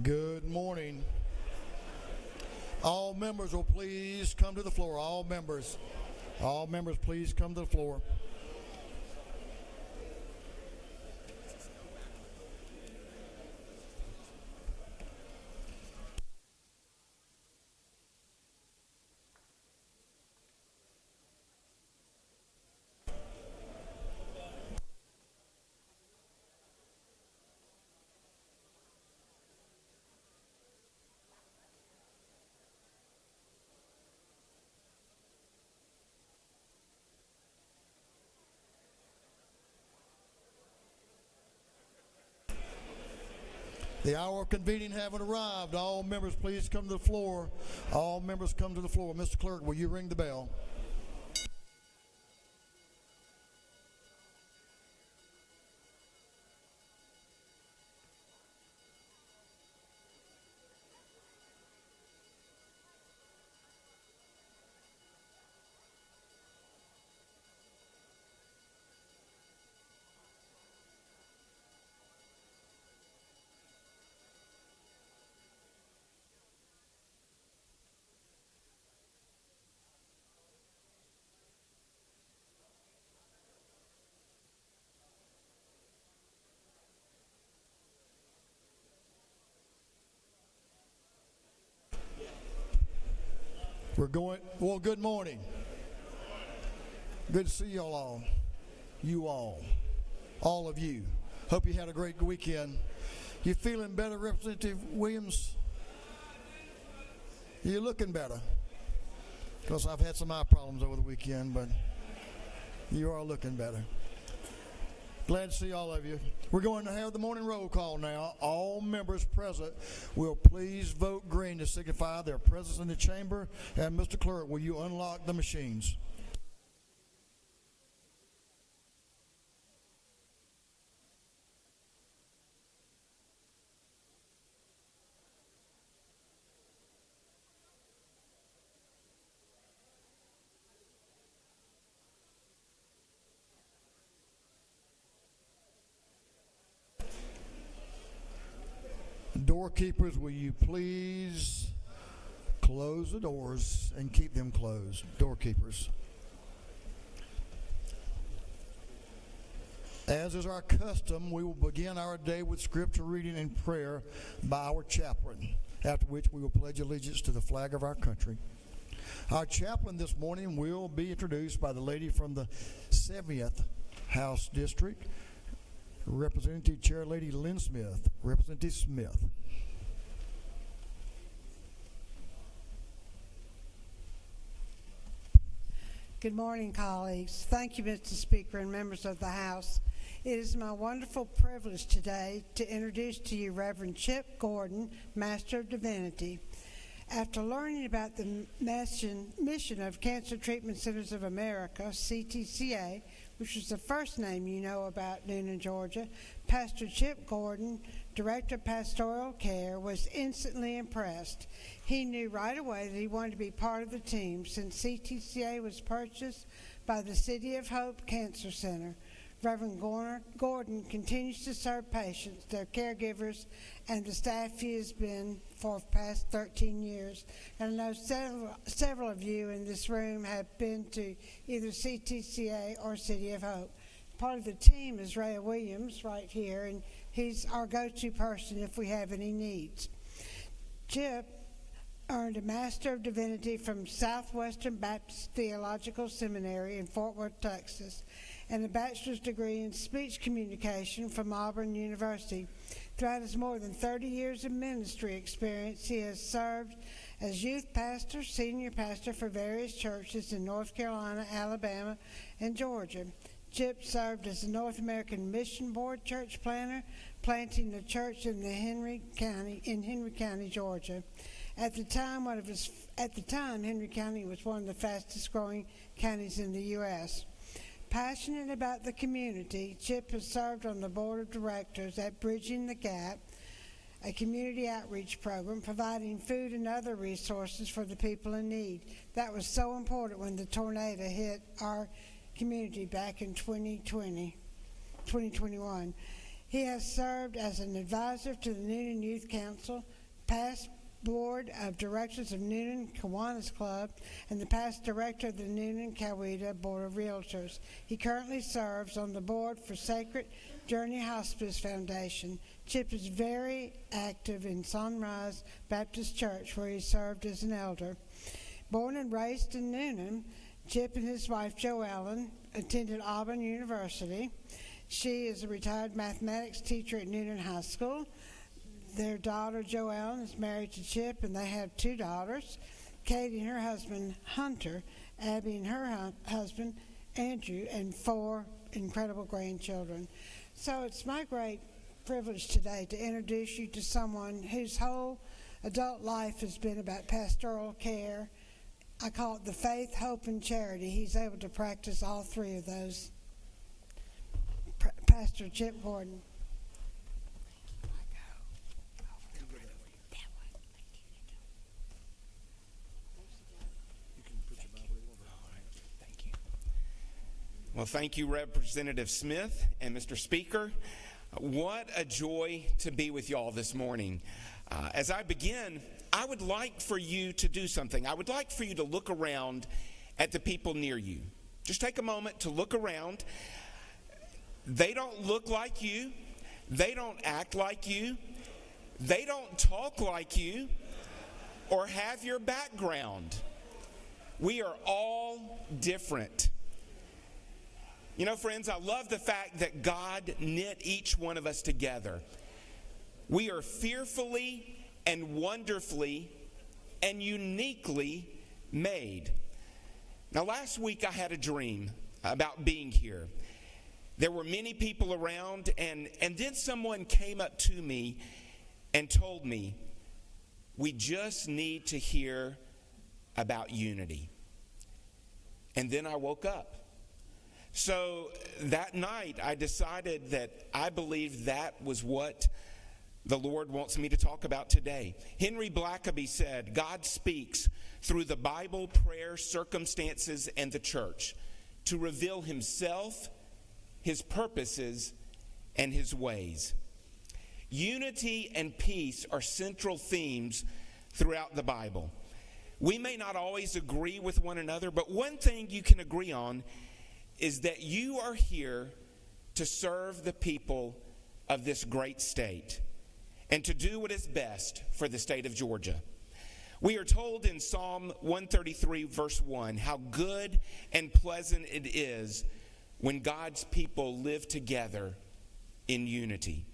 Good morning. All members will please come to the floor. All members, please come to the floor. The hour of convening having arrived. All members, please come to the floor. All members come to the floor. Mr. Clerk, will you ring the bell? Good morning. Good to see y'all all. You all of you. Hope you had a great weekend. You feeling better, Representative Williams? You're looking better. Because I've had some eye problems over the weekend, but you are looking better. Glad to see all of you. We're going to have the morning roll call now. All members present will please vote green to signify their presence in the chamber. And Mr. Clerk, will you unlock the machines? Doorkeepers, will you please close the doors and keep them closed? Doorkeepers. As is our custom, we will begin our day with scripture reading and prayer by our chaplain, after which we will pledge allegiance to the flag of our country. Our chaplain this morning will be introduced by the lady from the 70th House District, Representative Chair Lady Lynn Smith. Representative Smith. Good morning, colleagues. Thank you, Mr. Speaker and members of the House. It is my wonderful privilege today to introduce to you Reverend Chip Gordon, Master of Divinity. After learning about the mission of Cancer Treatment Centers of America, CTCA, which is the first name you know about Newnan, Georgia, Pastor Chip Gordon, Director of Pastoral Care, was instantly impressed. He knew right away that he wanted to be part of the team since CTCA was purchased by the City of Hope Cancer Center. Reverend Gordon continues to serve patients, their caregivers, and the staff he has been for the past 13 years. And I know several of you in this room have been to either CTCA or City of Hope. Part of the team is Ray Williams right here, and he's our go-to person if we have any needs. Chip earned a Master of Divinity from Southwestern Baptist Theological Seminary in Fort Worth, Texas, and a bachelor's degree in speech communication from Auburn University. Throughout his more than 30 years of ministry experience, he has served as youth pastor, senior pastor for various churches in North Carolina, Alabama, and Georgia. Chip served as the North American Mission Board church planner, planting the church in Henry County, Georgia. At the time, Henry County was one of the fastest growing counties in the U.S. Passionate about the community, Chip has served on the board of directors at Bridging the Gap, a community outreach program providing food and other resources for the people in need. That was so important when the tornado hit our community back in 2021. He has served as an advisor to the Newnan Youth Council, past board of directors of Noonan Kiwanis Club, and the past director of the Noonan Coweta Board of Realtors. He currently serves on the board for Sacred Journey Hospice Foundation. Chip is very active in Sunrise Baptist Church, where he served as an elder. Born and raised in Noonan, Chip and his wife, Jo Ellen, attended Auburn University. She is a retired mathematics teacher at Noonan High School. Their daughter, Jo Ellen, is married to Chip, and they have 2 daughters, Katie and her husband, Hunter, Abby and her husband, Andrew, and 4 incredible grandchildren. So it's my great privilege today to introduce you to someone whose whole adult life has been about pastoral care. I call it the faith, hope, and charity. He's able to practice all 3 of those. Pastor Chip Gordon. Well, thank you, Representative Smith and Mr. Speaker. What a joy to be with y'all this morning. As I begin, I would like for you to do something. I would like for you to look around at the people near you. Just take a moment to look around. They don't look like you. They don't act like you. They don't talk like you or have your background. We are all different. You know, friends, I love the fact that God knit each one of us together. We are fearfully and wonderfully and uniquely made. Now, last week I had a dream about being here. There were many people around, and then someone came up to me and told me, we just need to hear about unity. And then I woke up. So that night, I decided that I believed that was what the Lord wants me to talk about today. Henry Blackaby said, God speaks through the Bible, prayer, circumstances, and the church to reveal himself, his purposes, and his ways. Unity and peace are central themes throughout the Bible. We may not always agree with one another, but one thing you can agree on is that you are here to serve the people of this great state and to do what is best for the state of Georgia. We are told in Psalm 133, verse 1, how good and pleasant it is when God's people live together in unity.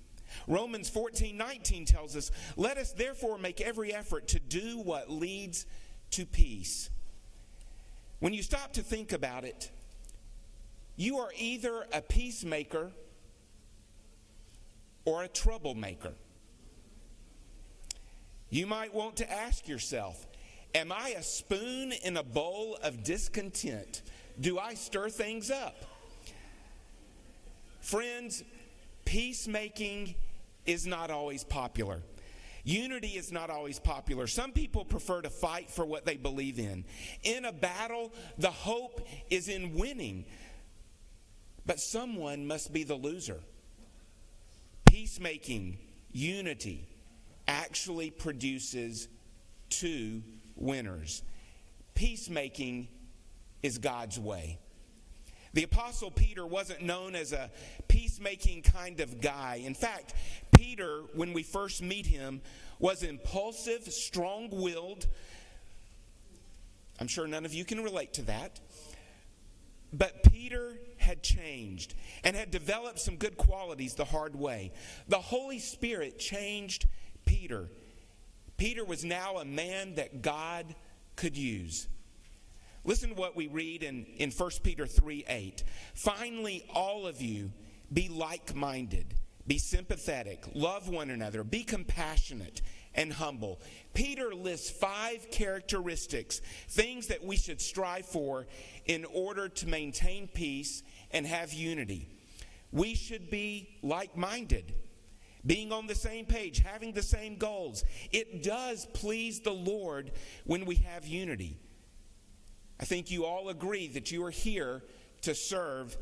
Romans 14:19 tells us, let us therefore make every effort to do what leads to peace. When you stop to think about it, you are either a peacemaker or a troublemaker. You might want to ask yourself, am I a spoon in a bowl of discontent? Do I stir things up? Friends, peacemaking is not always popular. Unity is not always popular. Some people prefer to fight for what they believe in. In a battle, the hope is in winning. But someone must be the loser. Peacemaking, unity, actually produces 2 winners. Peacemaking is God's way. The Apostle Peter wasn't known as a peacemaking kind of guy. In fact, Peter, when we first meet him, was impulsive, strong-willed. I'm sure none of you can relate to that. But Peter had changed and had developed some good qualities the hard way. The Holy Spirit changed Peter. Peter was now a man that God could use. Listen to what we read in 1 Peter 3:8. Finally, all of you be like-minded, be sympathetic, love one another, be compassionate and humble. Peter lists 5 characteristics, things that we should strive for in order to maintain peace and have unity. We should be like-minded, being on the same page, having the same goals. It does please the Lord when we have unity. I think you all agree that you are here to serve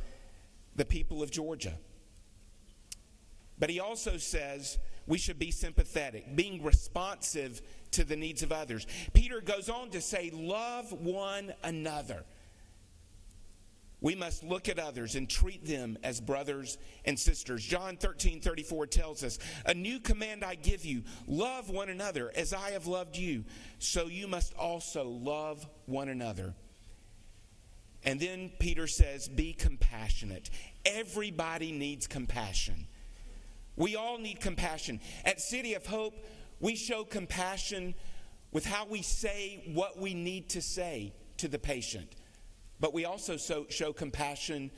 the people of Georgia. But he also says we should be sympathetic, being responsive to the needs of others. Peter goes on to say, love one another. We must look at others and treat them as brothers and sisters. John 13:34 tells us, a new command I give you, love one another as I have loved you, so you must also love one another. And then Peter says, be compassionate. Everybody needs compassion. We all need compassion. At City of Hope, we show compassion with how we say what we need to say to the patient. But we also show compassion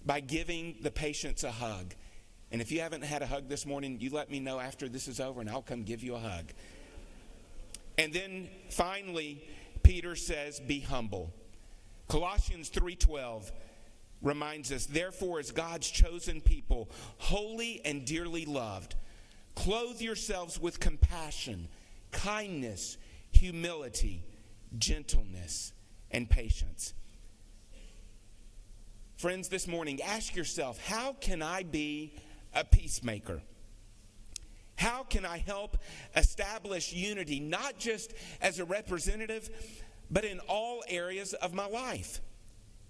by giving the patients a hug. And if you haven't had a hug this morning, you let me know after this is over and I'll come give you a hug. And then finally, Peter says, be humble. Colossians 3:12 reminds us, therefore, as God's chosen people, holy and dearly loved, clothe yourselves with compassion, kindness, humility, gentleness, and patience. Friends, this morning, ask yourself, how can I be a peacemaker? How can I help establish unity, not just as a representative, but in all areas of my life?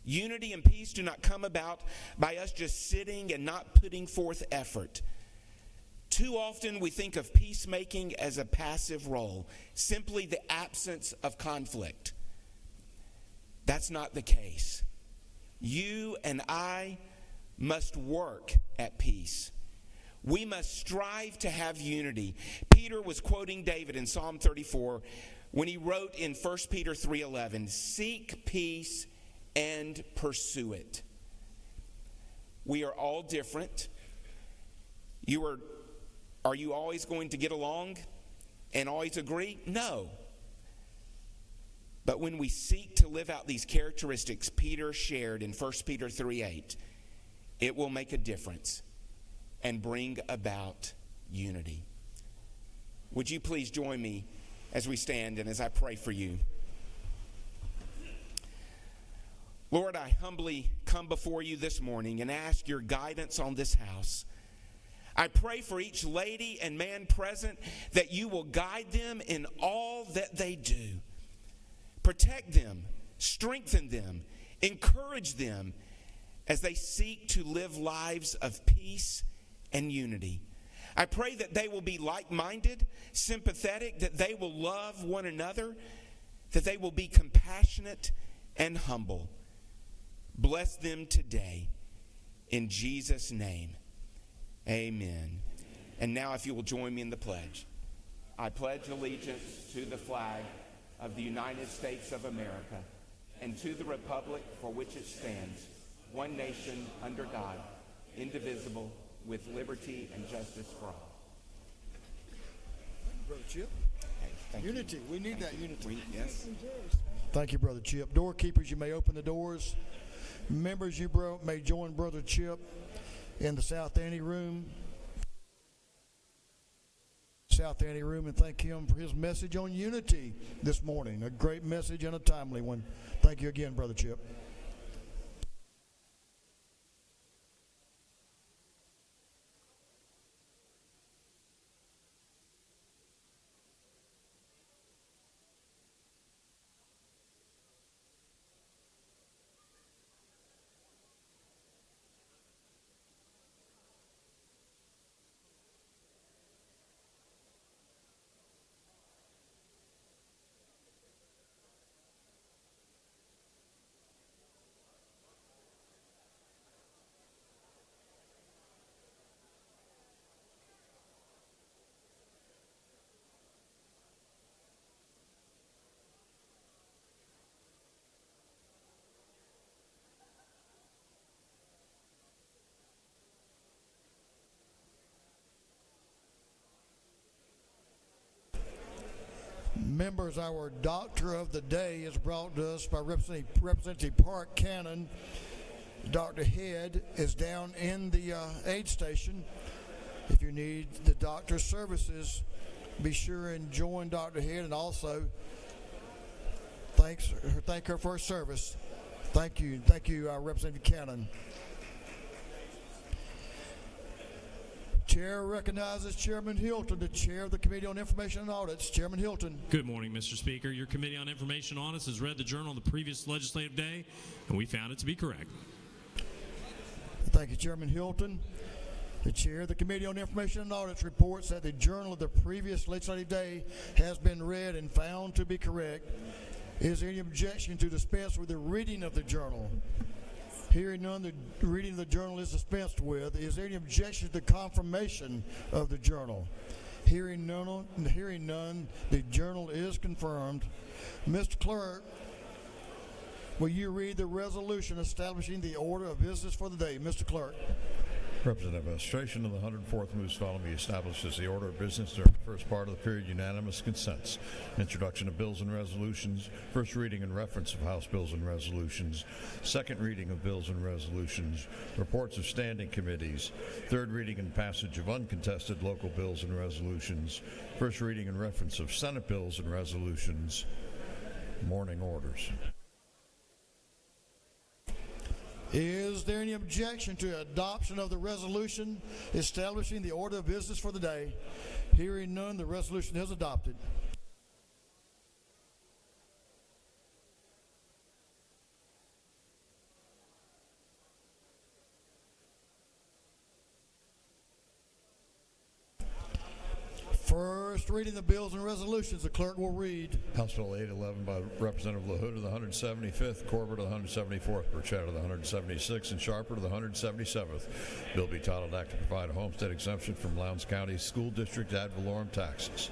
Unity and peace do not come about by us just sitting and not putting forth effort. Too often we think of peacemaking as a passive role, simply the absence of conflict. That's not the case. You and I must work at peace. We must strive to have unity. Peter was quoting David in Psalm 34 when he wrote in 1 Peter 3:11, seek peace and pursue it. We are all different. Are you always going to get along and always agree? No. But when we seek to live out these characteristics Peter shared in 1 Peter 3:8, it will make a difference and bring about unity. Would you please join me as we stand and as I pray for you? Lord, I humbly come before you this morning and ask your guidance on this house. I pray for each lady and man present that you will guide them in all that they do. Protect them, strengthen them, encourage them as they seek to live lives of peace and unity. I pray that they will be like-minded, sympathetic, that they will love one another, that they will be compassionate and humble. Bless them today. In Jesus' name, amen. And now if you will join me in the pledge. I pledge allegiance to the flag of the United States of America and to the republic for which it stands, one nation under God, indivisible, with liberty and justice for all. Brother Chip. Hey, Unity. We need that unity. Yes. Thank you, Brother Chip. Doorkeepers, you may open the doors. Members, you may join Brother Chip in the South Ante room. And thank him for his message on unity this morning. A great message and a timely one. Thank you again, Brother Chip. Members, our doctor of the day is brought to us by Representative Park Cannon. Dr. Head is down in the aid station. If you need the doctor's services, be sure and join Dr. Head, and also thank her for her service. Thank you, Representative Cannon. Chair recognizes Chairman Hilton, the Chair of the Committee on Information and Audits. Chairman Hilton. Good morning, Mr. Speaker. Your Committee on Information and Audits has read the journal the previous legislative day, and we found it to be correct. Thank you, Chairman Hilton. The Chair of the Committee on Information and Audits reports that the journal of the previous legislative day has been read and found to be correct. Is there any objection to dispense with the reading of the journal? Hearing none, the reading of the journal is dispensed with. Is there any objection to the confirmation of the journal? Hearing none, the journal is confirmed. Mr. Clerk, will you read the resolution establishing the order of business for the day? Mr. Clerk. Representative Administration of the 104th moves following establishes the order of business during the first part of the period. Unanimous consents. Introduction of bills and resolutions. First reading and reference of House bills and resolutions. Second reading of bills and resolutions. Reports of standing committees. Third reading and passage of uncontested local bills and resolutions. First reading and reference of Senate bills and resolutions. Morning orders. Is there any objection to adoption of the resolution establishing the order of business for the day? Hearing none, the resolution is adopted. First reading the bills and resolutions, the clerk will read. House Bill 811 by Representative LaHood of the 175th, Corbett of the 174th, Burchett of the 176th, and Sharper of the 177th. Bill be titled Act to provide a homestead exemption from Lowndes County School District ad valorem taxes.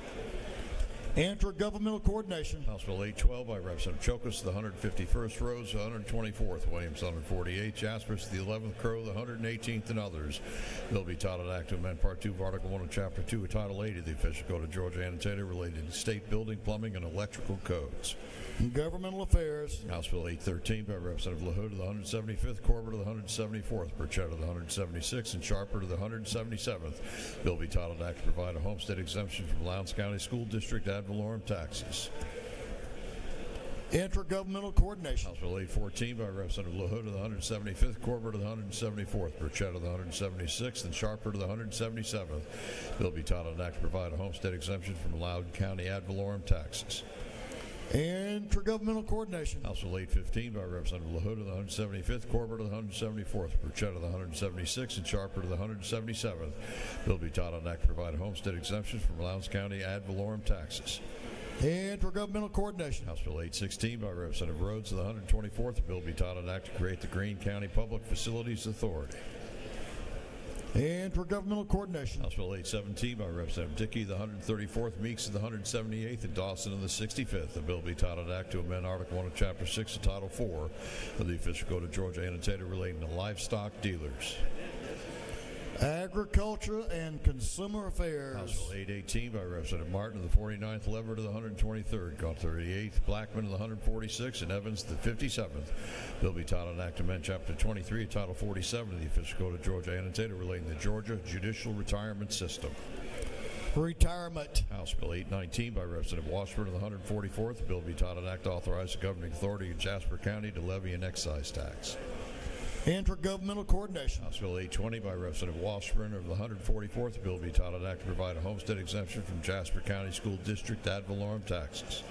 Intergovernmental coordination. House Bill 812 by Representative Chokus of the 151st, Rose of the 124th, Williams 148th, Jaspers the 11th, Crow the 118th, and others. Bill be titled Act to amend Part 2 of Article 1 of Chapter 2 of Title 8 of the Official Code of Georgia Annotated related to state building, plumbing, and electrical codes. Governmental affairs. House Bill 813 by Representative LaHood of the 175th, Corbett of the 174th, Burchett of the 176th, and Sharper of the 177th. Bill be titled Act to provide a homestead exemption from Lowndes County School District ad valorem taxes. Intergovernmental coordination. House Bill 814 by Representative LaHood of the 175th, Corbett of the 174th, Burchett of the 176th, and Sharper of the 177th. Bill be titled Act to provide a homestead exemption from Lowndes County ad valorem taxes. Intergovernmental coordination. House Bill 815 by Representative LaHood of the 175th, Corbett of the 174th, Burchett of the 176th, and Sharper of the 177th. Bill be titled Act to provide a homestead exemption from Lowndes County ad valorem taxes. Intergovernmental coordination. House Bill 816 by Representative Rhodes of the 124th. Bill be titled Act to create the Greene County Public Facilities Authority. Intergovernmental coordination. House Bill 817 by Representative Dickey of the 134th, Meeks of the 178th, and Dawson of the 65th. The bill be titled Act to amend Article 1 of Chapter 6 of Title 4 of the Official Code of Georgia Annotated relating to livestock dealers. Agriculture and Consumer Affairs. House Bill 818 by Representative Martin of the 49th, Leverett of the 123rd, Galt 38th, Blackman of the 146th, and Evans of the 57th. Bill be titled Act to amend Chapter 23 of Title 47 of the Official Code of Georgia Annotated relating to the Georgia Judicial Retirement System. Retirement. House Bill 819 by Representative Washburn of the 144th. The bill be titled Act to authorize the governing authority of Jasper County to levy an excise tax. Intergovernmental coordination. House Bill 820 by Representative Washburn of the 144th. The bill be titled Act to provide a homestead exemption from Jasper County School District ad valorem taxes.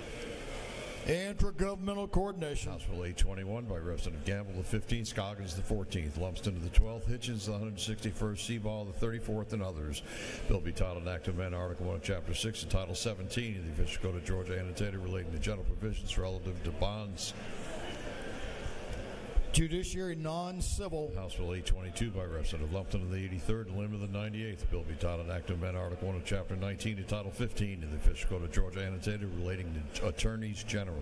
Intergovernmental coordination. House Bill 821 by Representative Gamble of the 15th, Scoggins of the 14th, Lumsden of the 12th, Hitchens of the 161st, Seaball of the 34th, and others. Bill be titled Act to amend Article 1 of Chapter 6 and Title 17 of the Official Code of Georgia Annotated relating to general provisions relative to bonds. Judiciary non-civil. House Bill 822 by Representative Lumpton of the 83rd and Lim of the 98th. The bill be titled Act to amend Article 1 of Chapter 19 to Title 15 of the Official Code of Georgia Annotated relating to attorneys generally.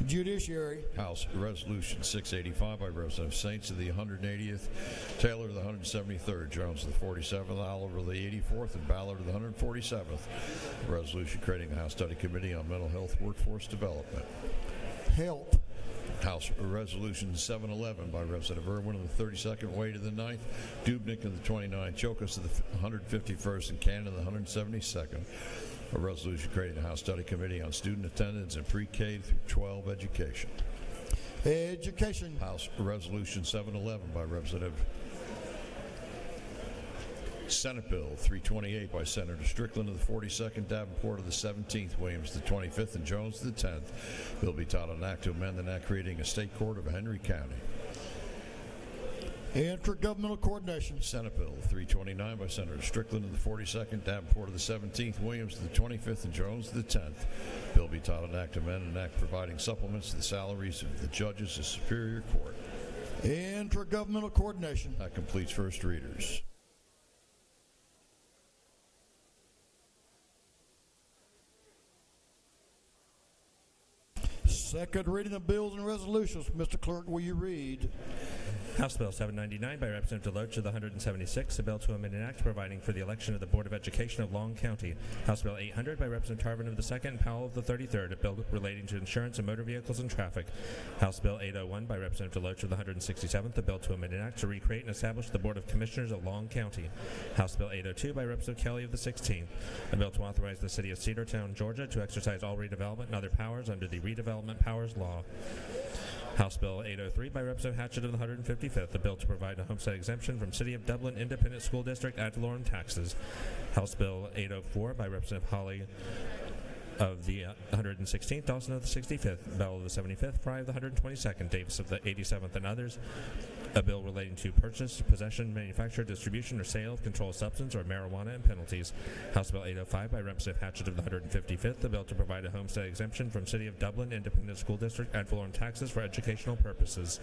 Judiciary. House Resolution 685 by Representative Saints of the 180th, Taylor of the 173rd, Jones of the 47th, Oliver of the 84th, and Ballard of the 147th. A resolution creating a House Study Committee on Mental Health Workforce Development. Health. House Resolution 711 by Representative Irwin of the 32nd, Wade of the 9th, Dubnik of the 29th, Chokus of the 151st, and Cannon of the 172nd. A resolution creating a House Study Committee on Student Attendance in Pre-K through 12 Education. Education. House Resolution 711 by Representative Senate Bill 328 by Senator Strickland of the 42nd, Davenport of the 17th, Williams of the 25th, and Jones of the 10th. Bill be titled an act to amend an act creating a state court of Henry County. Intergovernmental coordination. Senate Bill 329 by Senator Strickland of the 42nd, Davenport of the 17th, Williams of the 25th, and Jones of the 10th. Bill be titled an act to amend an act providing supplements to the salaries of the judges of Superior Court. Intergovernmental coordination. That completes first readers. Second reading of bills and resolutions. Mr. Clerk, will you read? House Bill 799 by Representative Deloach of the 176, a bill to amend an act providing for the election of the Board of Education of Long County. House Bill 800 by Representative Tarvin of the 2nd and Powell of the 33rd, a bill relating to insurance and motor vehicles and traffic. House Bill 801 by Representative Deloach of the 167th, a bill to amend an act to recreate and establish the Board of Commissioners of Long County. House Bill 802 by Representative Kelly of the 16th, a bill to authorize the City of Cedartown, Georgia, to exercise all redevelopment and other powers under the Redevelopment Powers Law. House Bill 803 by Representative Hatchett of the 155th, a bill to provide a homestead exemption from City of Dublin Independent School District ad valorem taxes. House Bill 804 by Representative Hawley of the 116th, Dawson of the 65th, Bell of the 75th, Fry of the 122nd, Davis of the 87th, and others. A bill relating to purchase, possession, manufacture, distribution, or sale of controlled substance or marijuana and penalties. House Bill 805 by Representative Hatchett of the 155th, a bill to provide a homestead exemption from City of Dublin Independent School District ad valorem taxes for educational purposes.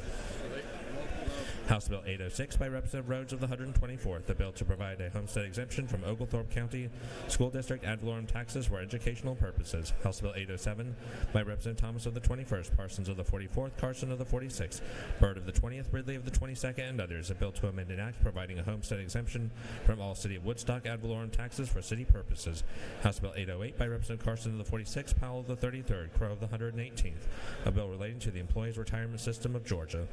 House Bill 806 by Representative Rhodes of the 124th, a bill to provide a homestead exemption from Oglethorpe County School District ad valorem taxes for educational purposes. House Bill 807 by Representative Thomas of the 21st, Parsons of the 44th, Carson of the 46th, Byrd of the 20th, Ridley of the 22nd, and others, a bill to amend an act providing a homestead exemption from all City of Woodstock ad valorem taxes for city purposes. House Bill 808 by Representative Carson of the 46th, Powell of the 33rd, Crow of the 118th, a bill relating to the Employees Retirement System of Georgia.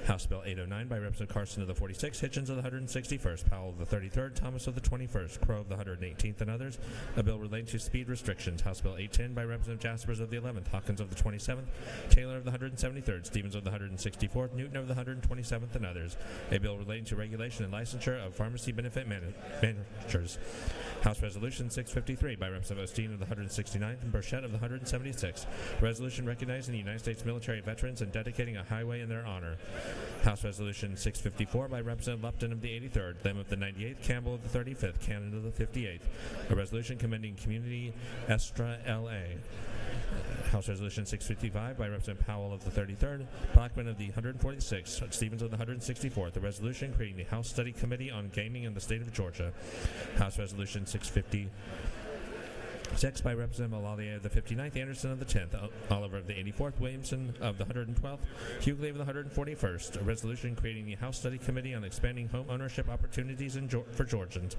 House Bill 809 by Representative Carson of the 46th, Hitchens of the 161st, Powell of the 33rd, Thomas of the 21st, Crow of the 118th, and others. A bill relating to speed restrictions. House Bill 810 by Representative Jaspers of the 11th, Hawkins of the 27th, Taylor of the 173rd, Stevens of the 164th, Newton of the 127th, and others. A bill relating to regulation and licensure of pharmacy benefit managers. House Resolution 653 by Representative Osteen of the 169th and Burchett of the 176th. Resolution recognizing the United States military veterans and dedicating a highway in their honor. House Resolution 654 by Representative Lupton of the 83rd, Lamb of the 98th, Campbell of the 35th, Cannon of the 58th. A resolution commending Community Estra L.A. House Resolution 655 by Representative Powell of the 33rd, Blackman of the 146th, Stevens of the 164th. A resolution creating the House Study Committee on Gaming in the State of Georgia. House Resolution 656 by Representative Malalier of the 59th, Anderson of the 10th, Oliver of the 84th, Williamson of the 112th, Hughley of the 141st. A resolution creating the House Study Committee on expanding home ownership opportunities for Georgians.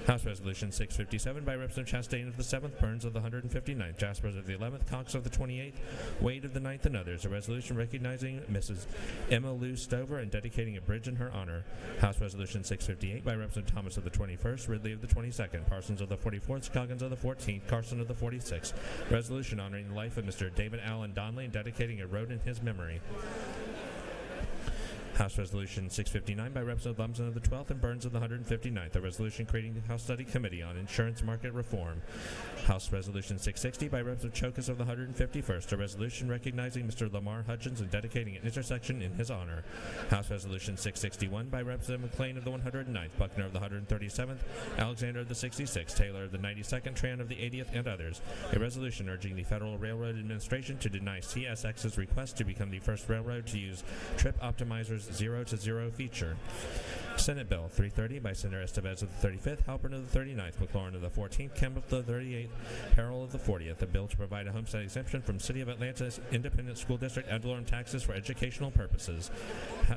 House Resolution 657 by Representative Chastain of the 7th, Burns of the 159th, Jaspers of the 11th, Cox of the 28th, Wade of the 9th, and others. A resolution recognizing Mrs. Emma Lou Stover and dedicating a bridge in her honor. House Resolution 658 by Representative Thomas of the 21st, Ridley of the 22nd, Parsons of the 44th, Scoggins of the 14th, Carson of the 46th. Resolution honoring the life of Mr. David Allen Donnelly and dedicating a road in his memory. House Resolution 659 by Representative Lumsden of the 12th and Burns of the 159th. A resolution creating the House Study Committee on Insurance Market Reform. House Resolution 660 by Representative Chokas of the 151st. A resolution recognizing Mr. Lamar Hudgens and dedicating an intersection in his honor. House Resolution 661 by Representative McLean of the 109th, Buckner of the 137th, Alexander of the 66th, Taylor of the 92nd, Tran of the 80th, and others. A resolution urging the Federal Railroad Administration to deny CSX's request to become the first railroad to use Trip Optimizer's 0-to-0 feature. Senate Bill 330 by Senator Estevez of the 35th, Halpern of the 39th, McLaurin of the 14th, Kemp of the 38th, Harrell of the 40th. A bill to provide a homestead exemption from City of Atlanta's Independent School District ad valorem taxes for educational purposes.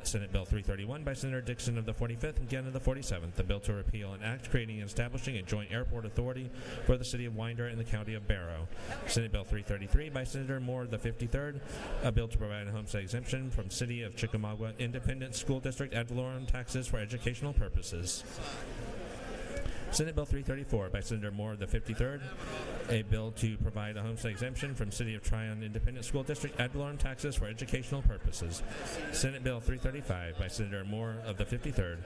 Senate Bill 331 by Senator Dixon of the 45th and Gann of the 47th. A bill to repeal an act creating and establishing a joint airport authority for the City of Winder and the County of Barrow. Senate Bill 333 by Senator Moore of the 53rd. A bill to provide a homestead exemption from City of Chickamauga Independent School District ad valorem taxes for educational purposes. Senate Bill 334 by Senator Moore of the 53rd, a bill to provide a homestead exemption from City of Tryon Independent School District ad valorem taxes for educational purposes. Senate Bill 335 by Senator Moore of the 53rd,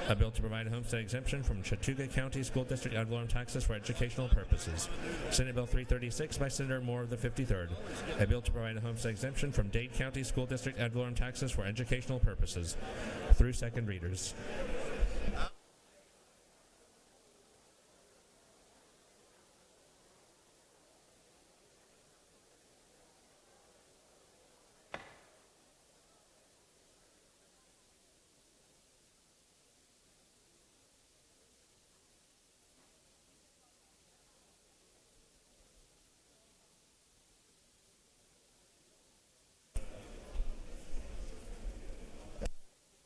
a bill to provide a homestead exemption from Chattooga County School District ad valorem taxes for educational purposes. Senate Bill 336 by Senator Moore of the 53rd, a bill to provide a homestead exemption from Dade County School District ad valorem taxes for educational purposes. Through second readers.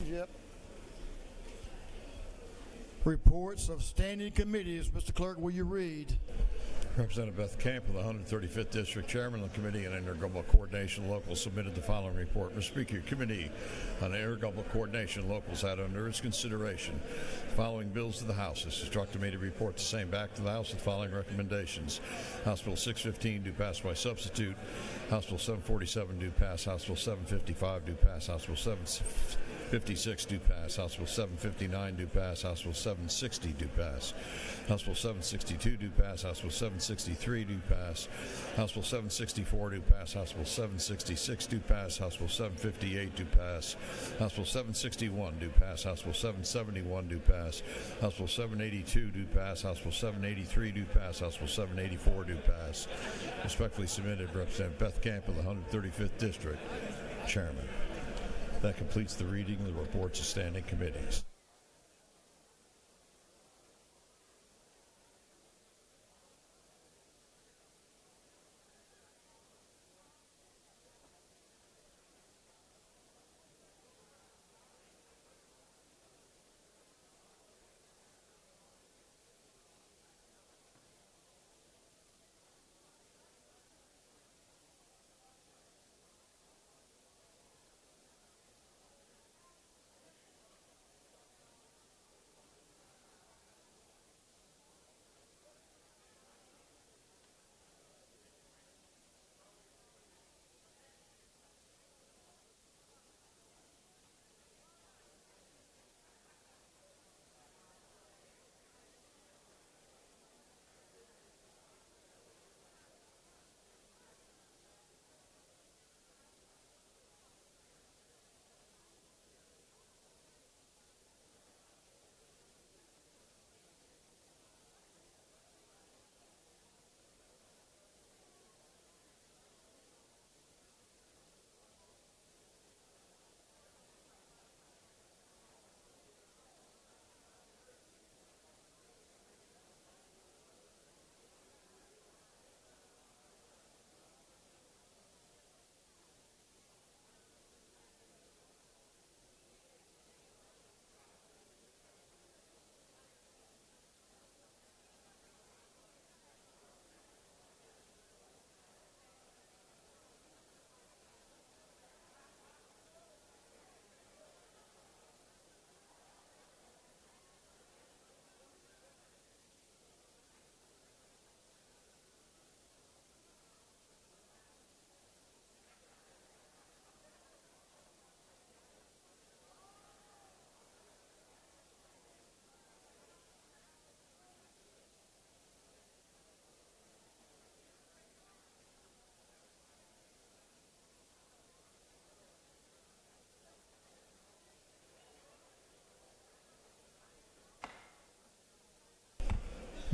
Yep. Reports of standing committees. Mr. Clerk, will you read? Representative Beth Camp of the 135th District, Chairman of the Committee on Intergovernmental Coordination Local, submitted the following report. Mr. Speaker, your Committee on Intergovernmental Coordination Locals had under its consideration the following bills to the House. It's instructed me to report the same back to the House with the following recommendations. House Bill 615 do pass by substitute. House Bill 747 do pass. House Bill 755 do pass. House Bill 756 do pass. House Bill 759 do pass. House Bill 760 do pass. House Bill 762 do pass. House Bill 763 do pass. House Bill 764 do pass. House Bill 766 do pass. House Bill 758 do pass. House Bill 761 do pass. House Bill 771 do pass. House Bill 782 do pass. House Bill 783 do pass. House Bill 784 do pass. Respectfully submitted, Representative Beth Camp of the 135th District, Chairman. That completes the reading of the reports of standing committees.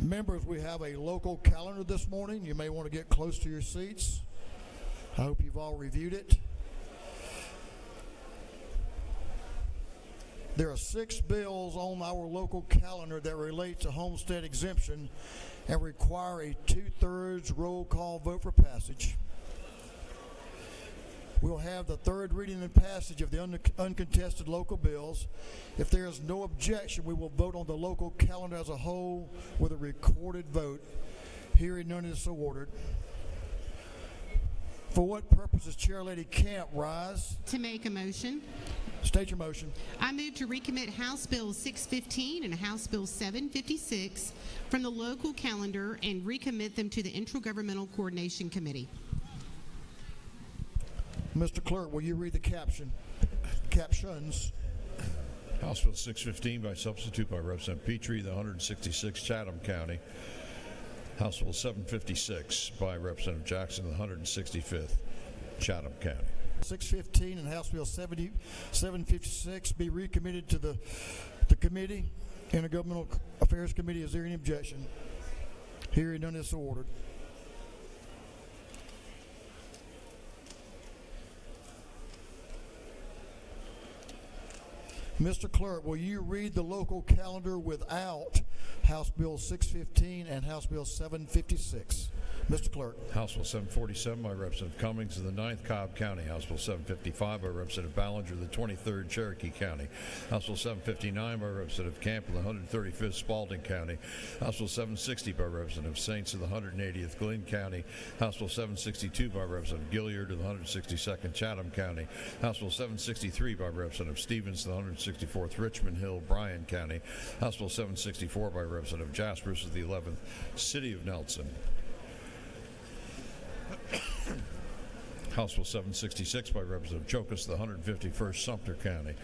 Members, we have a local calendar this morning. You may want to get close to your seats. I hope you've all reviewed it. There are 6 bills on our local calendar that relate to homestead exemption and require a 2/3 roll call vote for passage. We'll have the third reading and passage of the uncontested local bills. If there is no objection, we will vote on the local calendar as a whole with a recorded vote. Hearing none is so ordered. For what purpose does Chair Lady Camp rise? To make a motion, State your motion. I move to recommit House Bill 615 and House Bill 756 from the local calendar and recommit them to the Intergovernmental Coordination Committee. Mr. Clerk, will you read the captions? House Bill 615 by substitute by Representative Petrie, the 166th Chatham County. House Bill 756 by Representative Jackson, the 165th Chatham County. 615 and House Bill 756 be recommitted to the committee, Intergovernmental Affairs Committee. Is there any objection? Hearing none, is ordered. Mr. Clerk, will you read the local calendar without House Bill 615 and House Bill 756? Mr. Clerk. House Bill 747 by Representative Cummings of the 9th Cobb County. House Bill 755 by Representative Ballinger of the 23rd Cherokee County. House Bill 759 by Representative Camp of the 135th Spalding County. House Bill 760 by Representative Saints of the 180th Glynn County. House Bill 762 by Representative Gilliard of the 162nd Chatham County. House Bill 763 by Representative Stevens of the 164th Richmond Hill, Bryan County. House Bill 764 by Representative Jaspers of the 11th City of Nelson. House Bill 766 by Representative Chokas of the 151st Sumter County.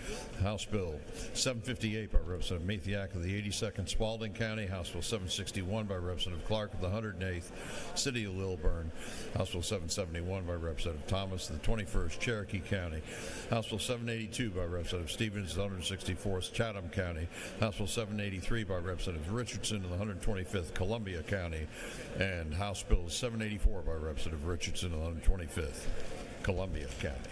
House Bill 758 by Representative Mathiak of the 82nd Spalding County. House Bill 761 by Representative Clark of the 108th City of Lilburn. House Bill 771 by Representative Thomas of the 21st Cherokee County. House Bill 782 by Representative Stevens of the 164th Chatham County. House Bill 783 by Representative Richardson of the 125th Columbia County. And House Bill 784 by Representative Richardson of the 125th Columbia County.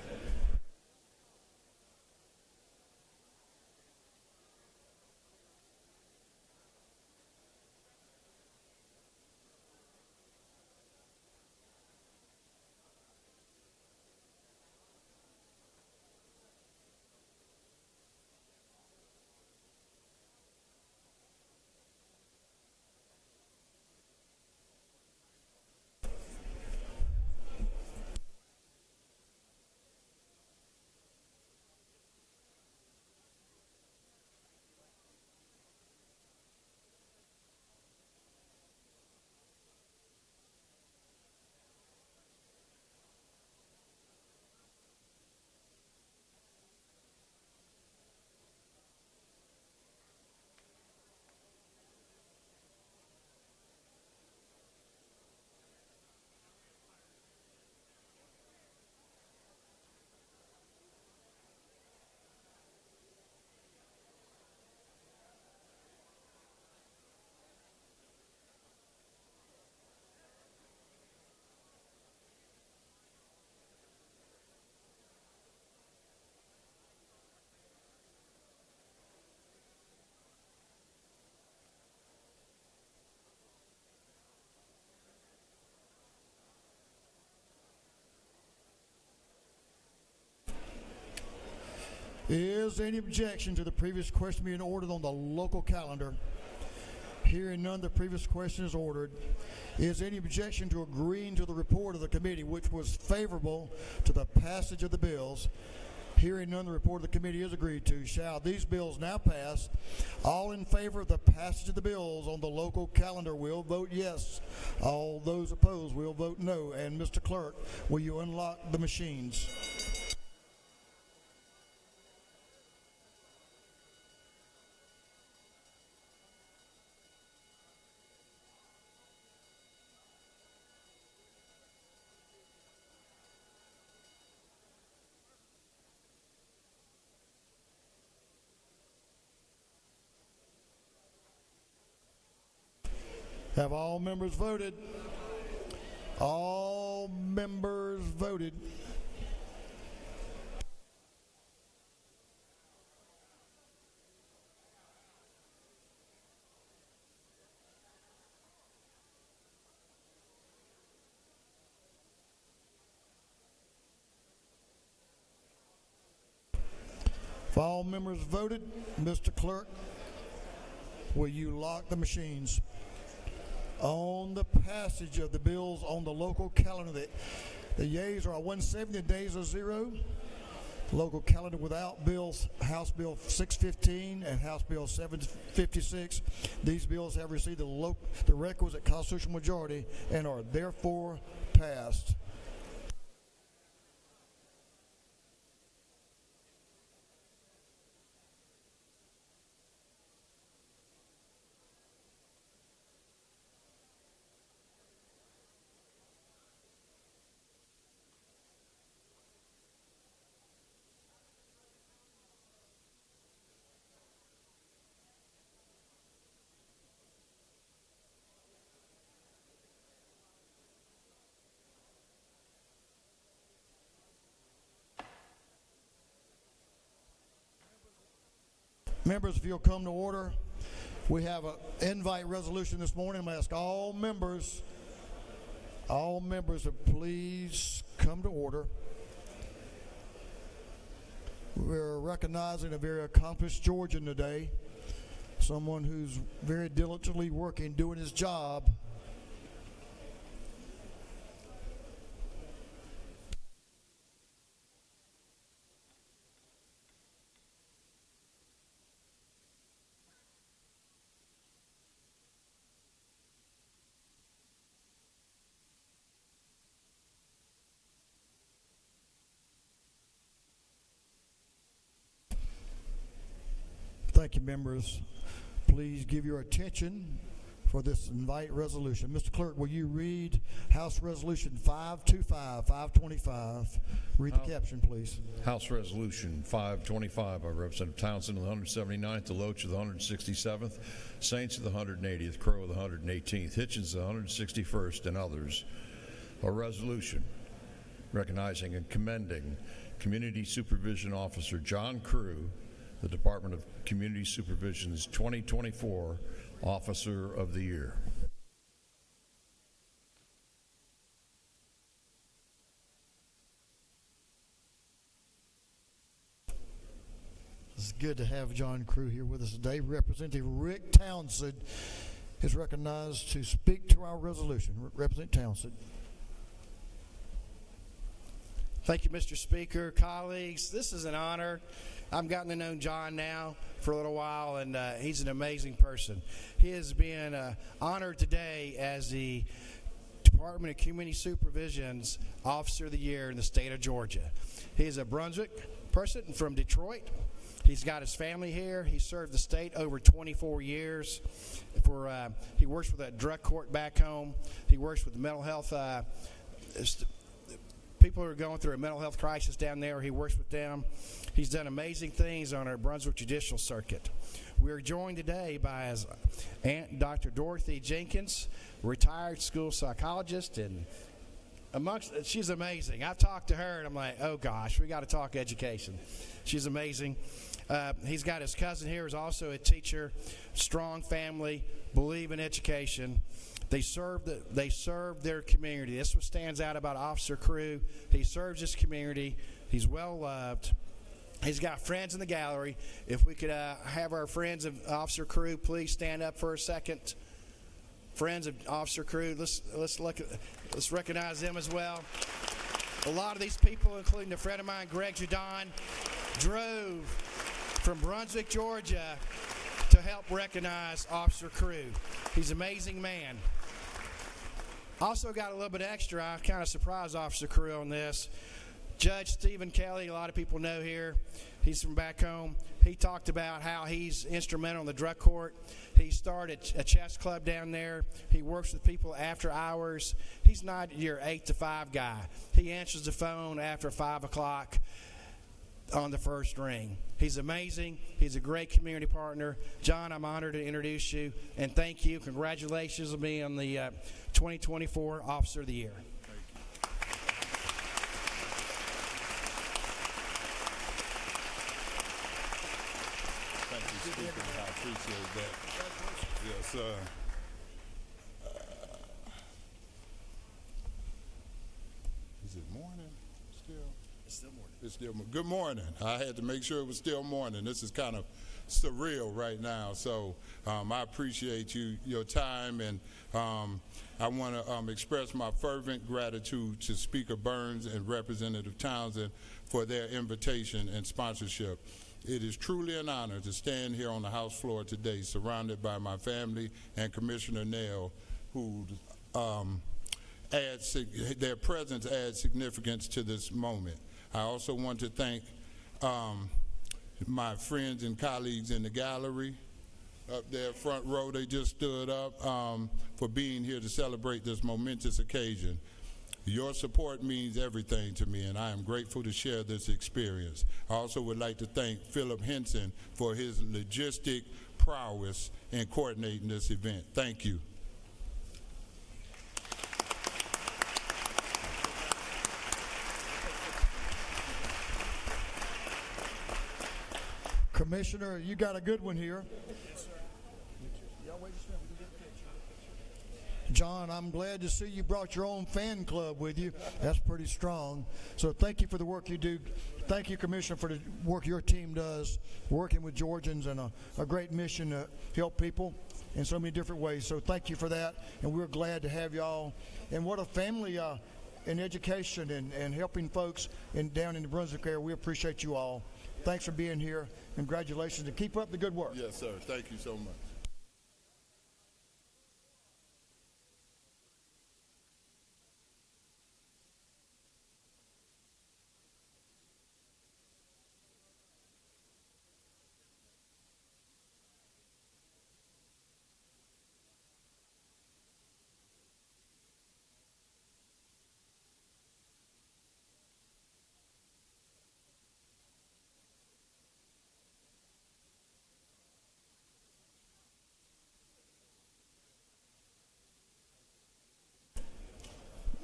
Is there any objection to the previous question being ordered on the local calendar? Hearing none, the previous question is ordered. Is there any objection to agreeing to the report of the committee, which was favorable to the passage of the bills? Hearing none, the report of the committee is agreed to. Shall these bills now pass? All in favor of the passage of the bills on the local calendar will vote yes. All those opposed will vote no. And Mr. Clerk, will you unlock the machines? Have all members voted? All members voted. If all members voted, Mr. Clerk, will you lock the machines? On the passage of the bills on the local calendar, The yeas are 170, the nays are 0. Local calendar without bills, House Bill 615 and House Bill 756. These bills have received the requisite constitutional majority and are therefore passed. Members, if you'll come to order, we have an invite resolution this morning. I'm going to ask all members to please come to order. We're recognizing a very accomplished Georgian today, someone who's very diligently working, doing his job. Thank you, members. Please give your attention for this invite resolution. Mr. Clerk, will you read House Resolution 525? Read the caption, please. House Resolution 525 by Representative Townsend of the 179th, Deloach of the 167th, Saints of the 180th, Crow of the 118th, Hitchens of the 161st, and others. A resolution recognizing and commending Community Supervision Officer John Crew, the Department of Community Supervision's 2024 Officer of the Year. It's good to have John Crew here with us today. Representative Rick Townsend is recognized to speak to our resolution. Representative Townsend. Thank you, Mr. Speaker, colleagues. This is an honor. I've gotten to know John now for a little while, and he's an amazing person. He has been honored today as the Department of Community Supervision's Officer of the Year in the state of Georgia. He's a Brunswick person from Detroit. He's got his family here. He served the state over 24 years. He works with a drug court back home. He works with the mental health people who are going through a mental health crisis down there. He works with them. He's done amazing things on our Brunswick Judicial Circuit. We are joined today by his aunt, Dr. Dorothy Jenkins, retired school psychologist, and she's amazing. I've talked to her, and I'm like, oh gosh, we got to talk education. She's amazing. He's got his cousin here, who's also a teacher, strong family, believe in education. They serve their community. This is what stands out about Officer Crew. He serves his community. He's well loved. He's got friends in the gallery. If we could have our friends of Officer Crew please stand up for a second. Friends of Officer Crew, let's recognize them as well. A lot of these people, including a friend of mine, Greg Judon, drove from Brunswick, Georgia, to help recognize Officer Crew. He's an amazing man. Also got a little bit extra. I kind of surprised Officer Crew on this. Judge Stephen Kelly, a lot of people know here. He's from back home. He talked about how he's instrumental in the drug court. He started a chess club down there. He works with people after hours. He's not your 8 to 5 guy. He answers the phone after 5 o'clock on the first ring. He's amazing. He's a great community partner. John, I'm honored to introduce you, and thank you. Congratulations on being on the 2024 Officer of the Year. Thank you, Speaker. I appreciate that. Yes, is it morning still? It's still morning. It's still good morning. I had to make sure it was still morning. This is kind of surreal right now. So I appreciate your time, and I want to express my fervent gratitude to Speaker Burns and Representative Townsend for their invitation and sponsorship. It is truly an honor to stand here on the House floor today, surrounded by my family and Commissioner Nail, who their presence adds significance to this moment. I also want to thank my friends and colleagues in the gallery up there front row. They just stood up for being here to celebrate this momentous occasion. Your support means everything to me, and I am grateful to share this experience. I also would like to thank Philip Henson for his logistic prowess in coordinating this event. Thank you. Commissioner, you got a good one here. John, I'm glad to see you brought your own fan club with you. That's pretty strong. So thank you for the work you do. Thank you, Commissioner, for the work your team does, working with Georgians, and a great mission to help people in so many different ways. So thank you for that, and we're glad to have y'all. And what a family in education and helping folks down in the Brunswick area. We appreciate you all. Thanks for being here. Congratulations, and keep up the good work. Yes, sir. Thank you so much.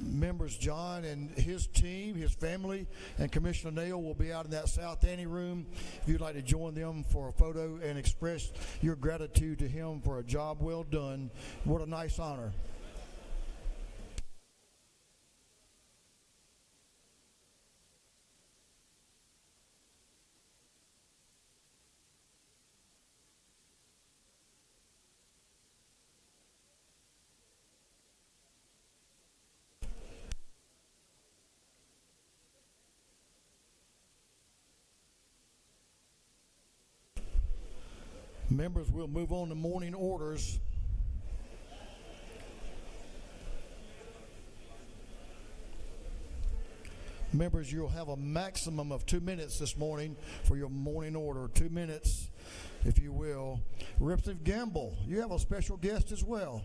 Members John and his team, his family, and Commissioner Nail will be out in that South Ante room. If you'd like to join them for a photo and express your gratitude to him for a job well done, what a nice honor. Members, we'll move on to morning orders. Members, you'll have a maximum of 2 minutes this morning for your morning order. 2 minutes, if you will. Representative Gamble, you have a special guest as well.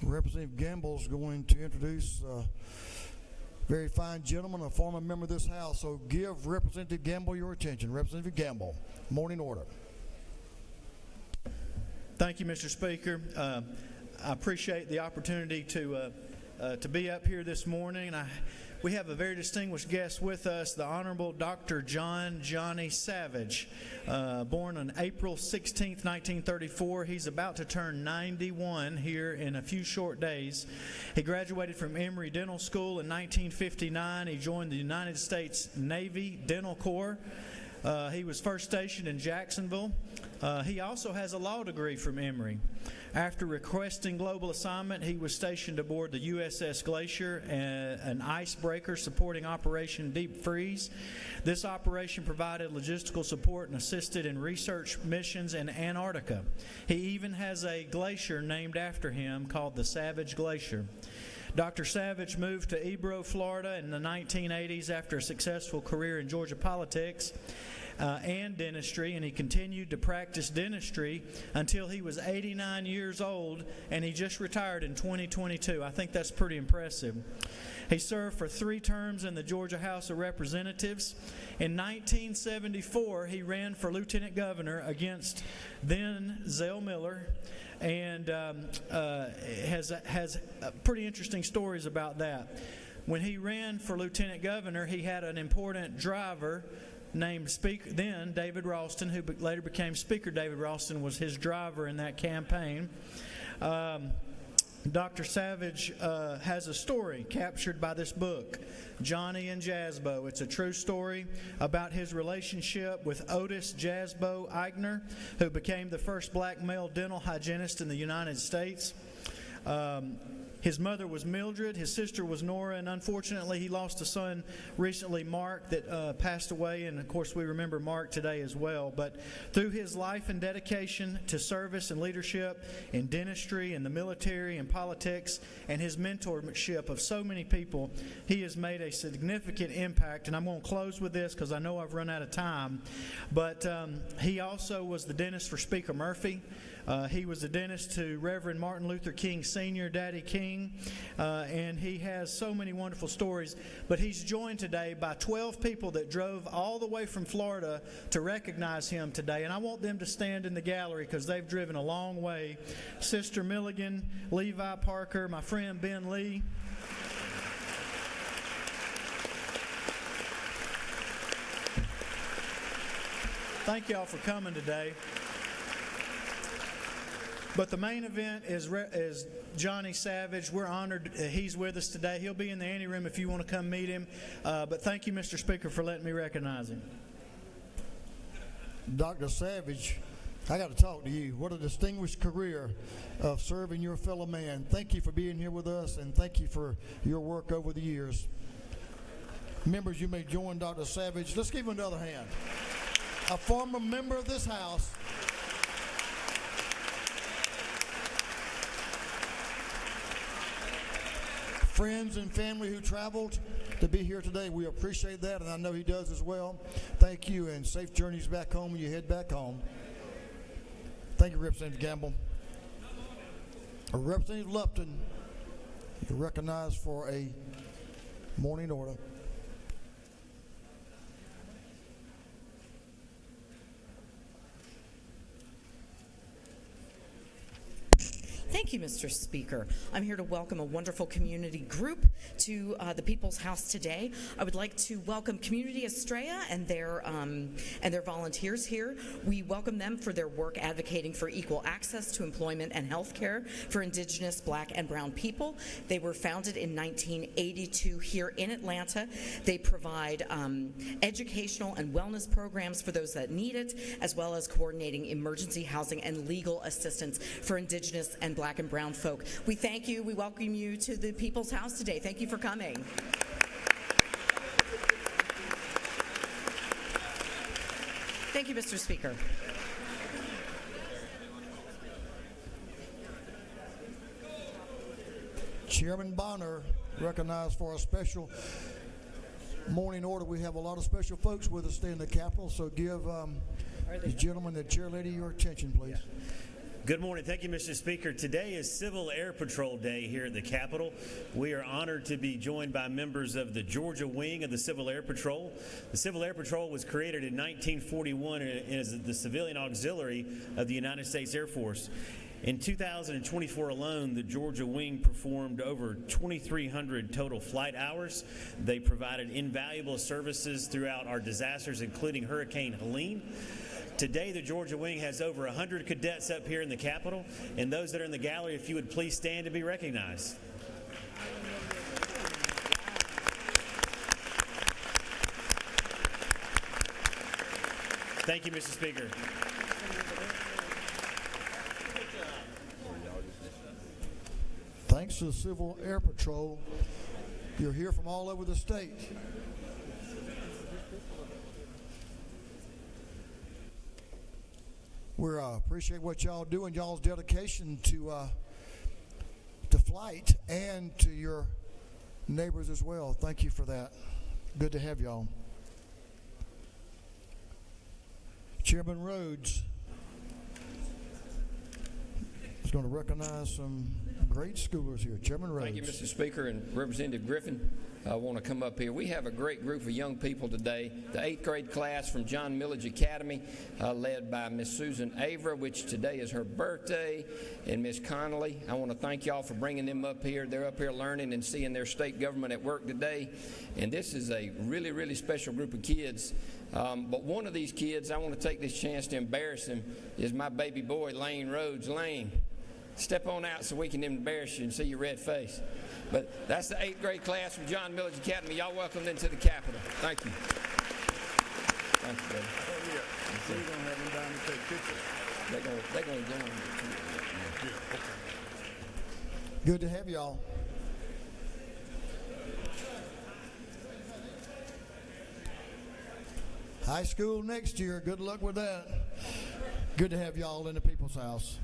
Representative Gamble is going to introduce very fine gentleman, a former member of this House. So give Representative Gamble your attention. Representative Gamble, morning order. Thank you, Mr. Speaker. I appreciate the opportunity to be up here this morning. We have a very distinguished guest with us, the Honorable Dr. Johnny Savage, born on April 16th, 1934. He's about to turn 91 here in a few short days. He graduated from Emory Dental School in 1959. He joined the United States Navy Dental Corps. He was first stationed in Jacksonville. He also has a law degree from Emory. After requesting global assignment, he was stationed aboard the USS Glacier, an icebreaker supporting Operation Deep Freeze. This operation provided logistical support and assisted in research missions in Antarctica. He even has a glacier named after him called the Savage Glacier. Dr. Savage moved to Ebro, Florida in the 1980s after a successful career in Georgia politics and dentistry, and he continued to practice dentistry until he was 89 years old, and he just retired in 2022. I think that's pretty impressive. He served for 3 terms in the Georgia House of Representatives. In 1974, he ran for lieutenant governor against then Zell Miller, and has pretty interesting stories about that. When he ran for lieutenant governor, he had an important driver named David Ralston, who later became Speaker. David Ralston was his driver in that campaign. Dr. Savage has a story captured by this book, Johnny and Jasbo. It's a true story about his relationship with Otis Jasbo Eichner, who became the first black male dental hygienist in the United States. His mother was Mildred, his sister was Nora, and unfortunately he lost a son recently, Mark, that passed away, and of course we remember Mark today as well. But through his life and dedication to service and leadership in dentistry and the military and politics, and his mentorship of so many people, he has made a significant impact. And I'm going to close with this because I know I've run out of time. But he also was the dentist for Speaker Murphy. He was a dentist to Reverend Martin Luther King Sr., Daddy King, and he has so many wonderful stories. But he's joined today by 12 people that drove all the way from Florida to recognize him today. And I want them to stand in the gallery because they've driven a long way. Sister Milligan, Levi Parker, my friend Ben Lee. Thank y'all for coming today. But the main event is Johnny Savage. We're honored he's with us today. He'll be in the ante room if you want to come meet him. But thank you, Mr. Speaker, for letting me recognize him. Dr. Savage, I got to talk to you. What a distinguished career of serving your fellow man. Thank you for being here with us, and thank you for your work over the years. Members, you may join Dr. Savage. Let's give him another hand. A former member of this house. Friends and family who traveled to be here today, we appreciate that, and I know he does as well. Thank you, and safe journeys back home when you head back home. Thank you, Representative Gamble. Representative Lupton, you're recognized for a morning order. Thank you, Mr. Speaker. I'm here to welcome a wonderful community group to the People's House today. I would like to welcome Community Estrella and their volunteers here. We welcome them for their work advocating for equal access to employment and health care for Indigenous, Black, and Brown people. They were founded in 1982 here in Atlanta. They provide educational and wellness programs for those that need it, as well as coordinating emergency housing and legal assistance for Indigenous and Black and Brown folk. We thank you. We welcome you to the People's House today. Thank you for coming. Thank you, Mr. Speaker. Chairman Bonner, recognized for a special morning order. We have a lot of special folks with us today in the Capitol, so give the gentleman, the chair lady, your attention, please. Yeah. Good morning. Thank you, Mr. Speaker. Today is Civil Air Patrol Day here at the Capitol. We are honored to be joined by members of the Georgia Wing of the Civil Air Patrol. The Civil Air Patrol was created in 1941 and is the civilian auxiliary of the United States Air Force. In 2024 alone, the Georgia Wing performed over 2,300 total flight hours. They provided invaluable services throughout our disasters, including Hurricane Helene. Today, the Georgia Wing has over 100 cadets up here in the Capitol, and those that are in the gallery, if you would please stand to be recognized. Thank you, Mr. Speaker. Thanks to the Civil Air Patrol, you're here from all over the state. We appreciate what y'all do and y'all's dedication to flight and to your neighbors as well. Thank you for that. Good to have y'all. Chairman Rhodes is going to recognize some great schoolers here. Chairman Rhodes. Thank you, Mr. Speaker, and Representative Griffin. I want to come up here. We have a great group of young people today. The 8th grade class from John Millage Academy, led by Miss Susan Avra, which today is her birthday, and Miss Connolly. I want to thank y'all for bringing them up here. They're up here learning and seeing their state government at work today. And this is a really, really special group of kids. But one of these kids, I want to take this chance to embarrass him, is my baby boy, Lane Rhodes. Lane, step on out so we can embarrass you and see your red face. But that's the 8th grade class from John Millage Academy. Y'all welcome them to the Capitol. Thank you. Thank you, brother. Oh, yeah. So you're going to have them down to take pictures? They're going to join me. Yeah, okay. Good to have y'all. High school next year. Good luck with that. Good to have y'all in the People's House.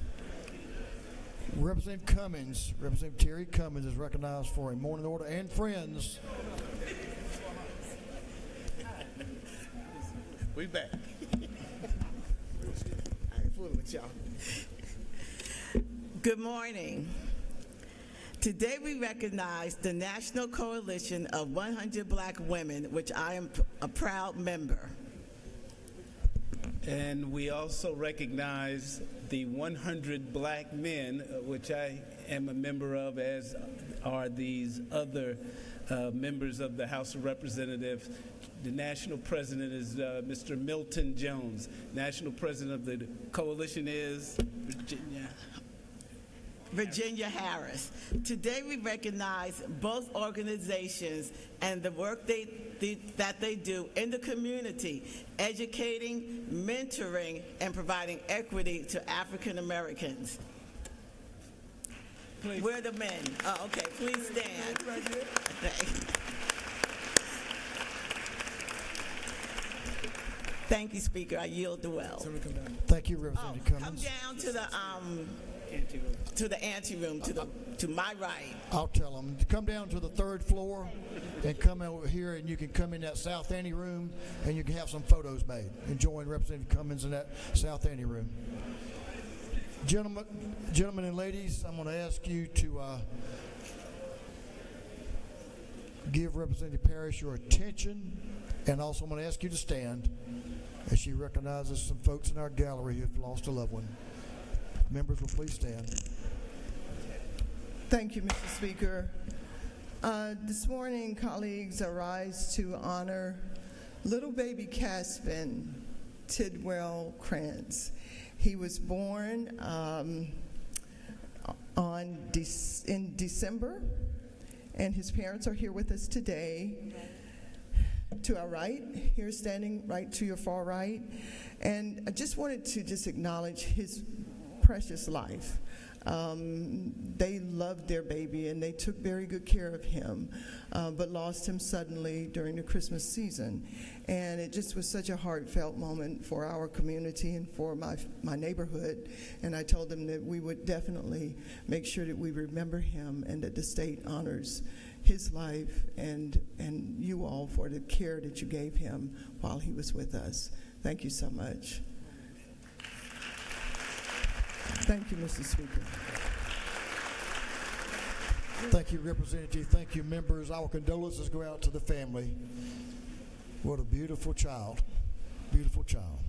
Representative Cummings, Representative Terry Cummings is recognized for a morning order and friends. We back. I ain't fooling with y'all. Good morning. Today we recognize the National Coalition of 100 Black Women, which I am a proud member. And we also recognize the 100 Black Men, which I am a member of, as are these other members of the House of Representatives. The national president is Mr. Milton Jones. National president of the coalition is Virginia Harris. Today we recognize both organizations and the work that they do in the community, educating, mentoring, and providing equity to African Americans. Please. We're the men. Oh, okay, please stand. Thank you, Speaker. I yield the well. Thank you, Representative Cummings. Come down to the anteroom, to my right. I'll tell them to come down to the 3rd floor and come over here, and you can come in that South Ante room, and you can have some photos made and join Representative Cummings in that South Ante room. Gentlemen and ladies, I'm going to ask you to give Representative Parrish your attention, and also I'm going to ask you to stand as she recognizes some folks in our gallery who have lost a loved one. Members will please stand. Thank you, Mr. Speaker. This morning, colleagues, I rise to honor little baby Caspin Tidwell Krantz. He was born in December, and his parents are here with us today. To our right, here standing right to your far right. And I just wanted to acknowledge his precious life. They loved their baby and they took very good care of him, but lost him suddenly during the Christmas season. And it just was such a heartfelt moment for our community and for my neighborhood. And I told them that we would definitely make sure that we remember him and that the state honors his life and you all for the care that you gave him while he was with us. Thank you so much. Thank you, Mr. Speaker. Thank you, Representative. Thank you, members. Our condolences go out to the family. What a beautiful child. Beautiful child.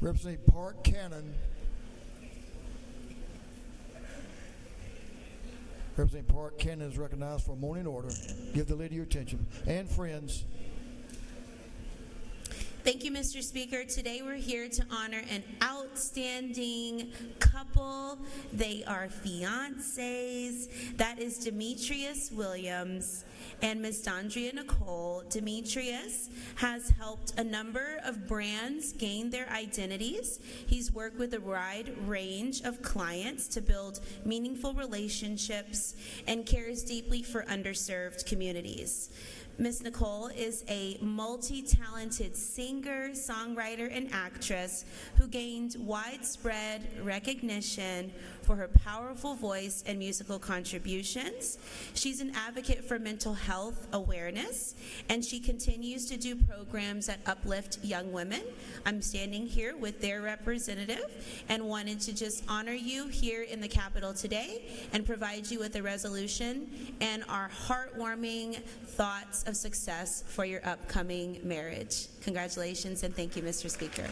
Representative Park Cannon. Representative Park Cannon is recognized for a morning order. Give the lady your attention. And friends. Thank you, Mr. Speaker. Today we're here to honor an outstanding couple. They are fiancés. That is Demetrius Williams and Ms. Dondria Nicole. Demetrius has helped a number of brands gain their identities. He's worked with a wide range of clients to build meaningful relationships and cares deeply for underserved communities. Ms. Nicole is a multi-talented singer, songwriter, and actress who gained widespread recognition for her powerful voice and musical contributions. She's an advocate for mental health awareness, and she continues to do programs that uplift young women. I'm standing here with their representative and wanted to just honor you here in the Capitol today and provide you with a resolution and our heartwarming thoughts of success for your upcoming marriage. Congratulations, and thank you, Mr. Speaker.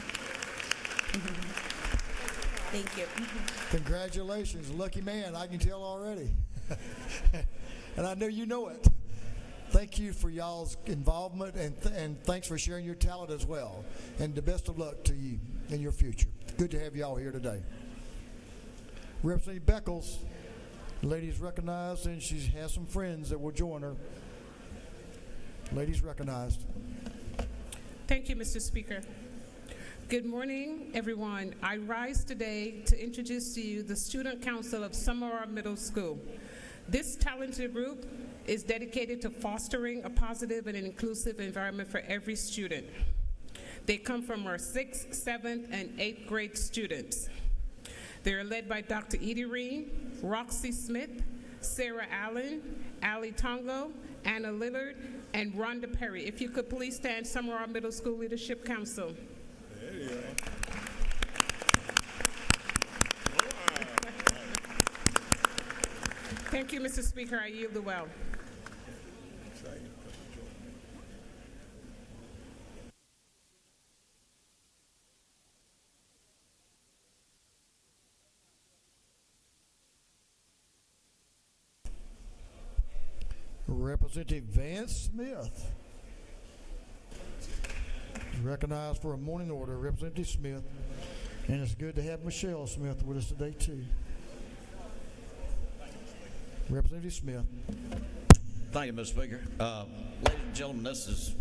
Thank you. Congratulations. Lucky man, I can tell already. And I know you know it. Thank you for y'all's involvement, and thanks for sharing your talent as well. And the best of luck to you in your future. Good to have y'all here today. Representative Beckles, the lady is recognized, and she has some friends that will join her. Ladies recognized. Thank you, Mr. Speaker. Good morning, everyone. I rise today to introduce to you the Student Council of Summerall Middle School. This talented group is dedicated to fostering a positive and inclusive environment for every student. They come from our 6th, 7th, and 8th grade students. They are led by Dr. Edie Reed, Roxy Smith, Sarah Allen, Ali Tongo, Anna Lillard, and Rhonda Perry. If you could please stand, Summerall Middle School Leadership Council. There you go. Thank you, Mr. Speaker. I yield the well. Representative Vance Smith is recognized for a morning order. Representative Smith. And it's good to have Michelle Smith with us today, too. Representative Smith. Thank you, Mr. Speaker. Ladies and gentlemen, this is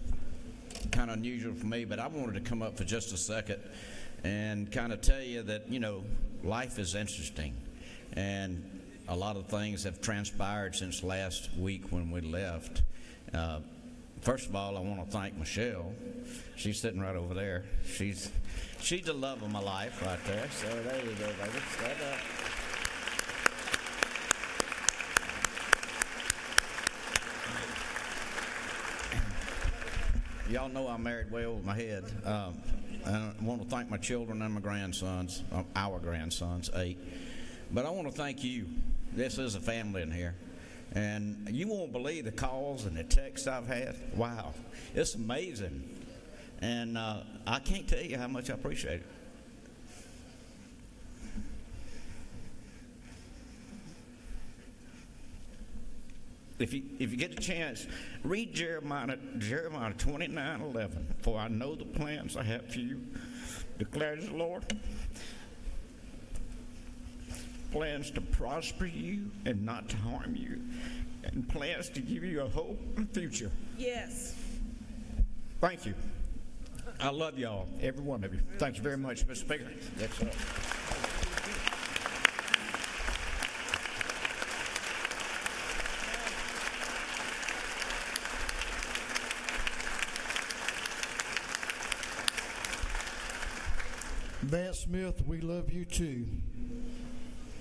kind of unusual for me, but I wanted to come up for just a second and kind of tell you that, you know, life is interesting. And a lot of things have transpired since last week when we left. First of all, I want to thank Michelle. She's sitting right over there. She's the love of my life right there. So there you go, baby. Stand up. Y'all know I married way over my head. I want to thank my children and my grandsons, our grandsons, 8. But I want to thank you. This is a family in here. And you won't believe the calls and the texts I've had. Wow. It's amazing. And I can't tell you how much I appreciate it. If you get the chance, read Jeremiah 29:11. For I know the plans I have for you, declares the Lord. Plans to prosper you and not to harm you, and plans to give you a hope and future. Yes. Thank you. I love y'all, every one of you. Thank you very much, Mr. Speaker. Yes, sir. Vance Smith, we love you too,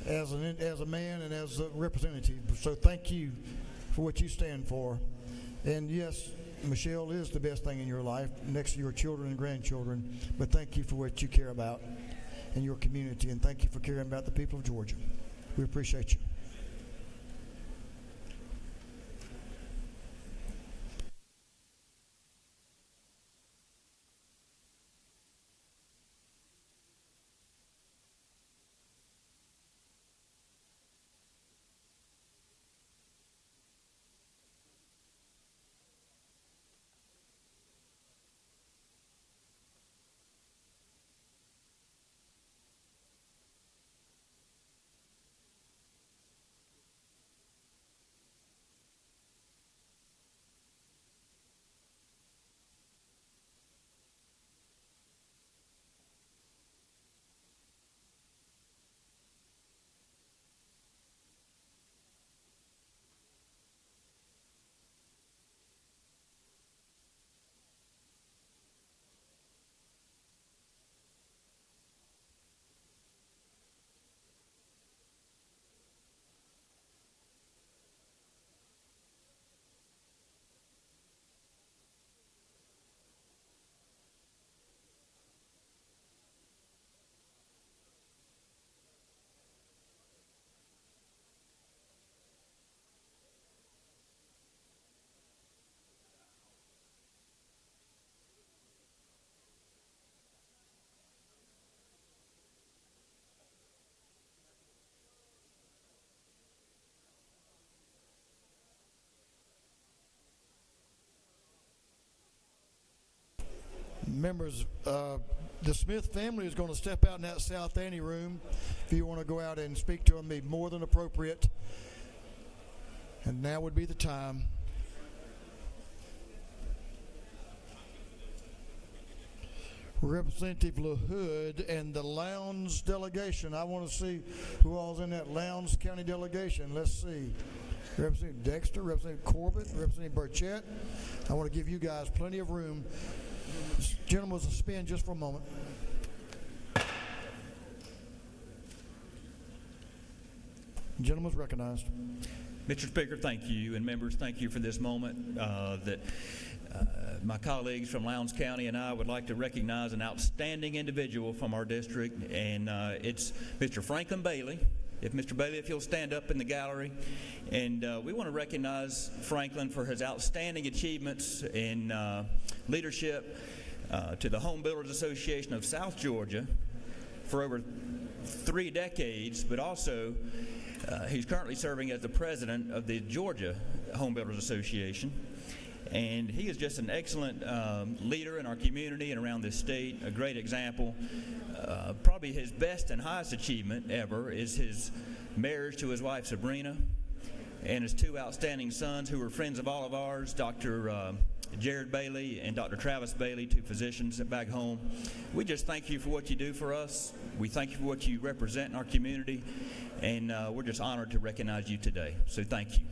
as a man and as a representative. So thank you for what you stand for. And yes, Michelle is the best thing in your life, next to your children and grandchildren. But thank you for what you care about in your community, and thank you for caring about the people of Georgia. We appreciate you. Members, The Smith family is going to step out in that South Annie room. If you want to go out and speak to them, be more than appropriate. And now would be the time. Representative LaHood and the Lowndes delegation. I want to see who all's in that Lowndes County delegation. Let's see. Representative Dexter, Representative Corbett, Representative Burchett. I want to give you guys plenty of room. This gentleman will suspend just for a moment. Gentleman's recognized. Mr. Speaker, thank you, and members, thank you for this moment my colleagues from Lowndes County and I would like to recognize an outstanding individual from our district, and it's Mr. Franklin Bailey. If Mr. Bailey, if you'll stand up in the gallery. And we want to recognize Franklin for his outstanding achievements in leadership to the Home Builders Association of South Georgia for over 3 decades, but also he's currently serving as the president of the Georgia Home Builders Association. And he is just an excellent leader in our community and around this state, a great example. Probably his best and highest achievement ever is his marriage to his wife Sabrina and his 2 outstanding sons who are friends of all of ours, Dr. Jared Bailey and Dr. Travis Bailey, 2 physicians back home. We just thank you for what you do for us. We thank you for what you represent in our community, and we're just honored to recognize you today. So thank you.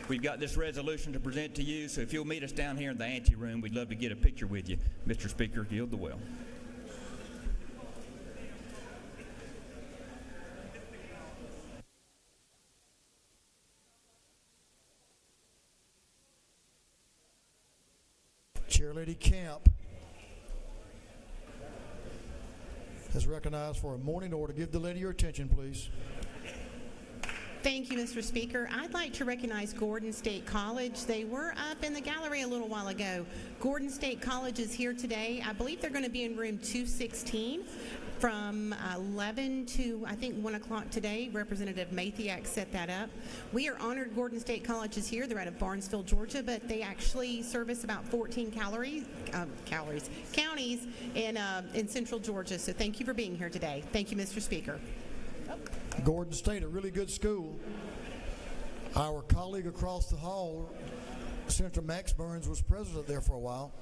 We've got this resolution to present to you, so if you'll meet us down here in the ante room, we'd love to get a picture with you. Mr. Speaker, yield the well. Chairlady Camp is recognized for a morning order. Give the lady your attention, please. Thank you, Mr. Speaker. I'd like to recognize Gordon State College. They were up in the gallery a little while ago. Gordon State College is here today. I believe they're going to be in room 216 from 11 to, I think, 1 o'clock today. Representative Mathiak set that up. We are honored Gordon State College is here. They're out of Barnesville, Georgia, but they actually service about 14 counties in central Georgia. So thank you for being here today. Thank you, Mr. Speaker. Gordon State, a really good school. Our colleague across the hall, Senator Max Burns, was president there for a while.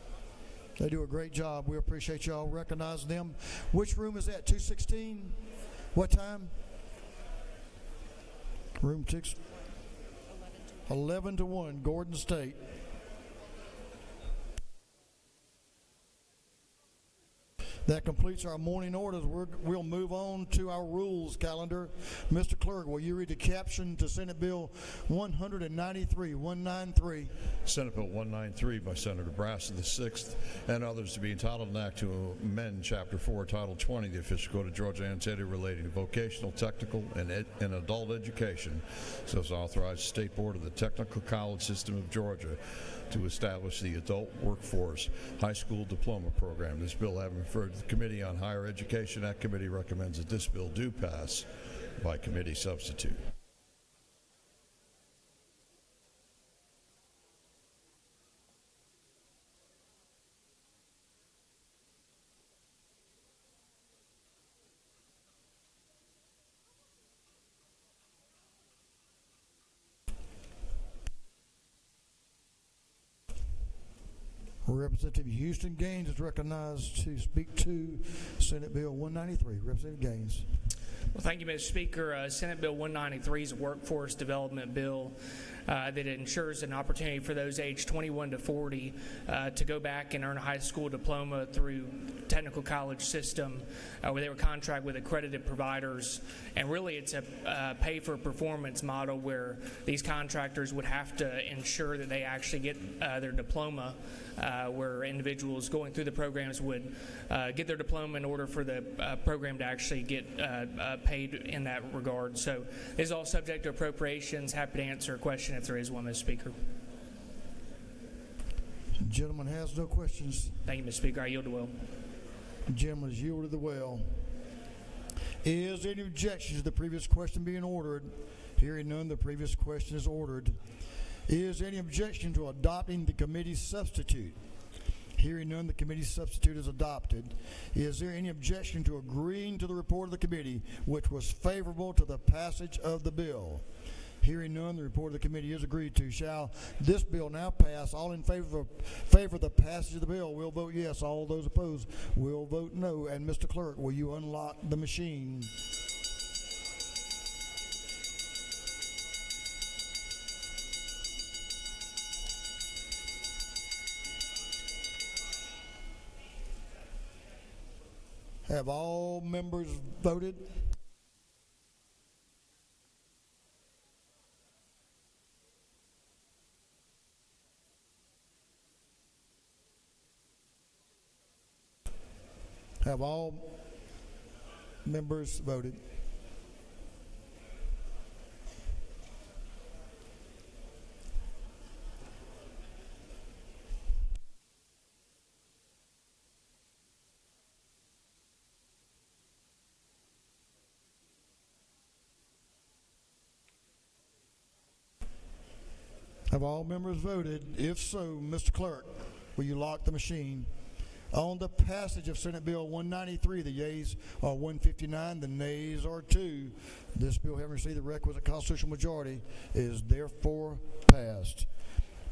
They do a great job. We appreciate y'all recognizing them. Which room is that? 216? What time? Room 6. 11 to 1, Gordon State. That completes our morning orders. We'll move on to our rules calendar. Mr. Clerk, will you read the caption to Senate Bill 193? Senate Bill 193 by Senator Brass of the 6th and others to be entitled an act to amend Chapter 4, Title 20 of the Official Code of Georgia Annexated relating to vocational, technical, and adult education, so as to authorize the State Board of the Technical College System of Georgia to establish the Adult Workforce High School Diploma Program. This bill having referred to the Committee on Higher Education, that committee recommends that this bill do pass by committee substitute. Representative Houston Gaines is recognized to speak to Senate Bill 193. Representative Gaines. Well, thank you, Mr. Speaker. Senate Bill 193 is a workforce development bill that ensures an opportunity for those aged 21 to 40 to go back and earn a high school diploma through technical college system where they were contracted with accredited providers. And really it's a pay-for-performance model where these contractors would have to ensure that they actually get their diploma, where individuals going through the programs would get their diploma in order for the program to actually get paid in that regard. So this is all subject to appropriations. Happy to answer a question if there is one, Mr. Speaker. The gentleman has no questions. Thank you, Mr. Speaker. I yield the will. The gentleman has yielded the well. Is there any objection to the previous question being ordered? Hearing none, the previous question is ordered. Is there any objection to adopting the committee substitute? Hearing none, the committee substitute is adopted. Is there any objection to agreeing to the report of the committee, which was favorable to the passage of the bill? Hearing none, the report of the committee is agreed to. Shall this bill now pass? All in favor of the passage of the bill will vote yes. All those opposed will vote no. And Mr. Clerk, will you unlock the machine? Have all members voted? Have all members voted? Have all members voted? If so, Mr. Clerk, will you lock the machine? On the passage of Senate Bill 193, the yeas are 159, the nays are 2. This bill, having received the requisite constitutional majority, is therefore passed.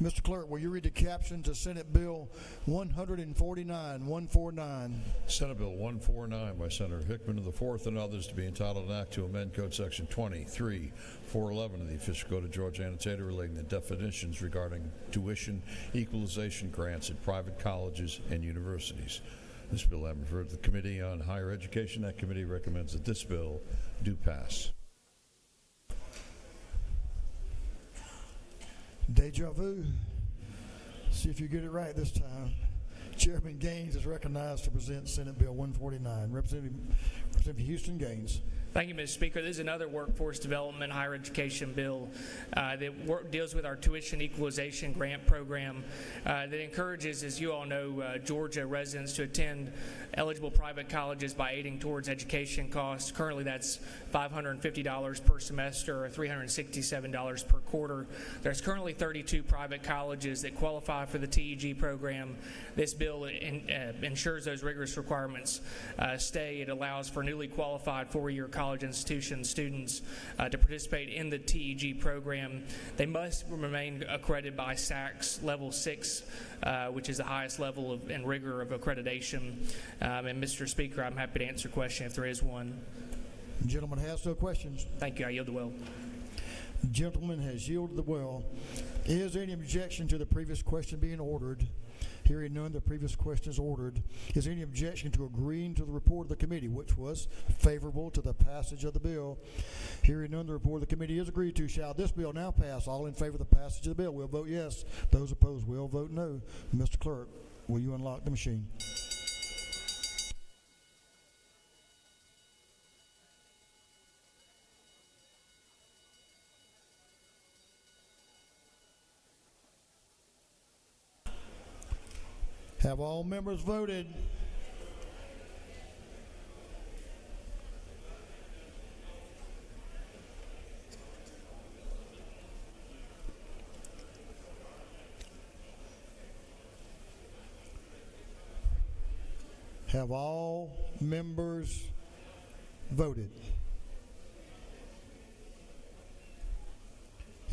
Mr. Clerk, will you read the caption to Senate Bill 149? Senate Bill 149 by Senator Hickman of the 4th and others to be entitled an act to amend Code Section 23-411 of the Official Code of Georgia Annotated relating to definitions regarding tuition equalization grants at private colleges and universities. This bill having referred to the Committee on Higher Education. That committee recommends that this bill do pass. Deja vu. See if you get it right this time. Chairman Gaines is recognized to present Senate Bill 149. Representative Houston Gaines. Thank you, Mr. Speaker. This is another workforce development higher education bill that deals with our tuition equalization grant program that encourages, as you all know, Georgia residents to attend eligible private colleges by aiding towards education costs. Currently, that's $550 per semester or $367 per quarter. There's currently 32 private colleges that qualify for the TEG program. This bill ensures those rigorous requirements stay. It allows for newly qualified four-year college institution students to participate in the TEG program. They must remain accredited by SACS Level 6, which is the highest level and rigor of accreditation. And Mr. Speaker, I'm happy to answer a question if there is one. The gentleman has no questions. Thank you. I yield the will. The gentleman has yielded the will. Is there any objection to the previous question being ordered? Hearing none, the previous question is ordered. Is there any objection to agreeing to the report of the committee, which was favorable to the passage of the bill? Hearing none, the report of the committee is agreed to. Shall this bill now pass? All in favor of the passage of the bill will vote yes. Those opposed will vote no. Mr. Clerk, will you unlock the machine? Have all members voted? Have all members voted?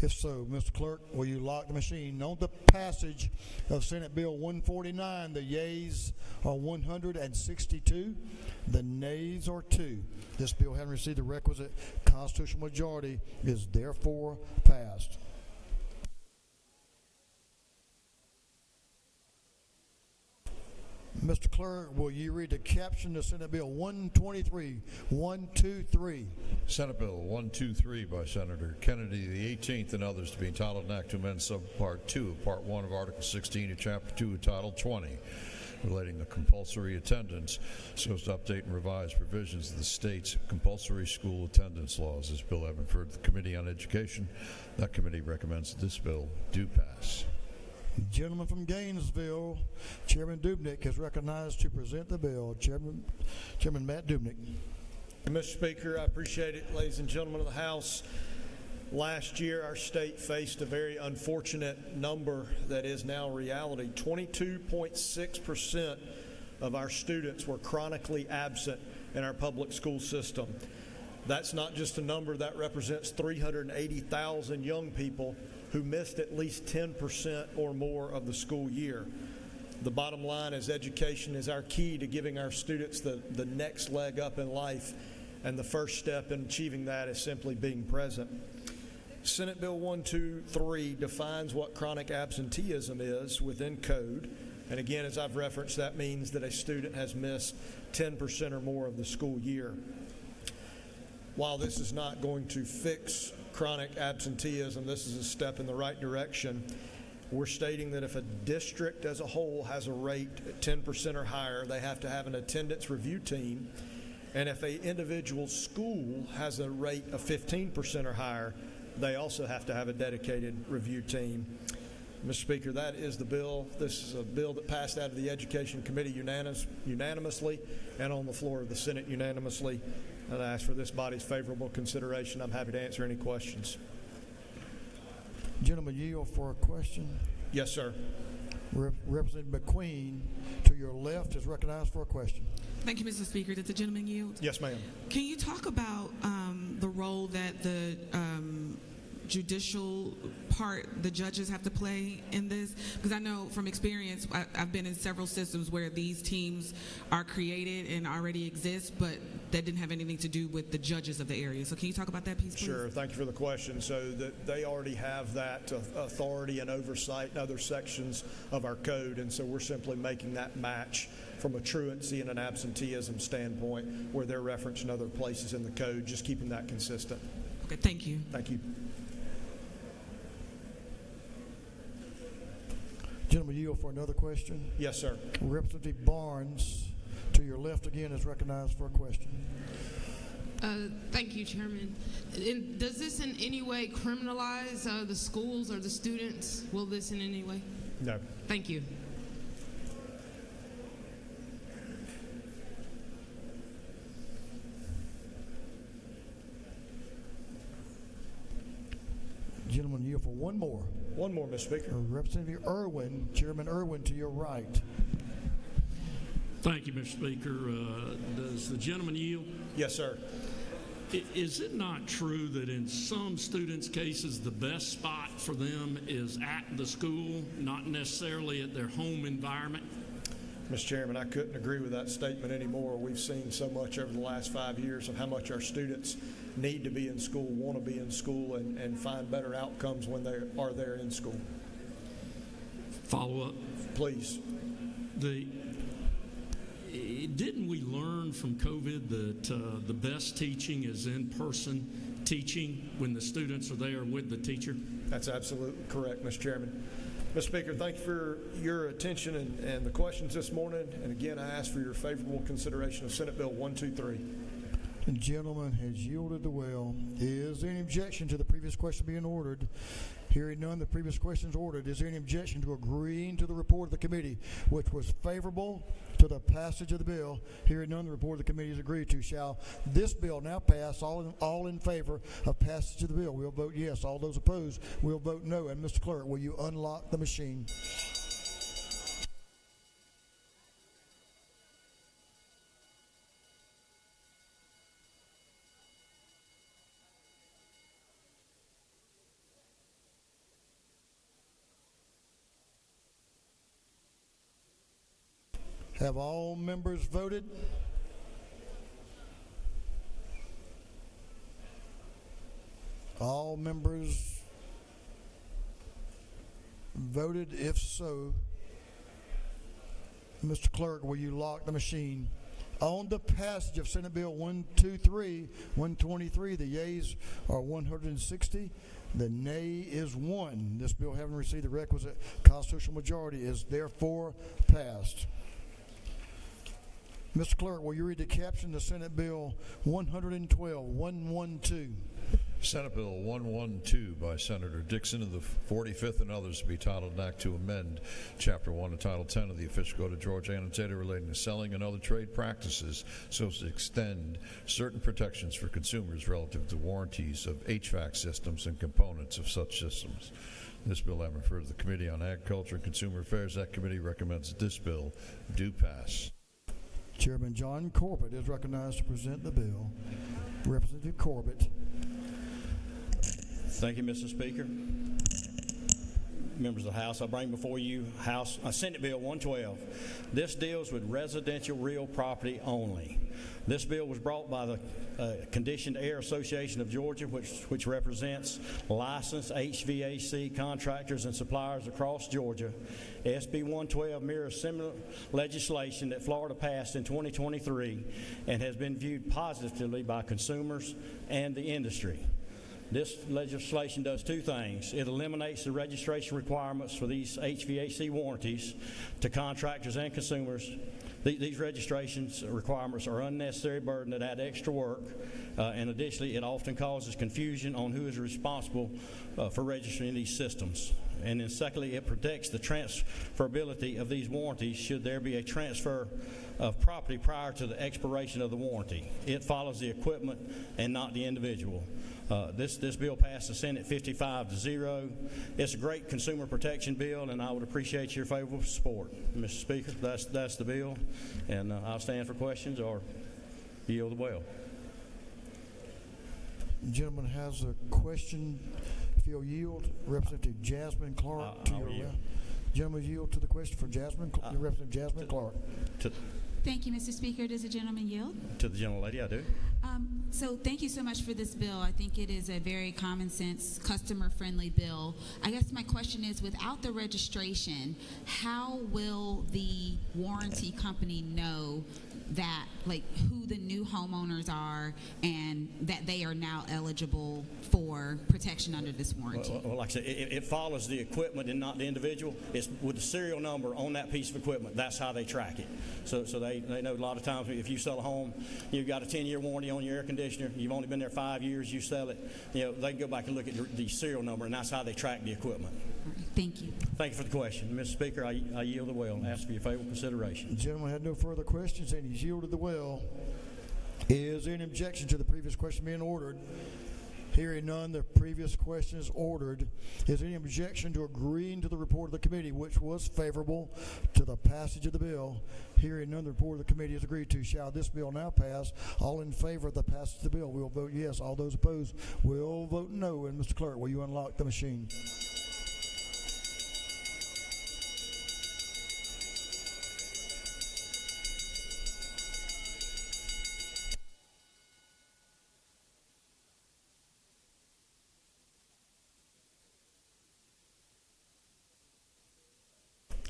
If so, Mr. Clerk, will you lock the machine? On the passage of Senate Bill 149, the yeas are 162, the nays are 2. This bill, having received the requisite constitutional majority, is therefore passed. Mr. Clerk, will you read the caption to Senate Bill 123? Senate Bill 123 by Senator Kennedy the 18th and others to be entitled an act to amend Subpart 2 of Part 1 of Article 16 of Chapter 2 of Title 20 relating to compulsory attendance so as to update and revise provisions of the state's compulsory school attendance laws. This bill having referred to the Committee on Education. That committee recommends that this bill do pass. Gentleman from Gainesville, Chairman Dubnik, is recognized to present the bill. Chairman Matt Dubnik. Mr. Speaker, I appreciate it. Ladies and gentlemen of the House, Last year, our state faced a very unfortunate number that is now reality. 22.6% of our students were chronically absent in our public school system. That's not just a number, that represents 380,000 young people who missed at least 10% or more of the school year. The bottom line is education is our key to giving our students the next leg up in life, and the first step in achieving that is simply being present. Senate Bill 123 defines what chronic absenteeism is within code. And again, as I've referenced, that means that a student has missed 10% or more of the school year. While this is not going to fix chronic absenteeism, this is a step in the right direction. We're stating that if a district as a whole has a rate at 10% or higher, they have to have an attendance review team. And if an individual school has a rate of 15% or higher, they also have to have a dedicated review team. Mr. Speaker, that is the bill. This is a bill that passed out of the Education Committee unanimously and on the floor of the Senate unanimously. And I ask for this body's favorable consideration. I'm happy to answer any questions. Gentleman yield for a question. Yes, sir. Representative McQueen, to your left, is recognized for a question. Thank you, Mr. Speaker. Did the gentleman yield? Yes, ma'am. Can you talk about the role that the judicial part, the judges have to play in this? Because I know from experience, I've been in several systems where these teams are created and already exist, but that didn't have anything to do with the judges of the area. So can you talk about that piece, please? Sure. Thank you for the question. So that they already have that authority and oversight in other sections of our code, and so we're simply making that match from a truancy and an absenteeism standpoint where they're referenced in other places in the code, just keeping that consistent. Okay, thank you. Thank you. Gentleman yield for another question. Yes, sir. Representative Barnes, to your left again, is recognized for a question. Thank you, Chairman. Does this in any way criminalize the schools or the students? Will this in any way? No. Thank you. Gentleman yield for one more. One more, Mr. Speaker. Representative Irwin, Chairman Irwin, to your right. Thank you, Mr. Speaker. Does the gentleman yield? Yes, sir. Is it not true that in some students' cases the best spot for them is at the school, not necessarily at their home environment? Mr. Chairman, I couldn't agree with that statement anymore. We've seen so much over the last 5 years of how much our students need to be in school, want to be in school, and find better outcomes when they are there in school. Follow up? Please. Didn't we learn from COVID that the best teaching is in-person teaching when the students are there with the teacher? That's absolutely correct, Mr. Chairman. Mr. Speaker, thank you for your attention and the questions this morning. And again, I ask for your favorable consideration of Senate Bill 123. The gentleman has yielded the well. Is there any objection to the previous question being ordered? Hearing none, the previous question is ordered. Is there any objection to agreeing to the report of the committee, which was favorable to the passage of the bill? Hearing none, the report of the committee is agreed to. Shall this bill now pass? All in favor of passage of the bill will vote yes. All those opposed will vote no. And Mr. Clerk, will you unlock the machine? Have all members voted? All members voted? If so, Mr. Clerk, will you lock the machine? On the passage of Senate Bill 123, the yeas are 160. The nay is 1. This bill, having received the requisite constitutional majority, is therefore passed. Mr. Clerk, will you read the caption to Senate Bill 112, 112? Senate Bill 112 by Senator Dixon of the 45th and others to be titled an act to amend Chapter 1 of Title 10 of the Official Code of Georgia annotated relating to selling and other trade practices so as to extend certain protections for consumers relative to warranties of HVAC systems and components of such systems. This bill having referred to the Committee on Agriculture and Consumer Affairs. That committee recommends that this bill do pass. Chairman John Corbett is recognized to present the bill. Representative Corbett. Thank you, Mr. Speaker. Members of the House, I bring before you Senate Bill 112. This deals with residential real property only. This bill was brought by the Conditioned Air Association of Georgia, which represents licensed HVAC contractors and suppliers across Georgia. SB 112 mirrors similar legislation that Florida passed in 2023 and has been viewed positively by consumers and the industry. This legislation does two things. It eliminates the registration requirements for these HVAC warranties to contractors and consumers. These registrations requirements are unnecessary burden that add extra work, and additionally, it often causes confusion on who is responsible for registering these systems. And then secondly, it protects the transferability of these warranties should there be a transfer of property prior to the expiration of the warranty. It follows the equipment and not the individual. This bill passed the Senate 55-0. It's a great consumer protection bill, and I would appreciate your favorable support. Mr. Speaker, that's the bill, and I'll stand for questions or yield the well. The gentleman has a question. If you'll yield, Representative Jasmine Clark to your left. Gentleman yield to the question for Representative Jasmine Clark. Thank you, Mr. Speaker. Does the gentleman yield? To the gentlelady, I do. So thank you so much for this bill. I think it is a very common sense, customer-friendly bill. I guess my question is, without the registration, how will the warranty company know that, like, who the new homeowners are and that they are now eligible for protection under this warranty? Well, like I said, it follows the equipment and not the individual. It's with the serial number on that piece of equipment. That's how they track it. So they know a lot of times if you sell a home, you've got a 10-year warranty on your air conditioner. You've only been there 5 years. You sell it. They can go back and look at the serial number, and that's how they track the equipment. All right, thank you. Thank you for the question. Mr. Speaker, I yield the well and ask for your favorable consideration. The gentleman had no further questions, and he's yielded the well. Is there any objection to the previous question being ordered? Hearing none, the previous question is ordered. Is there any objection to agreeing to the report of the committee, which was favorable to the passage of the bill? Hearing none, the report of the committee is agreed to. Shall this bill now pass? All in favor of the passage of the bill will vote yes. All those opposed will vote no. And Mr. Clerk, will you unlock the machine?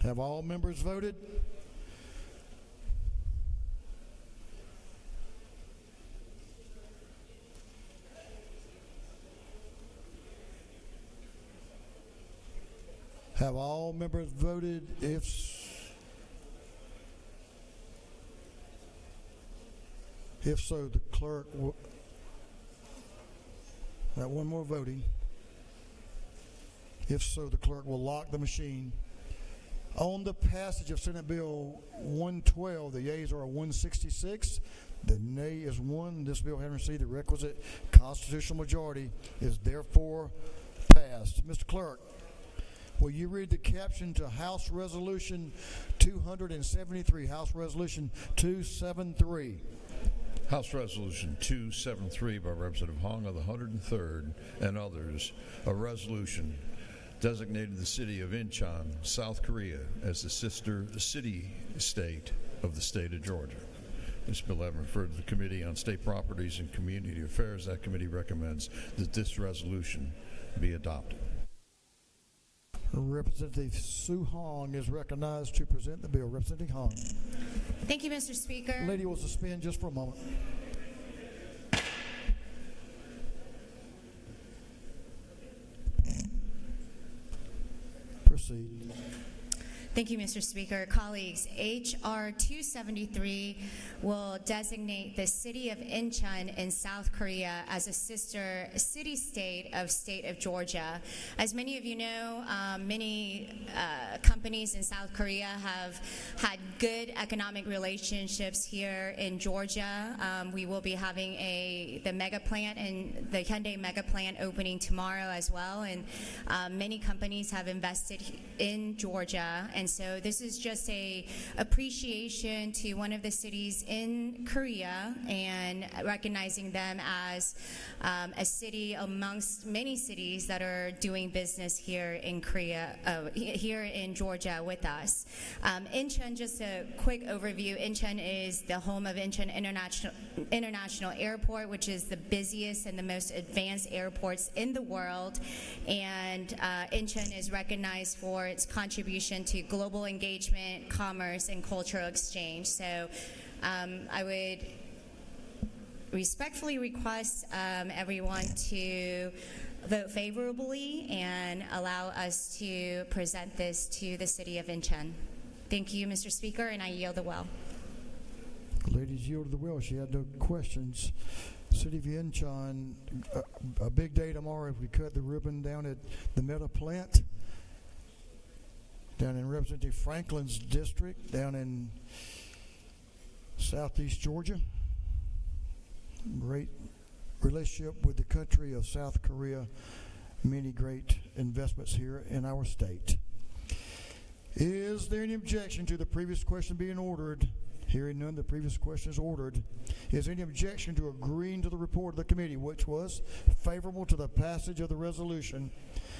Have all members voted? Have all members voted? If so, the clerk will. Got one more voting. If so, the clerk will lock the machine. On the passage of Senate Bill 112, the yeas are 166, the nay is 1. This bill, having received the requisite constitutional majority, is therefore passed. Mr. Clerk, will you read the caption to House Resolution 273, House Resolution 273? House Resolution 273 by Representative Hong of the 103rd and others, a resolution designated the city of Incheon, South Korea, as the sister city-state of the state of Georgia. This bill having referred to the Committee on State Properties and Community Affairs. That committee recommends that this resolution be adopted. Representative Sue Hong is recognized to present the bill. Representative Hong. Thank you, Mr. Speaker. Lady will suspend just for a moment. Proceed. Thank you, Mr. Speaker. Colleagues, H.R. 273 will designate the city of Incheon in South Korea as a sister city-state of Georgia. As many of you know, many companies in South Korea have had good economic relationships here in Georgia. We will be having the mega plant and the Hyundai mega plant opening tomorrow as well, and many companies have invested in Georgia. And so this is just a appreciation to one of the cities in Korea and recognizing them as a city amongst many cities that are doing business here in Korea, here in Georgia with us. Incheon, just a quick overview. Incheon is the home of Incheon International Airport, which is the busiest and the most advanced airports in the world. And Incheon is recognized for its contribution to global engagement, commerce, and cultural exchange. So I would respectfully request everyone to vote favorably and allow us to present this to the city of Incheon. Thank you, Mr. Speaker, and I yield the well. Ladies yielded the will. She had no questions. City of Incheon, a big day tomorrow if we cut the ribbon down at the Meta plant, down in Representative Franklin's district, down in southeast Georgia. Great relationship with the country of South Korea. Many great investments here in our state. Is there any objection to the previous question being ordered? Hearing none, the previous question is ordered. Is there any objection to agreeing to the report of the committee, which was favorable to the passage of the resolution?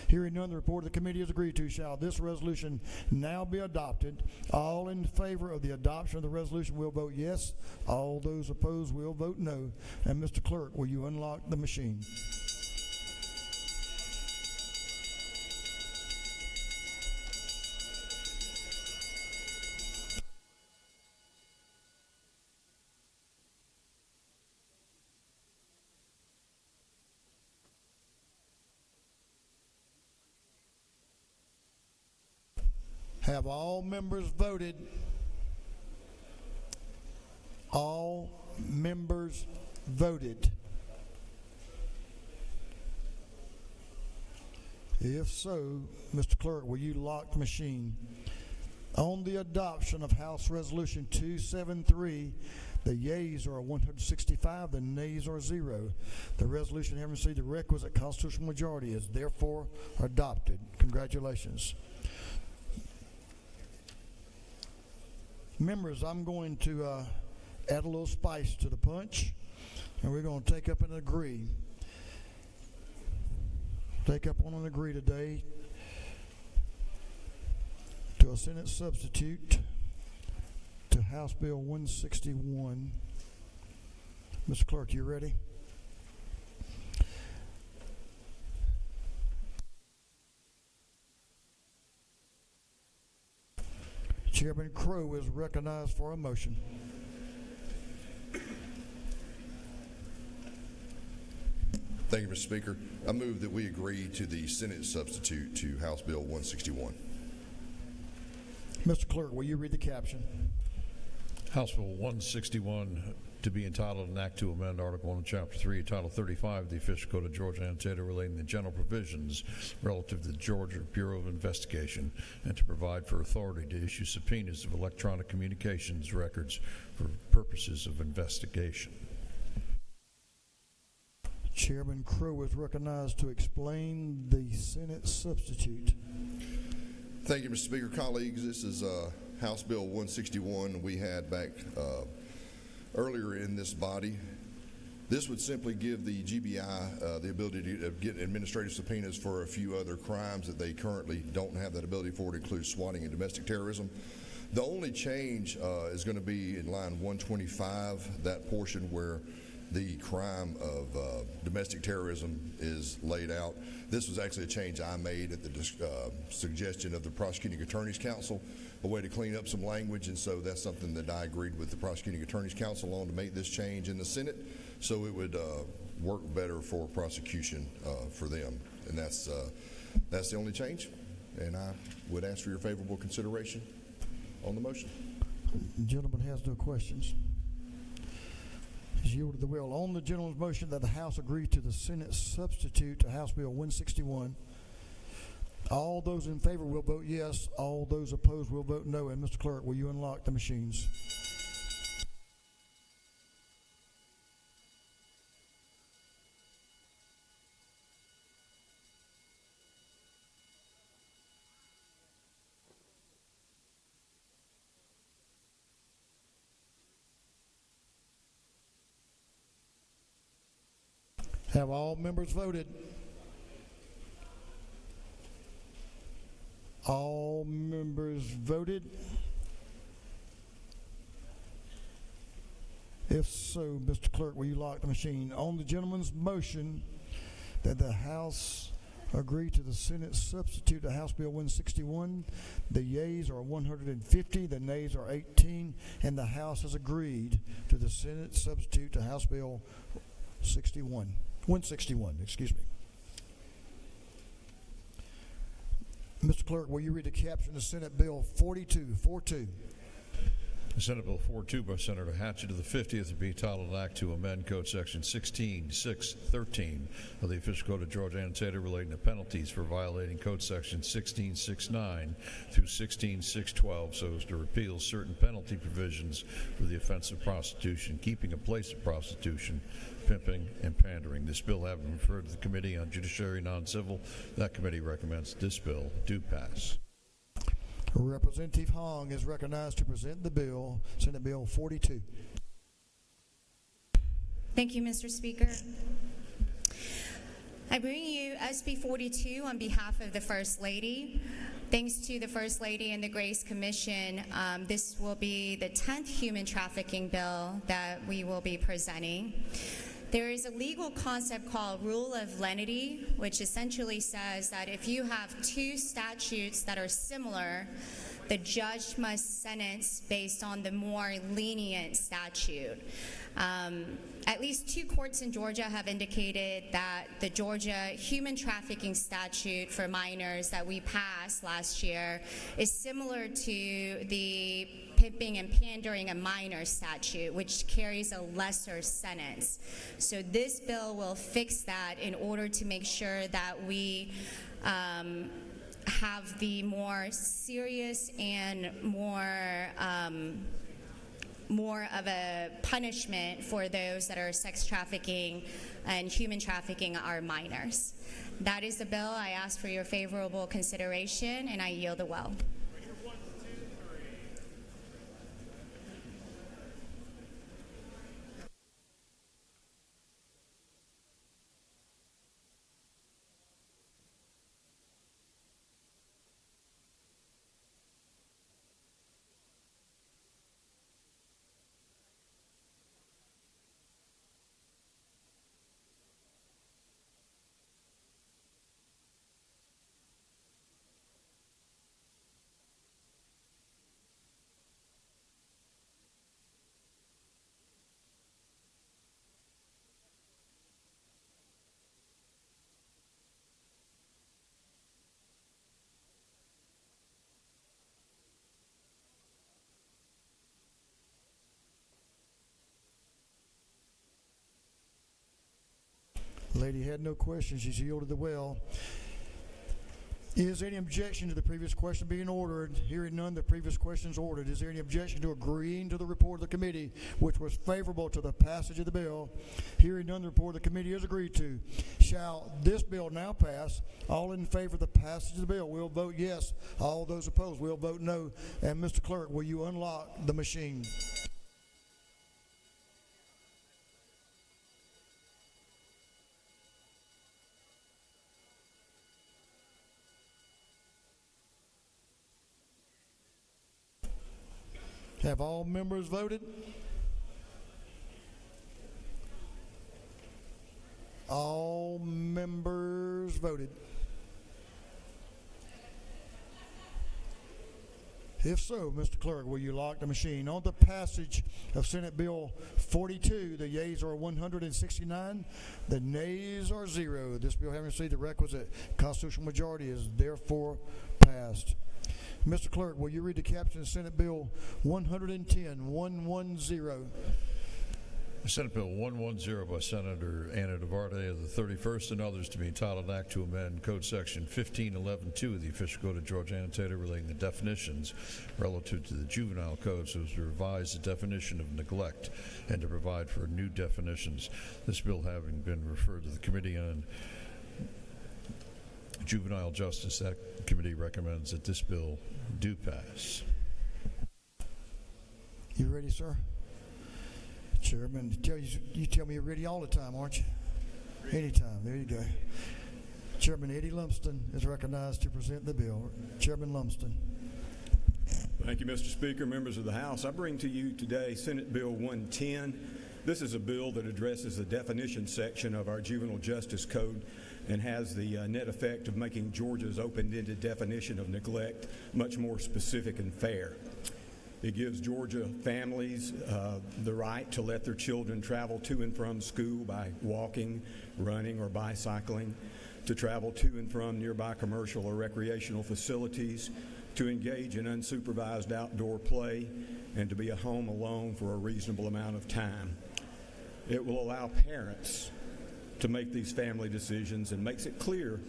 Hearing none, the report of the committee is agreed to. Shall this resolution now be adopted? All in favor of the adoption of the resolution will vote yes. All those opposed will vote no. And Mr. Clerk, will you unlock the machine? Have all members voted? All members voted. If so, Mr. Clerk, will you lock the machine? On the adoption of House Resolution 273, the yeas are 165, the nays are 0. The resolution having received the requisite constitutional majority is therefore adopted. Congratulations. Members, I'm going to add a little spice to the punch, and we're going to take up and agree. Take up on an agree today to a Senate substitute to House Bill 161. Mr. Clerk, you ready? Chairman Crowe is recognized for a motion. Thank you, Mr. Speaker. I move that we agree to the Senate substitute to House Bill 161. Mr. Clerk, will you read the caption? House Bill 161 to be entitled an act to amend Article 1 of Chapter 3, Title 35 of the Official Code of Georgia Annotated relating to general provisions relative to the Georgia Bureau of Investigation and to provide for authority to issue subpoenas of electronic communications records for purposes of investigation. Chairman Crowe is recognized to explain the Senate substitute. Thank you, Mr. Speaker. Colleagues, this is House Bill 161 we had back earlier in this body. This would simply give the GBI the ability to get administrative subpoenas for a few other crimes that they currently don't have that ability for. It includes swatting and domestic terrorism. The only change is going to be in line 125, that portion where the crime of domestic terrorism is laid out. This was actually a change I made at the suggestion of the Prosecuting Attorneys Council, a way to clean up some language, and so that's something that I agreed with the Prosecuting Attorneys Council on, to make this change in the Senate so it would work better for prosecution for them. And that's the only change. and I would ask for your favorable consideration on the motion. The gentleman has no questions. He's yielded the will. On the gentleman's motion that the House agree to the Senate substitute to House Bill 161, all those in favor will vote yes. All those opposed will vote no. And Mr. Clerk, will you unlock the machines? Have all members voted? All members voted? If so, Mr. Clerk, will you lock the machine? On the gentleman's motion that the House agree to the Senate substitute to House Bill 161, the yeas are 150, the nays are 18, and the House has agreed to the Senate substitute to House Bill 161, excuse me. Mr. Clerk, will you read the caption of Senate Bill 4242? Senate Bill 42 by Senator Hatchett of the 50th to be titled Act to amend Code Section 16.6.13 of the Official Code of Georgia annotated relating to penalties for violating Code Section 16.6.9 through 16.6.12 so as to repeal certain penalty provisions for the offense of prostitution, keeping a place of prostitution, pimping, and pandering. This bill having been referred to the Committee on Judiciary Non-Civil, that committee recommends this bill do pass. Representative Hong is recognized to present the bill, Senate Bill 42. Thank you, Mr. Speaker. I bring you SB 42 on behalf of the First Lady. Thanks to the First Lady and the Grace Commission, this will be the 10th human trafficking bill that we will be presenting. There is a legal concept called rule of lenity, which essentially says that if you have two statutes that are similar, the judge must sentence based on the more lenient statute. At least two courts in Georgia have indicated that the Georgia human trafficking statute for minors that we passed last year is similar to the pimping and pandering a minor statute, which carries a lesser sentence. So this bill will fix that in order to make sure that we have the more serious and more of a punishment for those that are sex trafficking and human trafficking our minors. That is the bill. I ask for your favorable consideration, and I yield the well. Lady had no questions. She's yielded the well. Is there any objection to the previous question being ordered? Hearing none, the previous question is ordered. Is there any objection to agreeing to the report of the committee, which was favorable to the passage of the bill? Hearing none, the report of the committee is agreed to. Shall this bill now pass? All in favor of the passage of the bill will vote yes. All those opposed will vote no. And Mr. Clerk, will you unlock the machine? Have all members voted? All members voted. If so, Mr. Clerk, will you lock the machine? On the passage of Senate Bill 42, the yeas are 169, the nays are 0. This bill having received the requisite constitutional majority is therefore passed. Mr. Clerk, will you read the caption of Senate Bill 110 Senate Bill 110 by Senator Anna DeVarte of the 31st and others to be entitled Act to amend Code Section 1511.2 of the Official Code of Georgia Annotated relating to definitions relative to the Juvenile Code so as to revise the definition of neglect and to provide for new definitions. This bill having been referred to the Committee on Juvenile Justice, that committee recommends that this bill do pass. You ready, sir? Chairman, you tell me you're ready all the time, aren't you? Anytime. There you go. Chairman Eddie Lumsden is recognized to present the bill. Chairman Lumsden. Thank you, Mr. Speaker, members of the House. I bring to you today Senate Bill 110. This is a bill that addresses the definition section of our Juvenile Justice Code and has the net effect of making Georgia's open-ended definition of neglect much more specific and fair. It gives Georgia families the right to let their children travel to and from school by walking, running, or bicycling, to travel to and from nearby commercial or recreational facilities, to engage in unsupervised outdoor play, and to be at home alone for a reasonable amount of time. It will allow parents to make these family decisions and makes it clear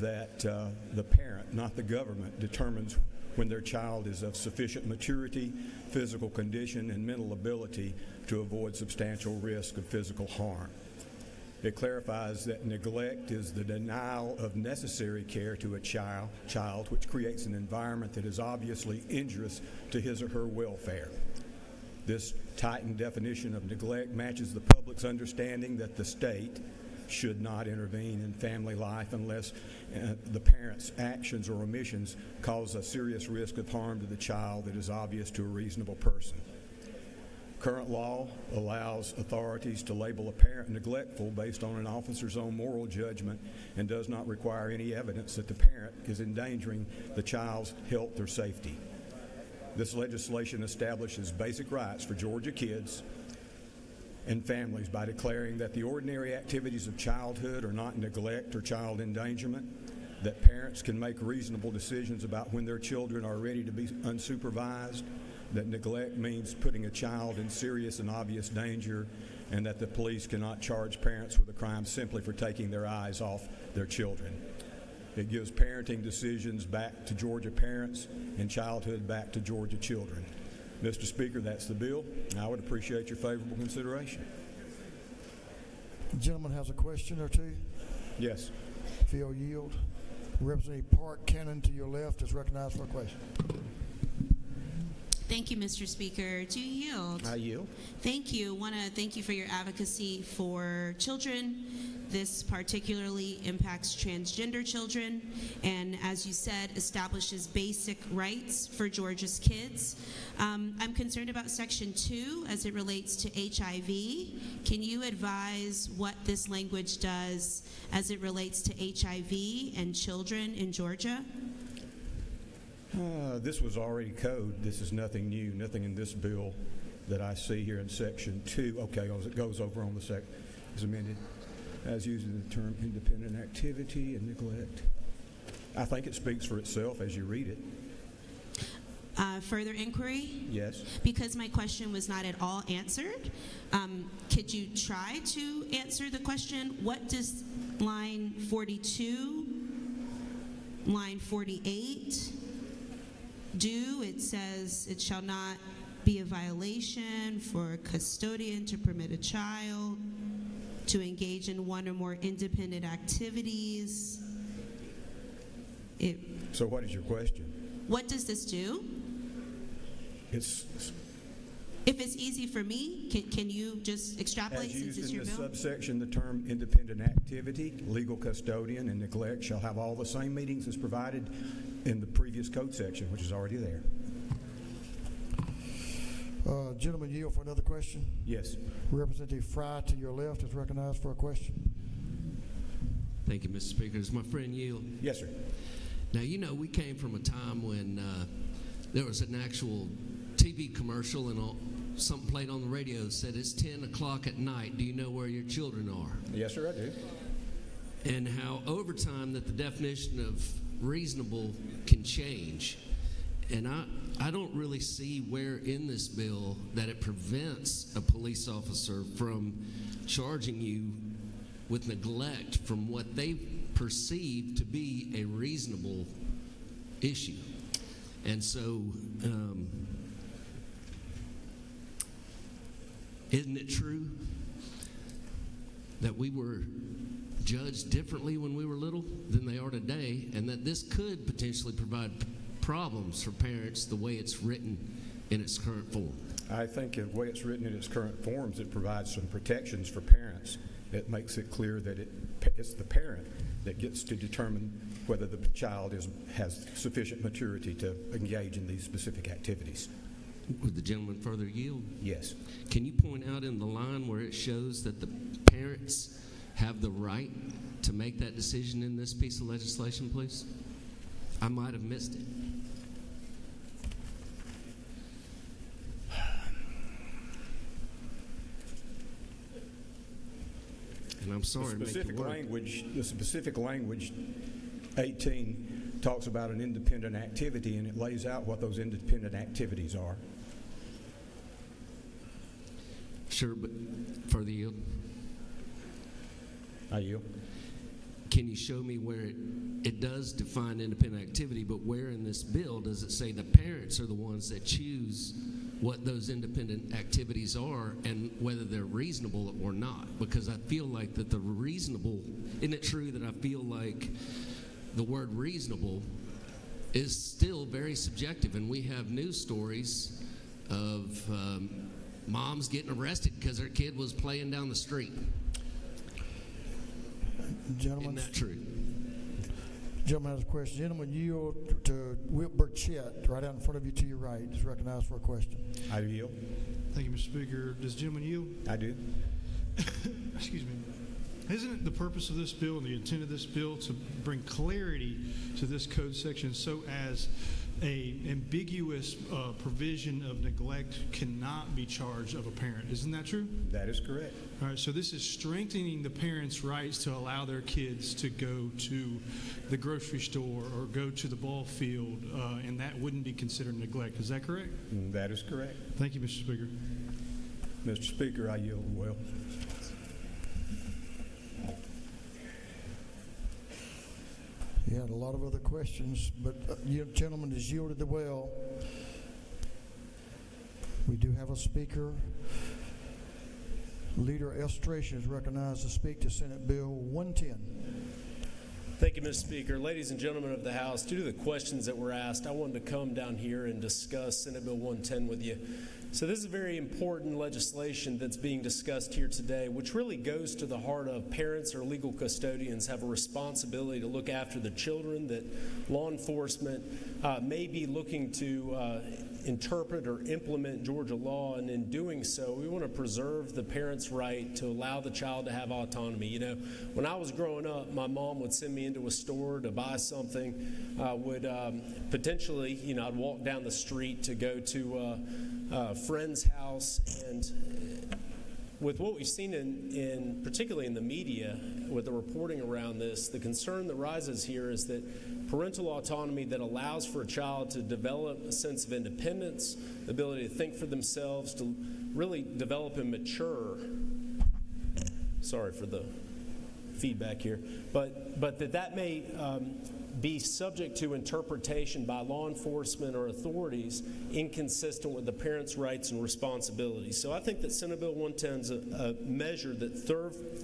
that the parent, not the government, determines when their child is of sufficient maturity, physical condition, and mental ability to avoid substantial risk of physical harm. It clarifies that neglect is the denial of necessary care to a child, which creates an environment that is obviously injurious to his or her welfare. This tightened definition of neglect matches the public's understanding that the state should not intervene in family life unless the parent's actions or omissions cause a serious risk of harm to the child that is obvious to a reasonable person. Current law allows authorities to label a parent neglectful based on an officer's own moral judgment and does not require any evidence that the parent is endangering the child's health or safety. This legislation establishes basic rights for Georgia kids and families by declaring that the ordinary activities of childhood are not neglect or child endangerment, that parents can make reasonable decisions about when their children are ready to be unsupervised, that neglect means putting a child in serious and obvious danger, and that the police cannot charge parents with a crime simply for taking their eyes off their children. It gives parenting decisions back to Georgia parents and childhood back to Georgia children. Mr. Speaker, that's the bill. I would appreciate your favorable consideration. The gentleman has a question or two. Yes. If he'll yield. Representative Park Cannon to your left is recognized for a question. Thank you, Mr. Speaker. Do you yield? I yield. Thank you. Want to thank you for your advocacy for children. This particularly impacts transgender children and, as you said, establishes basic rights for Georgia's kids. I'm concerned about Section 2 as it relates to HIV. Can you advise what this language does as it relates to HIV and children in Georgia? This was already code. This is nothing new, nothing in this bill that I see here in Section 2. Okay, as it goes over on the is amended as using the term independent activity and neglect. I think it speaks for itself as you read it. Further inquiry? Yes. Because my question was not at all answered, could you try to answer the question? What does line 42, line 48 do? It says it shall not be a violation for a custodian to permit a child to engage in one or more independent activities. So what is your question? What does this do? If it's easy for me, can you just extrapolate as since used it's in your the bill? subsection, the term independent activity, legal custodian, and neglect shall have all the same meanings as provided in the previous code section, which is already there. Gentleman, yield for another question? Yes. Representative Fry to your left is recognized for a question. Thank you, Mr. Speaker. Does my friend yield? Yes, sir. Now, you know, we came from a time when there was an actual TV commercial and something played on the radio that said, it's 10 o'clock at night. Do you know where your children are? Yes, sir, I do. And how over time that the definition of reasonable can change. And I don't really see where in this bill that it prevents a police officer from charging you with neglect from what they perceive to be a reasonable issue. And so, isn't it true that we were judged differently when we were little than they are today, and that this could potentially provide problems for parents the way it's written in its current form? I think the way it's written in its current forms, it provides some protections for parents. It makes it clear that it's the parent that gets to determine whether the child has sufficient maturity to engage in these specific activities. Would the gentleman further yield? Yes. Can you point out in the line where it shows that the parents have the right to make that decision in this piece of legislation, please? I might have missed it. And I'm sorry to make you work. The specific language, 18, talks about an independent activity, and it lays out what those independent activities are. Sure, but further yield? I yield. Can you show me where it does define independent activity, but where in this bill does it say the parents are the ones that choose what those independent activities are and whether they're reasonable or not? Because I feel like that the reasonable, isn't it true that I feel like the word reasonable is still very subjective, and we have news stories of moms getting arrested because their kid was playing down the street. Gentlemen, isn't that true? Gentleman has a question. Gentleman, yield to Wilbur Chet, right out in front of you to your right. Is recognized for a question. I yield. Thank you, Mr. Speaker. Does the gentleman yield? I do. Excuse me. Isn't it the purpose of this bill and the intent of this bill to bring clarity to this code section so as a ambiguous provision of neglect cannot be charged of a parent? Isn't that true? That is correct. All right, so this is strengthening the parents' rights to allow their kids to go to the grocery store or go to the ball field, and that wouldn't be considered neglect. Is that correct? That is correct. Thank you, Mr. Speaker. Mr. Speaker, I yield well. You had a lot of other questions, but you gentleman has yielded the well. We do have a speaker. Leader Elstration is recognized to speak to Senate Bill 110. Thank you, Mr. Speaker. Ladies and gentlemen of the House, due to the questions that were asked, I wanted to come down here and discuss Senate Bill 110 with you. So this is very important legislation that's being discussed here today, which really goes to the heart of parents or legal custodians have a responsibility to look after the children that law enforcement may be looking to interpret or implement Georgia law, and in doing so, we want to preserve the parent's right to allow the child to have autonomy. You know, when I was growing up, my mom would send me into a store to buy something, would potentially, you know, I'd walk down the street to go to a friend's house, and with what we've seen in particularly in the media with the reporting around this, the concern that rises here is that parental autonomy that allows for a child to develop a sense of independence, the ability to think for themselves, to really develop and mature. Sorry for the feedback here, but that may be subject to interpretation by law enforcement or authorities inconsistent with the parents' rights and responsibilities. So I think that Senate Bill 110 is a measure that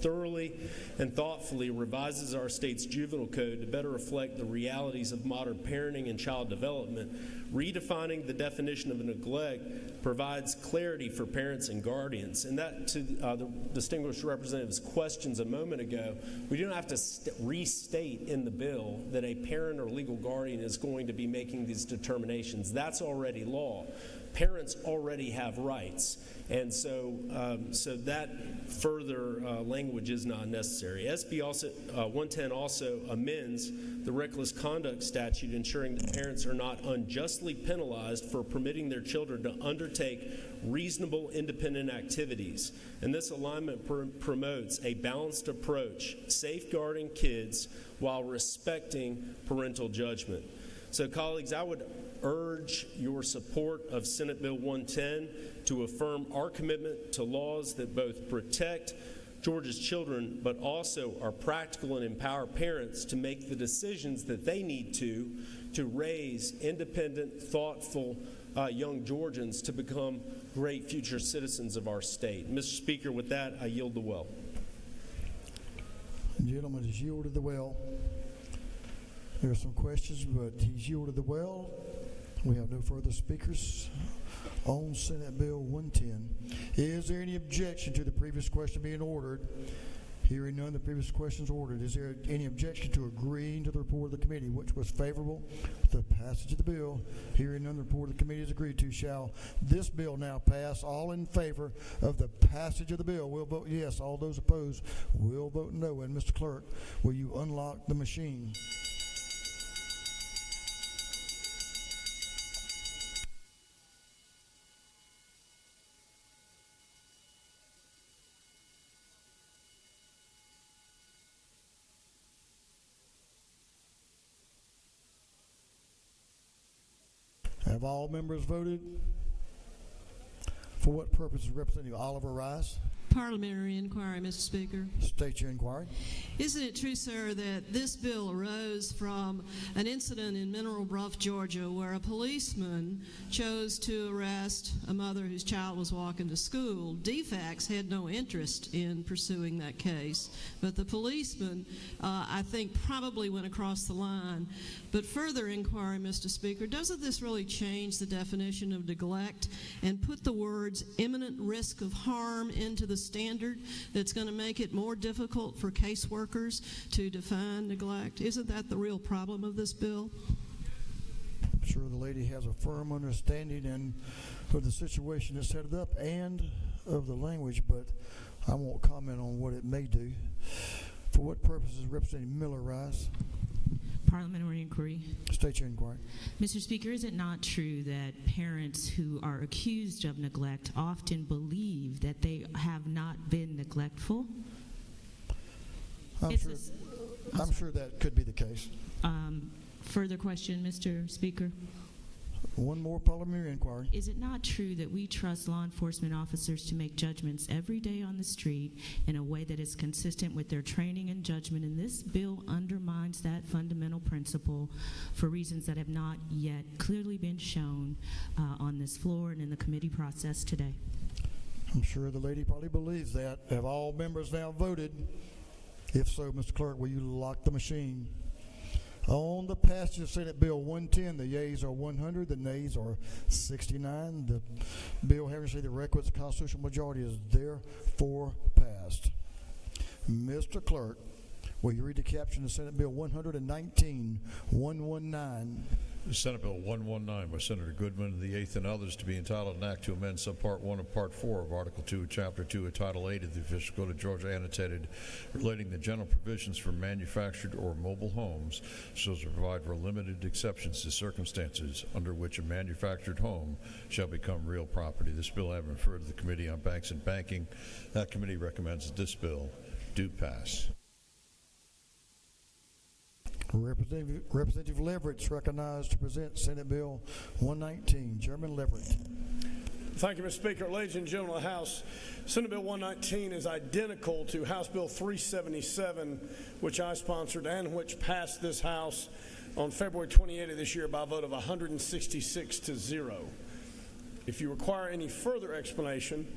thoroughly and thoughtfully revises our state's juvenile code to better reflect the realities of modern parenting and child development. Redefining the definition of neglect provides clarity for parents and guardians. And that, to the distinguished representative's questions a moment ago, we don't have to restate in the bill that a parent or legal guardian is going to be making these determinations. That's already law. parents already have rights. And so that further language is not necessary. SB 110 also amends the reckless conduct statute, ensuring that parents are not unjustly penalized for permitting their children to undertake reasonable independent activities. And this alignment promotes a balanced approach, safeguarding kids while respecting parental judgment. So, colleagues, I would urge your support of Senate Bill 110 to affirm our commitment to laws that both protect Georgia's children but also are practical and empower parents to make the decisions that they need to raise independent, thoughtful young Georgians to become great future citizens of our state. Mr. Speaker, with that, I yield the well. Gentleman has yielded the well. There are some questions, but he's yielded the well. We have no further speakers on Senate Bill 110. Is there any objection to the previous question being ordered? Hearing none, the previous question is ordered. Is there any objection to agreeing to the report of the committee, which was favorable to the passage of the bill? Hearing none, the report of the committee is agreed to. Shall this bill now pass? All in favor of the passage of the bill will vote yes. All those opposed will vote no. And Mr. Clerk, will you unlock the machine? Have all members voted? For what purpose is Representative Oliver rise? Parliamentary inquiry, Mr. Speaker. State your inquiry. Isn't it true, sir, that this bill arose from an incident in Mineral Bluff, Georgia, where a policeman chose to arrest a mother whose child was walking to school? DFACS had no interest in pursuing that case, but the policeman, I think, probably went across the line. But further inquiry, Mr. Speaker, doesn't this really change the definition of neglect and put the words imminent risk of harm into the standard that's going to make it more difficult for caseworkers to define neglect? Isn't that the real problem of this bill? I'm sure the lady has a firm understanding and of the situation that's set up and of the language, but I won't comment on what it may do. For what purpose is Representative Miller rise? Parliamentary inquiry. State your inquiry. Mr. Speaker, is it not true that parents who are accused of neglect often believe that they have not been neglectful? I'm sure that could be the case. Further question, Mr. Speaker. One more parliamentary inquiry. Is it not true that we trust law enforcement officers to make judgments every day on the street in a way that is consistent with their training and judgment, and this bill undermines that fundamental principle for reasons that have not yet clearly been shown on this floor and in the committee process today? I'm sure the lady probably believes that. Have all members now voted? If so, Mr. Clerk, will you lock the machine? On the passage of Senate Bill 110, the yeas are 100, the nays are 69. The bill having received the requisite constitutional majority is therefore passed. Mr. Clerk, will you read the caption of Senate Bill 119, 119? Senate Bill 119 by Senator Goodman, the 8th and others, to be entitled an act to amend subpart 1 of part 4 of Article 2, Chapter 2 of Title 8 of the Official Code of Georgia, annotated, relating to general provisions for manufactured or mobile homes, so as to provide for limited exceptions to circumstances under which a manufactured home shall become real property. This bill having referred to the Committee on Banks and Banking, that committee recommends that this bill do pass. Representative Leverett recognized to present Senate Bill 119. Chairman Leverett. Thank you, Mr. Speaker. Ladies and gentlemen of the House, Senate Bill 119 is identical to House Bill 377, which I sponsored and which passed this House on February 28 of this year by a vote of 166 to 0. If you require any further explanation,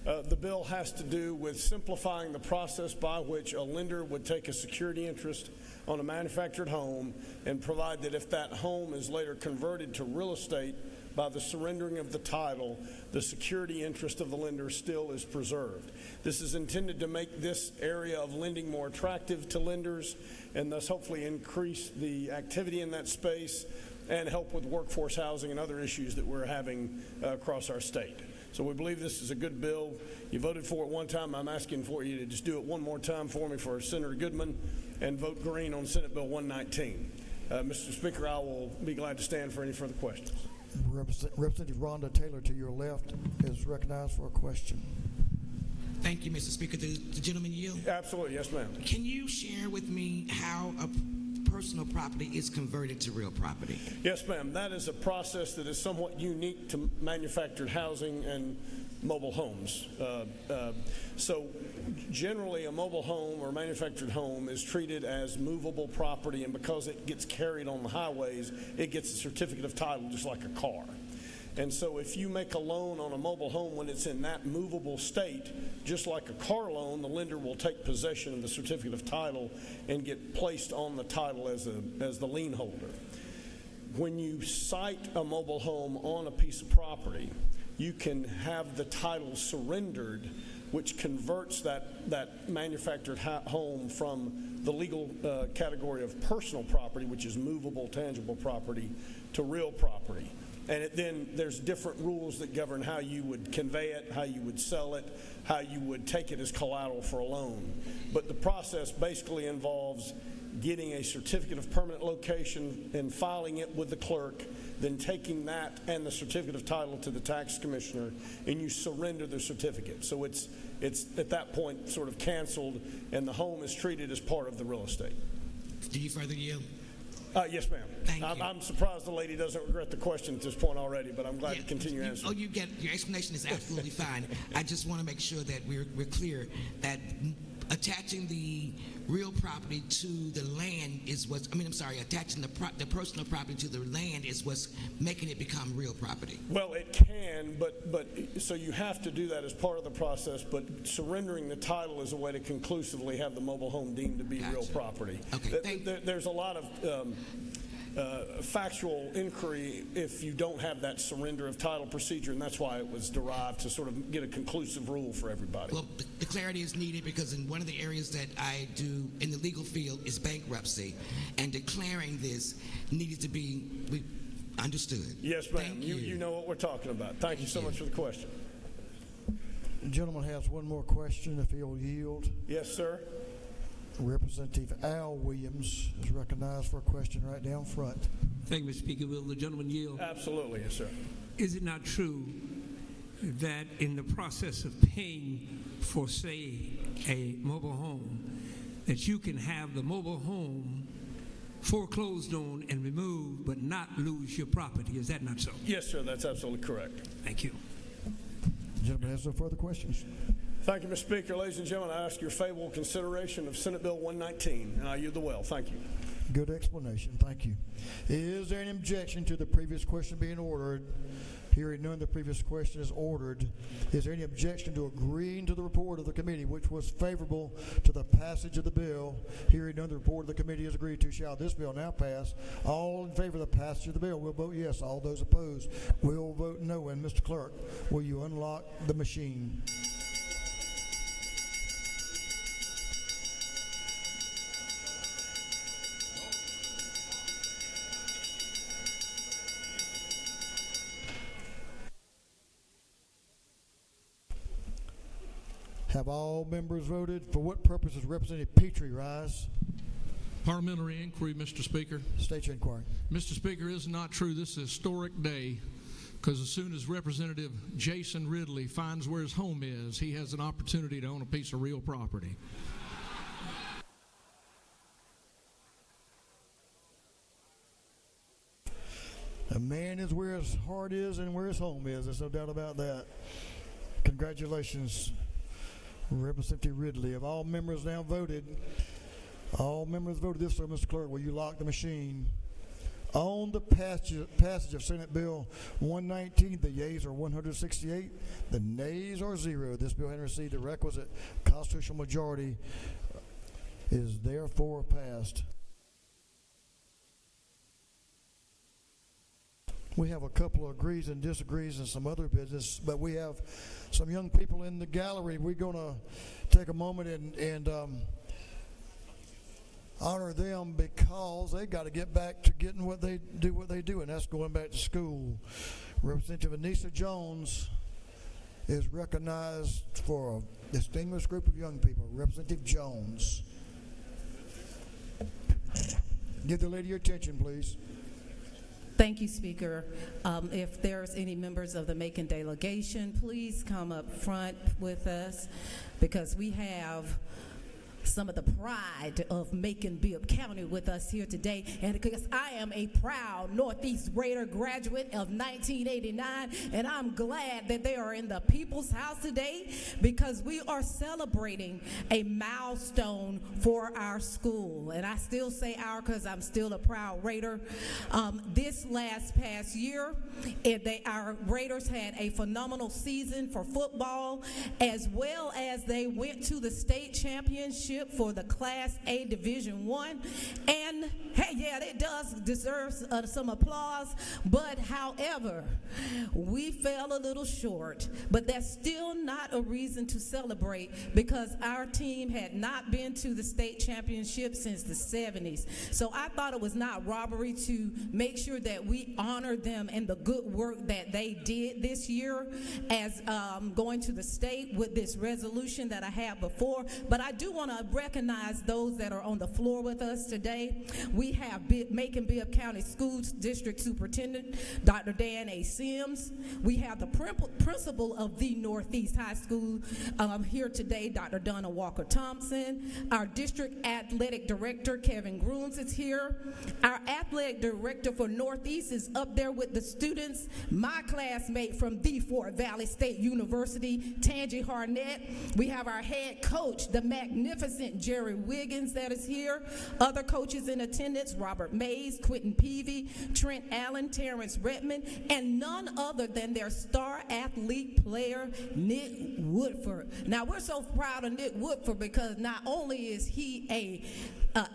the bill has to do with simplifying the process by which a lender would take a security interest on a manufactured home and provide that if that home is later converted to real estate by the surrendering of the title, the security interest of the lender still is preserved. This is intended to make this area of lending more attractive to lenders and thus hopefully increase the activity in that space and help with workforce housing and other issues that we're having across our state. So we believe this is a good bill. You voted for it one time. I'm asking for you to just do it one more time for me for Senator Goodman and vote green on Senate Bill 119. Mr. Speaker, I will be glad to stand for any further questions. Representative Rhonda Taylor to your left is recognized for a question. Thank you, Mr. Speaker. The gentleman yield? Absolutely. Yes, ma'am. Can you share with me how a personal property is converted to real property? Yes, ma'am. That is a process that is somewhat unique to manufactured housing and mobile homes. So generally a mobile home or manufactured home is treated as movable property, and because it gets carried on the highways, it gets a certificate of title just like a car. And so if you make a loan on a mobile home when it's in that movable state, just like a car loan, the lender will take possession of the certificate of title and get placed on the title as the lien holder. When you site a mobile home on a piece of property, you can have the title surrendered, which converts that manufactured home from the legal category of personal property, which is movable, tangible property, to real property. And then there's different rules that govern how you would convey it, how you would sell it, how you would take it as collateral for a loan. But the process basically involves getting a certificate of permanent location and filing it with the clerk, then taking that and the certificate of title to the tax commissioner, and you surrender the certificate. So it's at that point sort of canceled, and the home is treated as part of the real estate. Do you further yield? Yes, ma'am. I'm surprised the lady doesn't regret the question at this point already, but I'm glad to continue answering. Your explanation is absolutely fine. I just want to make sure that we're clear that attaching the real property to the land is what's, attaching the personal property to the land is what's making it become real property. Well, it can, but so you have to do that as part of the process, but surrendering the title is a way to conclusively have the mobile home deemed to be real property. Okay, there's a lot of factual inquiry if you don't have that surrender of title procedure, and that's why it was derived to sort of get a conclusive rule for everybody. Well, the clarity is needed because in one of the areas that I do in the legal field is bankruptcy, and declaring this needed to be understood. Yes, ma'am. You know what we're talking about. Thank you so much for the question. The gentleman has one more question, if he'll yield. Yes, sir. Representative Al Williams is recognized for a question right down front. Thank you, Mr. Speaker. Will the gentleman yield? Absolutely, yes, sir. Is it not true that in the process of paying for, say, a mobile home, that you can have the mobile home foreclosed on and removed but not lose your property? Is that not so? Yes, sir. That's absolutely correct. Thank you. The gentleman has no further questions. Thank you, Mr. Speaker. Ladies and gentlemen, I ask your favorable consideration of Senate Bill 119, and I yield the well. Thank you. Good explanation. Thank you. Is there an objection to the previous question being ordered? Hearing none, the previous question is ordered. Is there any objection to agreeing to the report of the committee, which was favorable to the passage of the bill? Hearing none, the report of the committee is agreed to. Shall this bill now pass? All in favor of the passage of the bill will vote yes. All those opposed will vote no. And Mr. Clerk, will you unlock the machine? Have all members voted? For what purpose does Representative Petrie rise? Parliamentary inquiry, Mr. Speaker. State your inquiry. Mr. Speaker, it is not true. This is a historic day because as soon as Representative Jason Ridley finds where his home is, he has an opportunity to own a piece of real property. A man is where his heart is and where his home is. There's no doubt about that. Congratulations, Representative Ridley. Have all members now voted? All members voted this way, Mr. Clerk. Will you lock the machine? On the passage of Senate Bill 119, the yeas are 168, the nays are 0. This bill having received the requisite constitutional majority is therefore passed. We have a couple of agrees and disagrees and some other business, but we have some young people in the gallery. We're going to take a moment and honor them because they got to get back to getting what they do, and that's going back to school. Representative Anissa Jones is recognized for a distinguished group of young people. Representative Jones. Give the lady your attention, please. Thank you, Speaker. If there's any members of the Macon delegation, please come up front with us because we have some of the pride of Macon-Bibb County with us here today. And because I am a proud Northeast Raider graduate of 1989, and I'm glad that they are in the People's House today because we are celebrating a milestone for our school. And I still say our because I'm still a proud Raider. This past year, our Raiders had a phenomenal season for football, as well as they went to the state championship for the Class A Division I. And hey, yeah, it does deserve some applause, but however, we fell a little short. But that's still not a reason to celebrate because our team had not been to the state championship since the 70s. So I thought it was not robbery to make sure that we honor them and the good work that they did this year as going to the state with this resolution that I had before. But I do want to recognize those that are on the floor with us today. We have Macon-Bibb County School District Superintendent, Dr. Dan A. Sims. We have the principal of the Northeast High School here today, Dr. Donna Walker-Thompson. Our district athletic director, Kevin Grooms, is here. Our athletic director for Northeast is up there with the students. My classmate from the Fort Valley State University, Tangi Harnett. We have our head coach, the magnificent Jerry Wiggins, that is here. Other coaches in attendance, Robert Mays, Quentin Peavy, Trent Allen, Terrence Redmond, and none other than their star athlete player, Nick Woodford. Now, we're so proud of Nick Woodford because not only is he a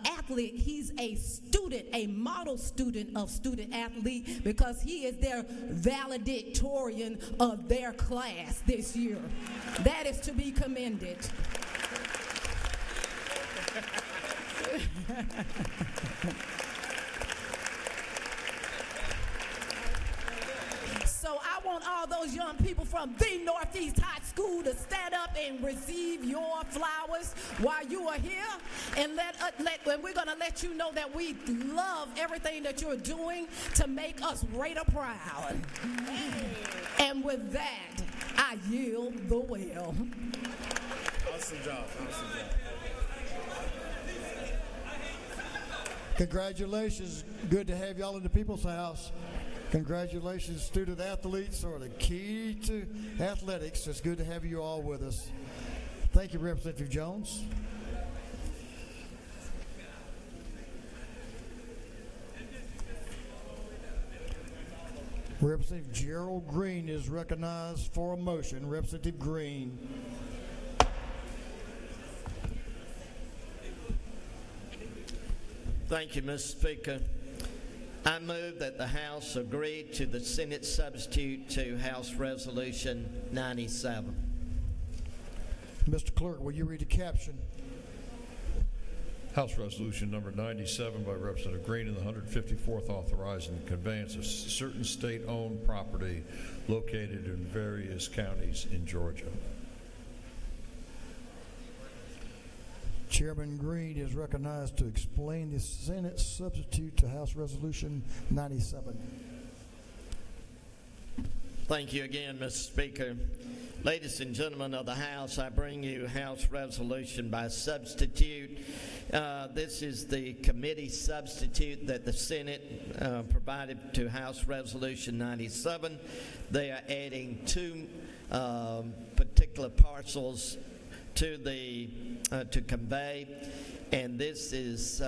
athlete, he's a student, a model student of student athlete because he is their valedictorian of their class this year. That is to be commended. So I want all those young people from the Northeast High School to stand up and receive your flowers while you are here, and and we're going to let you know that we love everything that you're doing to make us Raider proud. And with that, I yield the well. Awesome job. Awesome job. Congratulations. Good to have y'all in the People's House. Congratulations. Student athletes are the key to athletics. It's good to have you all with us. Thank you, Representative Jones. Representative Gerald Green is recognized for a motion. Representative Green. Thank you, Mr. Speaker. I move that the House agree to the Senate substitute to House Resolution 97. Mr. Clerk, will you read the caption? House Resolution number 97 by Representative Green in the 154th authorizing the conveyance of certain state-owned property located in various counties in Georgia. Chairman Green is recognized to explain the Senate substitute to House Resolution 97. Thank you again, Mr. Speaker. Ladies and gentlemen of the House, I bring you House Resolution by substitute. This is the committee substitute that the Senate provided to House Resolution 97. They are adding two particular parcels to convey, and this is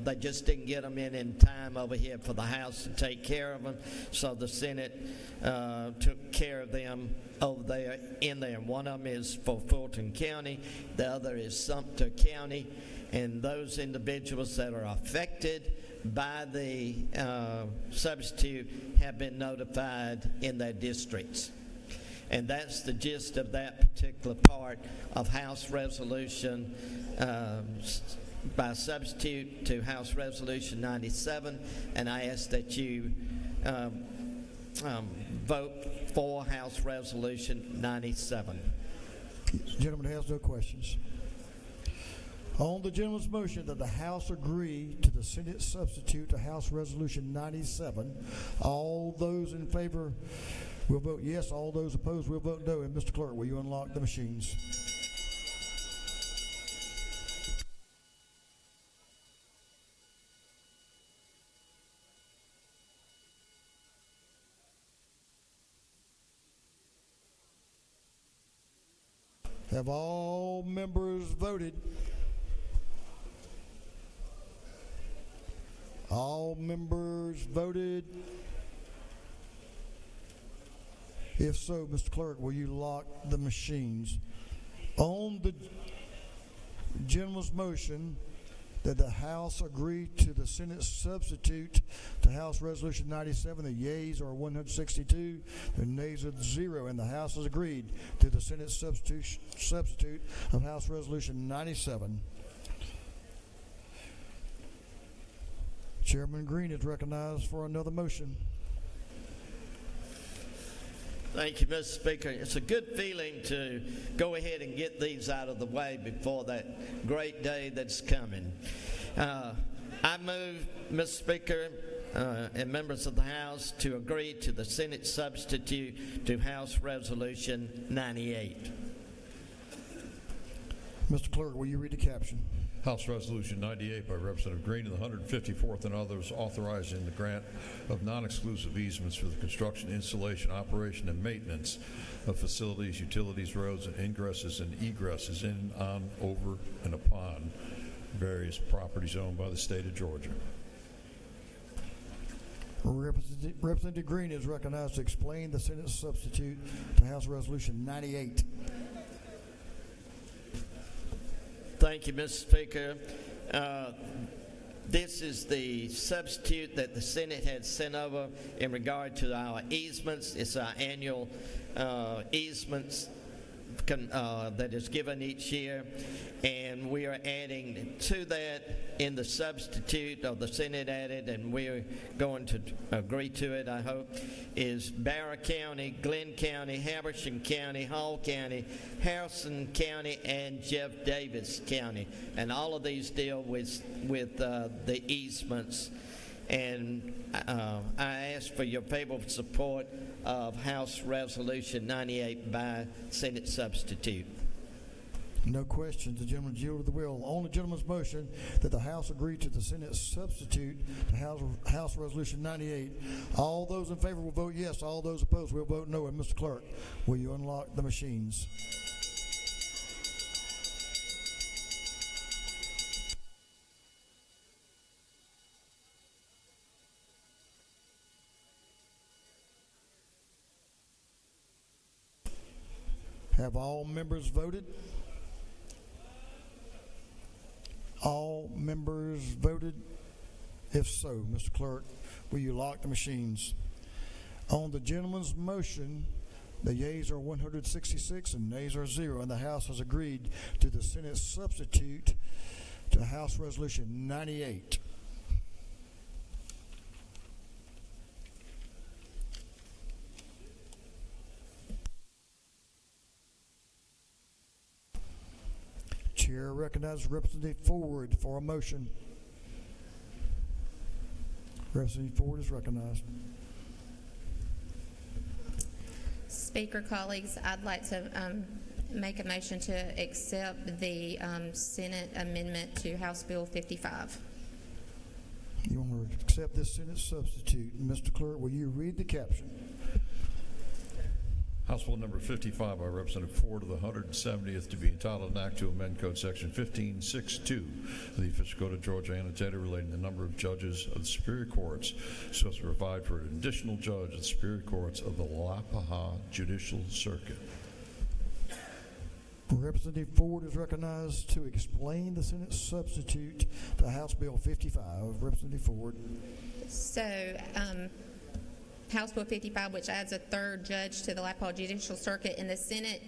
they just didn't get them in time over here for the House to take care of them, so the Senate took care of them over there in there. One of them is for Fulton County, the other is Sumter County, and those individuals that are affected by the substitute have been notified in their districts. And that's the gist of that particular part of House Resolution by substitute to House Resolution 97, and I ask that you vote for House Resolution 97. Gentleman has no questions. On the gentleman's motion that the House agree to the Senate substitute to House Resolution 97, all those in favor will vote yes. All those opposed will vote no. And Mr. Clerk, will you unlock the machines? Have all members voted? All members voted? If so, Mr. Clerk, will you lock the machines? On the gentleman's motion that the House agree to the Senate substitute to House Resolution 97, the yeas are 162, the nays are 0, and the House has agreed to the Senate substitute of House Resolution 97. Chairman Green is recognized for another motion. Thank you, Mr. Speaker. It's a good feeling to go ahead and get these out of the way before that great day that's coming. I move, Mr. Speaker, and members of the House to agree to the Senate substitute to House Resolution 98. Mr. Clerk, will you read the caption? House Resolution 98 by Representative Green of the 154th and others authorizing the grant of non-exclusive easements for the construction, installation, operation, and maintenance of facilities, utilities, roads, and ingresses and egresses in, on, over, and upon various properties owned by the state of Georgia. Representative Green is recognized to explain the Senate substitute to House Resolution 98. Thank you, Mr. Speaker. This is the substitute that the Senate had sent over in regard to our easements. It's our annual easements that is given each year, and we are adding to that in the substitute, or the Senate added, and we're going to agree to it, I hope, is Barrow County, Glenn County, Habersham County, Hall County, Harrison County, and Jeff Davis County, and all of these deal with the easements. And I ask for your favorable support of House Resolution 98 by Senate substitute. No questions. The gentleman yielded the will. On the gentleman's motion that the House agree to the Senate substitute to House Resolution 98, all those in favor will vote yes. All those opposed will vote no. And Mr. Clerk, will you unlock the machines? Have all members voted? All members voted? If so, Mr. Clerk, will you lock the machines? On the gentleman's motion, the yeas are 166 and nays are 0, and the House has agreed to the Senate substitute to House Resolution 98. Chair recognizes Representative Ford for a motion. Representative Ford is recognized. Speaker, colleagues, I'd like to make a motion to accept the Senate amendment to House Bill 55. You want to accept this Senate substitute. Mr. Clerk, will you read the caption? House Bill number 55 by Representative Ford of the 170th to be entitled an act to amend Code Section 1562 of the Official Code of Georgia annotated relating to the number of judges of the Superior Courts so as to provide for an additional judge of the Superior Courts of the Lappaha Judicial Circuit. Representative Ford is recognized to explain the Senate substitute to House Bill 55. Representative Ford. So, House Bill 55, which adds a third judge to the Lappaha Judicial Circuit in the Senate,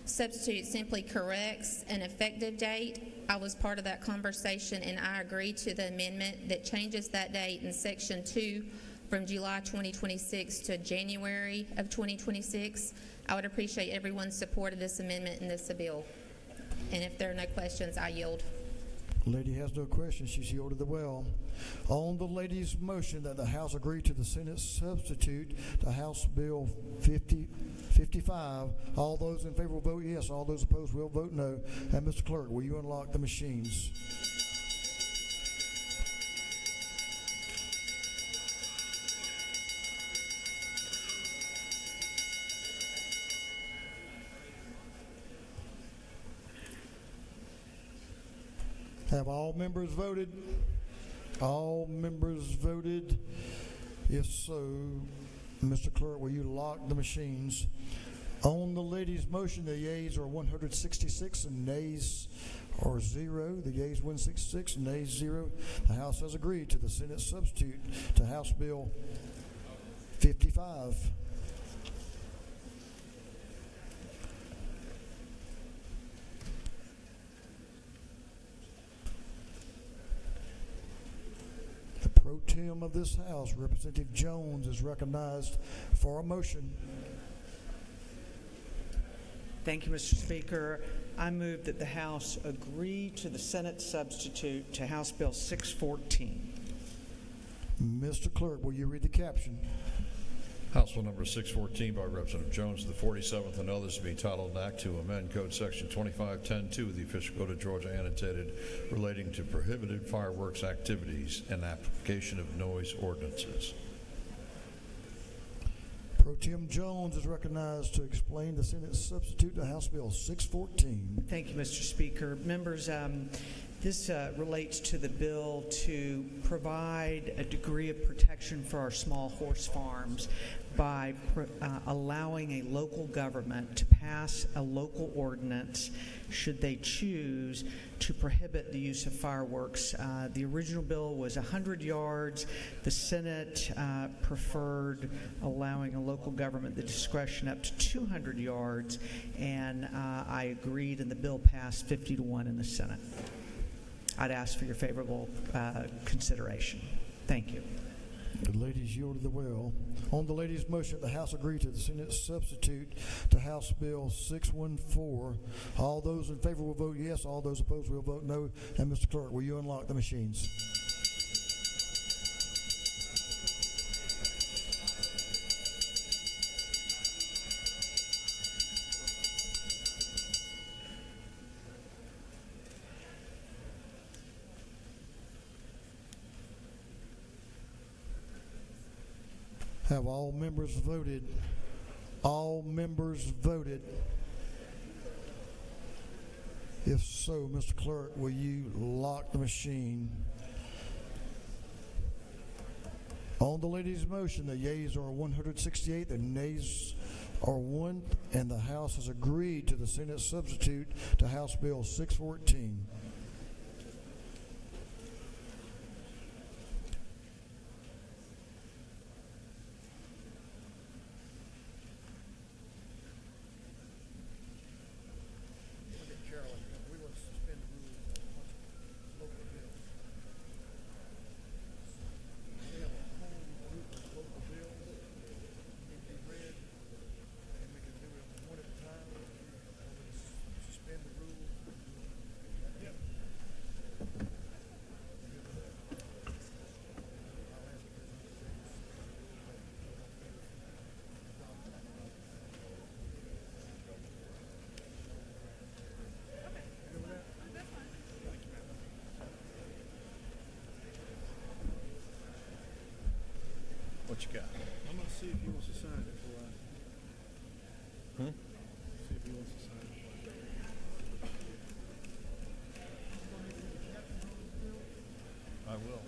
substitute simply corrects an effective date. I was part of that conversation, and I agree to the amendment that changes that date in Section 2 from July 2026 to January of 2026. I would appreciate everyone's support of this amendment and this bill. And if there are no questions, I yield. Lady has no questions. She's yielded the well. On the lady's motion that the House agree to the Senate substitute to House Bill 55, all those in favor will vote yes. All those opposed will vote no. And Mr. Clerk, will you unlock the machines? Have all members voted? All members voted? If so, Mr. Clerk, will you lock the machines? On the lady's motion, the yeas are 166 and nays are 0. The yeas 166 and nays 0. The House has agreed to the Senate substitute to House Bill 55. Pro Tem of this House, Representative Jones, is recognized for a motion. Thank you, Mr. Speaker. I move that the House agree to the Senate substitute to House Bill 614. Mr. Clerk, will you read the caption? House Bill number 614 by Representative Jones, the 47th and others to be titled an Act to amend Code Section 2510-2 of the Official Code of Georgia annotated relating to prohibited fireworks activities and application of noise ordinances. Pro Tem Jones is recognized to explain the Senate substitute to House Bill 614. Thank you, Mr. Speaker. Members, this relates to the bill to provide a degree of protection for our small horse farms by allowing a local government to pass a local ordinance should they choose to prohibit the use of fireworks. The original bill was 100 yards. The Senate preferred allowing a local government the discretion up to 200 yards, and I agreed, and the bill passed 50-1 in the Senate. I'd ask for your favorable consideration. Thank you. The ladies yielded the well. On the ladies' motion, the House agreed to the Senate substitute to House Bill 614. All those in favor will vote yes. All those opposed will vote no. And Mr. Clerk, will you unlock the machines? Have all members voted? All members voted? If so, Mr. Clerk, will you lock the machine? On the lady's motion, the yeas are 168, the nays are 1, and the House has agreed to the Senate substitute to House Bill 614. What you got? I'm going to see if he wants to sign it before I. Hmm? See if he wants to sign it before I. I will.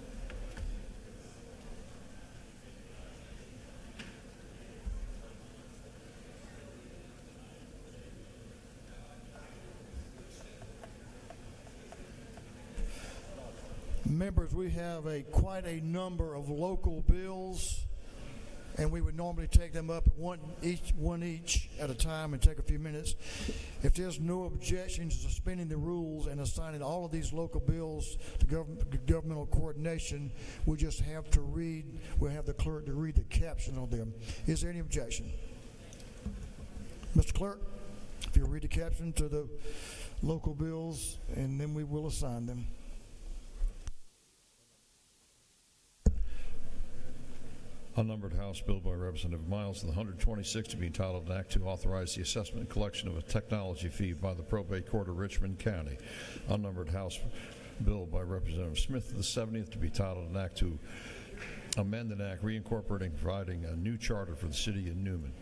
Members, we have quite a number of local bills and we would normally take them up one each at a time and take a few minutes. If there's no objection to suspending the rules and assigning all of these local bills to governmental coordination, we'll just have to we'll have the clerk to read the caption on them. Is there any objection? Mr. Clerk, if you'll read the caption to the local bills, and then we will assign them. Unnumbered House Bill by Representative Miles, the 126 to be entitled an act to authorize the assessment and collection of a technology fee by the probate court of Richmond County. Unnumbered House Bill by Representative Smith, the 70th to be titled an act to amend an act reincorporating providing a new charter for the city of Newman.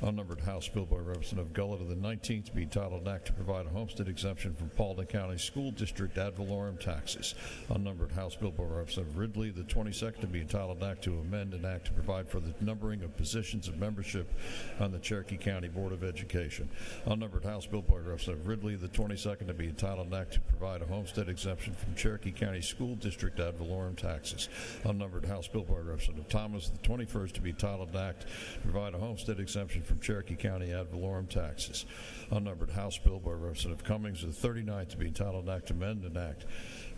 Unnumbered House Bill by Representative Gullett of the 19th to be entitled an act to provide a homestead exemption from Paulding County School District ad valorem taxes. Unnumbered House Bill by Representative Ridley of the 22nd to be entitled an act to amend an act to provide for the numbering of positions of membership on the Cherokee County Board of Education. Unnumbered House Bill by Representative Ridley of the 22nd to be entitled an act to provide a homestead exemption from Cherokee County School District ad valorem taxes. Unnumbered House Bill by Representative Thomas of the 21st to be entitled an act to provide a homestead exemption from Cherokee County ad valorem taxes. Unnumbered House Bill by Representative Cummings of the 39th to be entitled an act to amend an act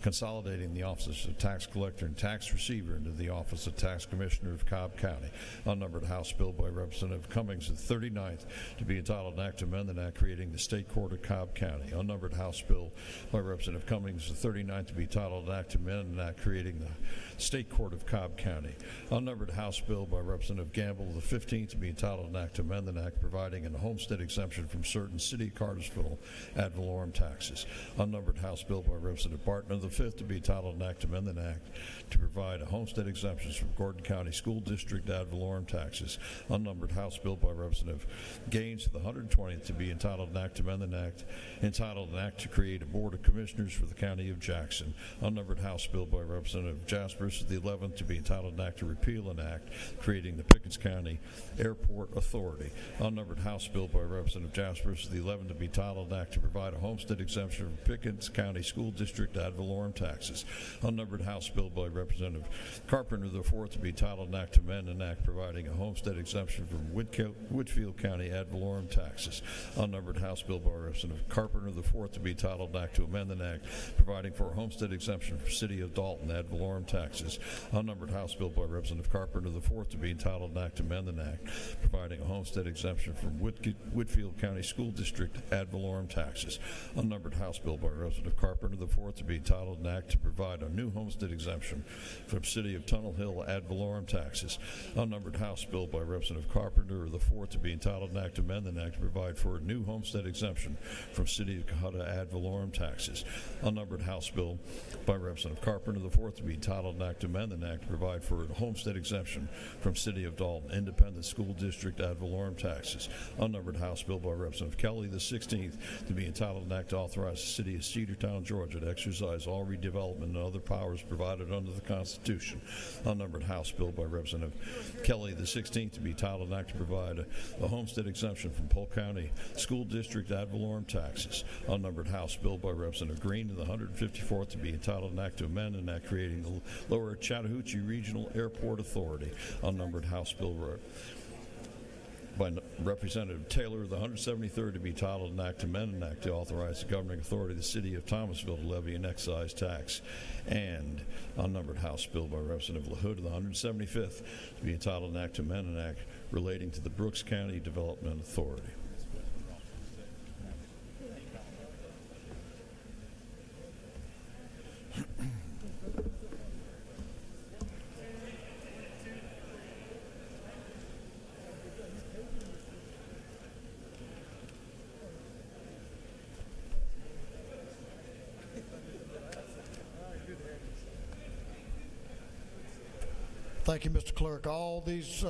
consolidating the offices of tax collector and tax receiver into the office of tax commissioner of Cobb County. Unnumbered House Bill by Representative Cummings of the 39th to be entitled an act to amend an act creating the state court of Cobb County. Unnumbered House Bill by Representative Cummings of the 39th to be entitled an act to amend an act creating the state court of Cobb County. Unnumbered House Bill by Representative Gamble of the 15th to be entitled an act to amend an act providing a homestead exemption from certain city of Cartersville ad valorem taxes. Unnumbered House Bill by Representative Barton of the 5th to be entitled an act to amend an act to provide a homestead exemptions from Gordon County School District ad valorem taxes. Unnumbered House Bill by Representative Gaines of the 120th to be entitled an act to amend an act entitled an act to create a board of commissioners for the county of Jackson. Unnumbered House Bill by Representative Jaspers of the 11th to be entitled an act to repeal an act creating the Pickens County Airport Authority. Unnumbered House Bill by Representative Jaspers of the 11th to be entitled an act to provide a homestead exemption from Pickens County School District ad valorem taxes. Unnumbered House Bill by Representative Carpenter the 4th to be entitled an act to amend an act providing a homestead exemption from Whitfield County ad valorem taxes. Unnumbered House Bill by Representative Carpenter the 4th to be entitled an act to amend an act providing for a homestead exemption for City of Dalton ad valorem taxes. Unnumbered House Bill by Representative Carpenter the 4th to be entitled an act to amend an act providing a homestead exemption from Whitfield County School District ad valorem taxes. Unnumbered House Bill by Representative Carpenter the 4th to be entitled an act to provide a new homestead exemption from City of Tunnel Hill ad valorem taxes. Unnumbered House Bill by Representative Carpenter the 4th to be entitled an act to amend an act to provide for a new homestead exemption from City of Cohutta ad valorem taxes. Unnumbered House Bill by Representative Carpenter the 4th to be entitled an act to amend an act to provide for a homestead exemption from City of Dalton Independent School District ad valorem taxes. Unnumbered House Bill by Representative Kelly the 16th to be entitled an act to authorize the City of Cedartown, Georgia to exercise all redevelopment and other powers provided under the Constitution. Unnumbered House Bill by Representative Kelly the 16th to be entitled an act to provide a homestead exemption from Polk County School District ad valorem taxes. Unnumbered House Bill by Representative Green of the 154th to be entitled an act to amend an act creating the Lower Chattahoochee Regional Airport Authority. Unnumbered House Bill by Representative Taylor of the 173rd to be entitled an act to amend an act to authorize the governing authority of the City of Thomasville to levy an excise tax. And unnumbered House Bill by Representative LaHood of the 175th to be entitled an act to amend an act relating to the Brooks County Development Authority. Thank you, Mr. Clerk. All these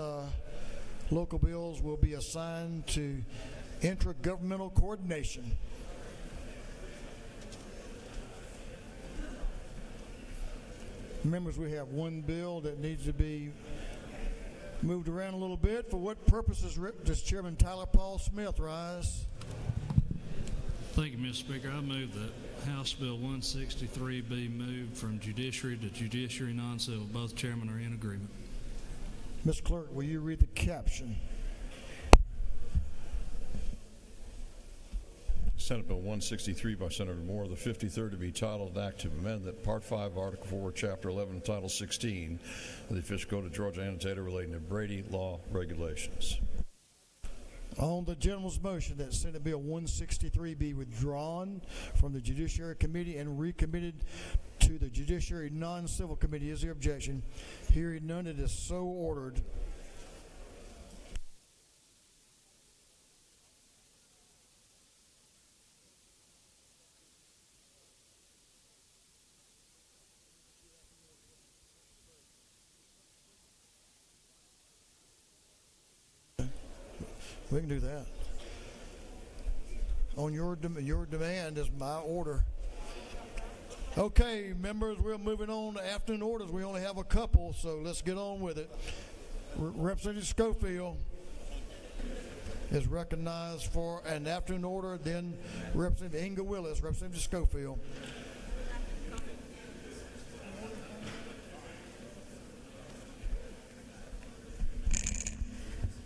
local bills will be assigned to intergovernmental coordination. Members, we have one bill that needs to be moved around a little bit. For what purposes does Chairman Tyler Paul Smith rise? Thank you, Mr. Speaker. I move that House Bill 163 be moved from judiciary to judiciary non-civil. Both chairmen are in agreement. Ms. Clerk, will you read the caption? Senate Bill 163 by Senator Moore, the 53rd to be titled Act to amend that Part 5, Article 4, Chapter 11, Title 16 of the Official Code of Georgia Annotated relating to Brady Law regulations. On the gentleman's motion that Senate Bill 163 be withdrawn from the Judiciary Committee and recommitted to the Judiciary Non-Civil Committee, is there objection? Hearing none, it is so ordered. We can do that. On your demand is my order. Okay, members, we're moving on to afternoon orders. We only have a couple, so let's get on with it. Representative Schofield is recognized for an afternoon order, then Representative Inga Willis. Representative Schofield.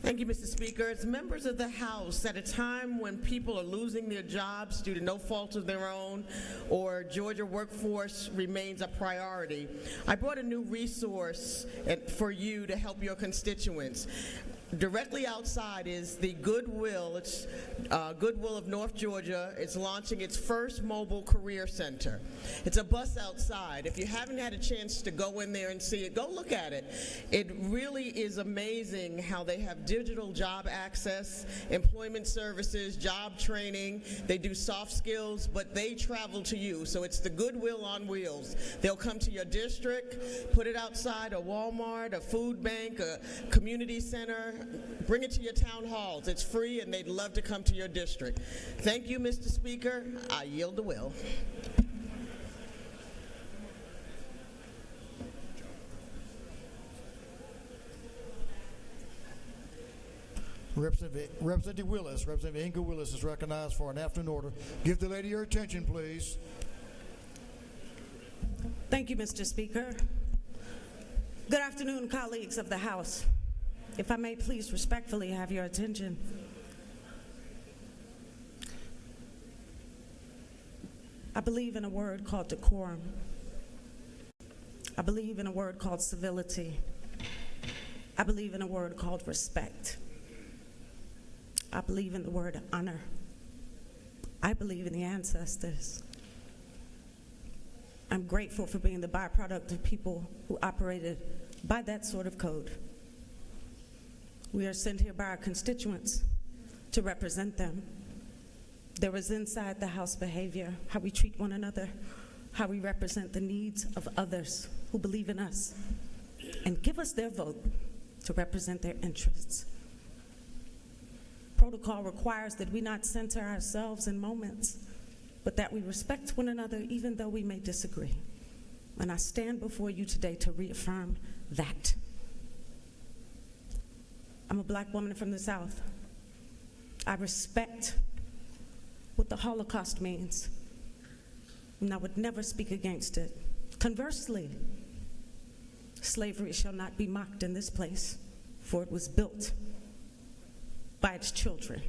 Thank you, Mr. Speaker. As members of the House, at a time when people are losing their jobs due to no fault of their own, or Georgia workforce remains a priority, I brought a new resource for you to help your constituents. Directly outside is the Goodwill. It's Goodwill of North Georgia. It's launching its first mobile career center. It's a bus outside. If you haven't had a chance to go in there and see it, go look at it. It really is amazing how they have digital job access, employment services, job training. They do soft skills, but they travel to you. So it's the Goodwill on wheels. They'll come to your district, put it outside a Walmart, a food bank, a community center. Bring it to your town halls. It's free, and they'd love to come to your district. Thank you, Mr. Speaker. I yield the will. Representative Willis, Representative Inga Willis is recognized for an afternoon order. Give the lady your attention, please. Thank you, Mr. Speaker. Good afternoon, colleagues of the House. If I may please respectfully have your attention. I believe in a word called decorum. I believe in a word called civility. I believe in a word called respect. I believe in the word honor. I believe in the ancestors. I'm grateful for being the byproduct of people who operated by that sort of code. We are sent here by our constituents to represent them. There is inside the House behavior, how we treat one another, how we represent the needs of others who believe in us and give us their vote to represent their interests. Protocol requires that we not center ourselves in moments, but that we respect one another even though we may disagree. And I stand before you today to reaffirm that. I'm a black woman from the South. I respect what the Holocaust means, and I would never speak against it. Conversely, slavery shall not be mocked in this place, for it was built by its children,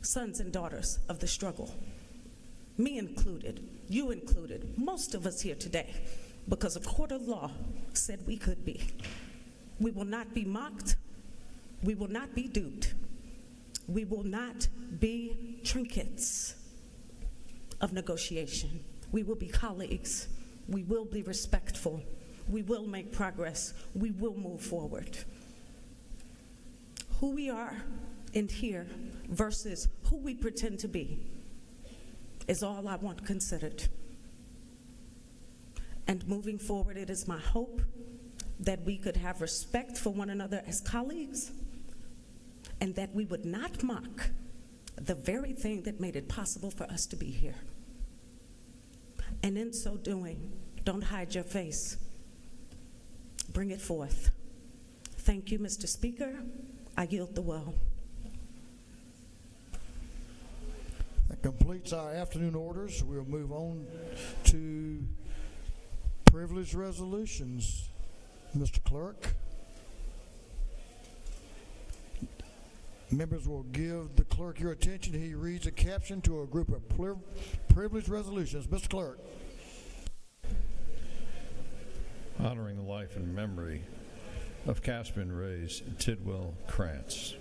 sons and daughters of the struggle. Me included, you included, most of us here today, because a court of law said we could be. We will not be mocked. We will not be duped. We will not be trinkets of negotiation. We will be colleagues. We will be respectful. We will make progress. We will move forward. Who we are in here versus who we pretend to be is all I want considered. And moving forward, it is my hope that we could have respect for one another as colleagues, and that we would not mock the very thing that made it possible for us to be here. And in so doing, don't hide your face. Bring it forth. Thank you, Mr. Speaker. I yield the will. That completes our afternoon orders. We'll move on to privileged resolutions. Mr. Clerk. Members will give the clerk your attention. He reads a caption to a group of privileged resolutions. Mr. Clerk. Honoring the life and memory of Caspin Ray's Tidwell Krantz.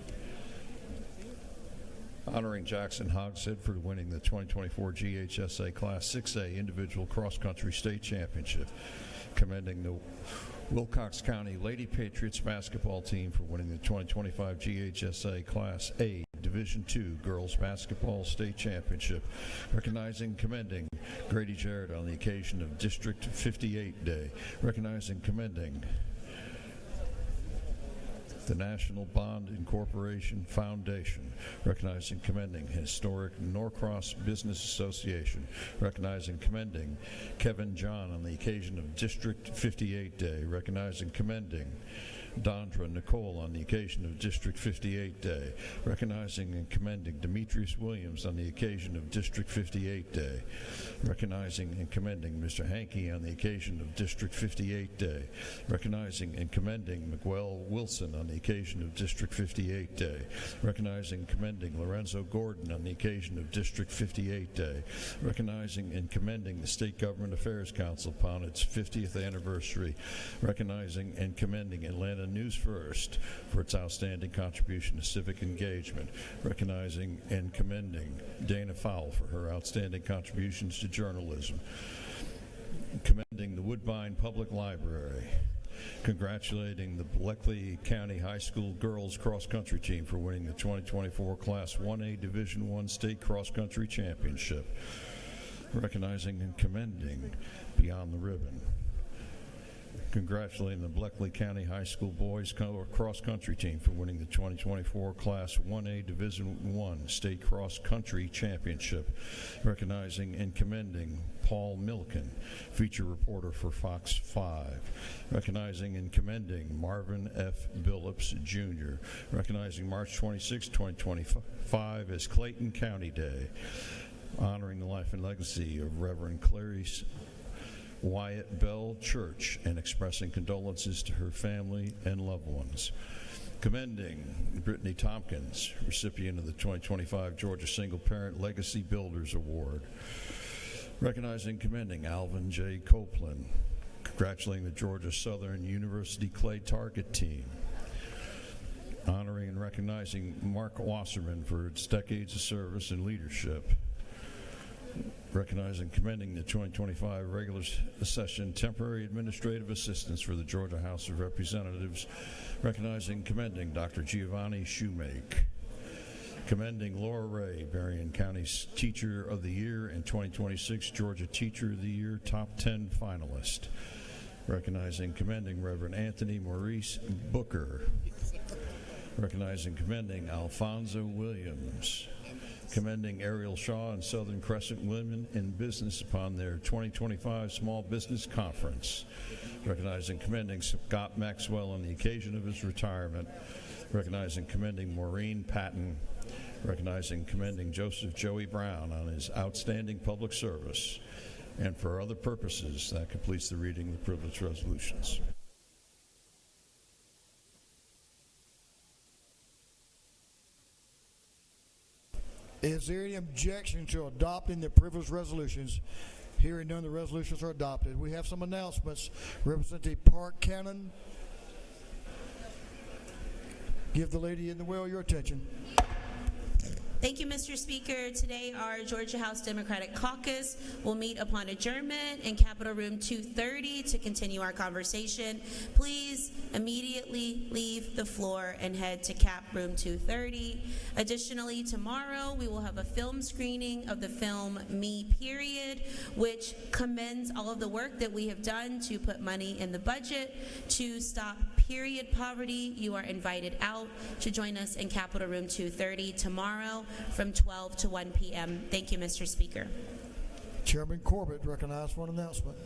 Honoring Jackson Hogshead for winning the 2024 GHSA Class 6A Individual Cross Country State Championship. Commending the Wilcox County Lady Patriots basketball team for winning the 2025 GHSA Class A Division II Girls Basketball State Championship. Recognizing and commending Grady Jarrett on the occasion of District 58 Day. Recognizing and commending the National Bond Incorporation Foundation, recognizing and commending Historic Norcross Business Association, recognizing and commending Kevin John on the occasion of District 58 Day, recognizing and commending Dondra Nicole on the occasion of District 58 Day, recognizing and commending Demetrius Williams on the occasion of District 58 Day, recognizing and commending Mr. Hankey on the occasion of District 58 Day, recognizing and commending Miguel Wilson on the occasion of District 58 Day, recognizing and commending Lorenzo Gordon on the occasion of District 58 Day, recognizing and commending the State Government Affairs Council upon its 50th anniversary, recognizing and commending Atlanta News First for its outstanding contribution to civic engagement, recognizing and commending Dana Fowle for her outstanding contributions to journalism, commending the Woodbine Public Library, congratulating the Bleckley County High School girls cross-country team for winning the 2024 Class 1A Division I State Cross Country Championship, recognizing and commending Beyond the Ribbon, congratulating the Bleckley County High School boys cross-country team for winning the 2024 Class 1A Division I State Cross Country Championship, recognizing and commending Paul Milken, feature reporter for Fox 5, recognizing and commending Marvin F. Billups, Jr., recognizing March 26, 2025 as Clayton County Day, honoring the life and legacy of Reverend Clarice Wyatt Bell Church and expressing condolences to her family and loved ones. Commending Brittany Tompkins, recipient of the 2025 Georgia Single Parent Legacy Builders Award. Recognizing and commending Alvin J. Copeland, congratulating the Georgia Southern University Clay Target team. Honoring and recognizing Mark Wasserman for its decades of service and leadership. Recognizing and commending the 2025 regular session temporary administrative assistants for the Georgia House of Representatives. Recognizing and commending Dr. Giovanni Shoemake. Commending Laura Ray, Berrien County's Teacher of the Year and 2026 Georgia Teacher of the Year Top 10 finalist. Recognizing and commending Reverend Anthony Maurice Booker. Recognizing and commending Alfonso Williams. Commending Ariel Shaw and Southern Crescent Women in Business upon their 2025 Small Business Conference. Recognizing and commending Scott Maxwell on the occasion of his retirement. Recognizing and commending Maureen Patton. Recognizing and commending Joseph Joey Brown on his outstanding public service. And for other purposes, that completes the reading of the privileged resolutions. Is there any objection to adopting the privileged resolutions? Hearing none, the resolutions are adopted. We have some announcements. Representative Park Cannon, give the lady in the well your attention. Thank you, Mr. Speaker. Today, our Georgia House Democratic Caucus will meet upon adjournment in Capitol Room 230 to continue our conversation. Please immediately leave the floor and head to Cap Room 230. Additionally, tomorrow we will have a film screening of the film Me Period, which commends all of the work that we have done to put money in the budget to stop period poverty. You are invited out to join us in Capitol Room 230 tomorrow from 12 to 1 p.m. Thank you, Mr. Speaker. Chairman Corbett recognized for an announcement.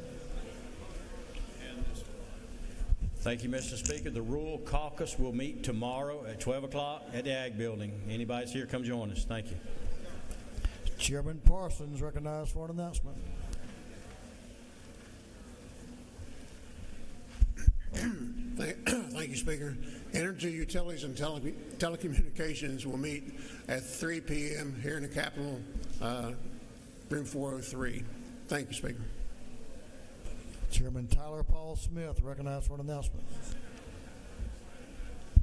Thank you, Mr. Speaker. The Rural Caucus will meet tomorrow at 12 o'clock at the Ag Building. Anybody's here, come join us. Thank you. Chairman Parsons recognized for an announcement. Thank you, Speaker. Energy, Utilities, and Telecommunications will meet at 3 p.m. here in the Capitol, room 403. Thank you, Speaker. Chairman Tyler Paul Smith, recognized for an announcement.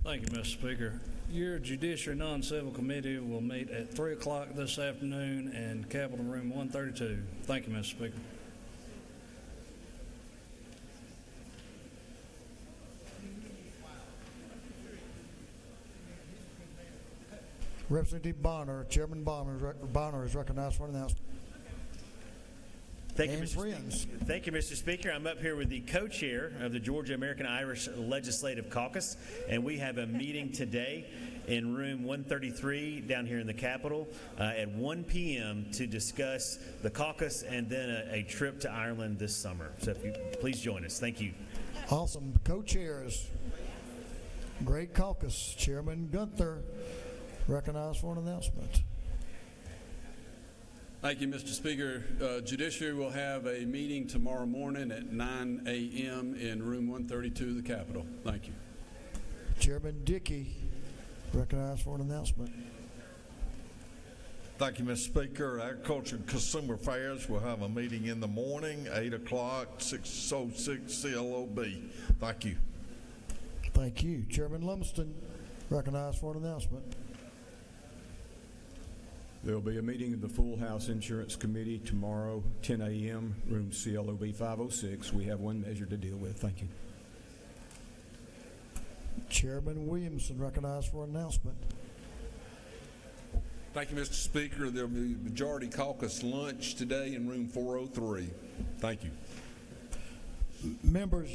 Thank you, Mr. Speaker. Your Judiciary Non-Civil Committee will meet at 3 o'clock this afternoon in Capitol Room 132. Thank you, Mr. Speaker. Representative Bonner, Chairman Bonner is recognized for an announcement. Thank you, And Mr. friends. Speaker. Thank you, Mr. Speaker. I'm up here with the co-chair of the Georgia American Irish Legislative Caucus, and we have a meeting today in room 133 down here in the Capitol at 1 p.m. to discuss the caucus and then a trip to Ireland this summer. So if you please join us. Thank you. Awesome. Co-chairs. Great caucus. Chairman Gunther, recognized for an announcement. Thank you, Mr. Speaker. Judiciary will have a meeting tomorrow morning at 9 a.m. in room 132 of the Capitol. Thank you. Chairman Dickey, recognized for an announcement. Thank you, Mr. Speaker. Agriculture and Consumer Affairs will have a meeting in the morning, 8 o'clock, 606 CLOB. Thank you. Thank you. Chairman Lumsden, recognized for an announcement. There will be a meeting of the Full House Insurance Committee tomorrow, 10 a.m., room CLOB 506. We have one measure to deal with. Thank you. Chairman Williamson, recognized for an announcement. Thank you, Mr. Speaker. There will be Majority Caucus lunch today in room 403. Thank you. Members,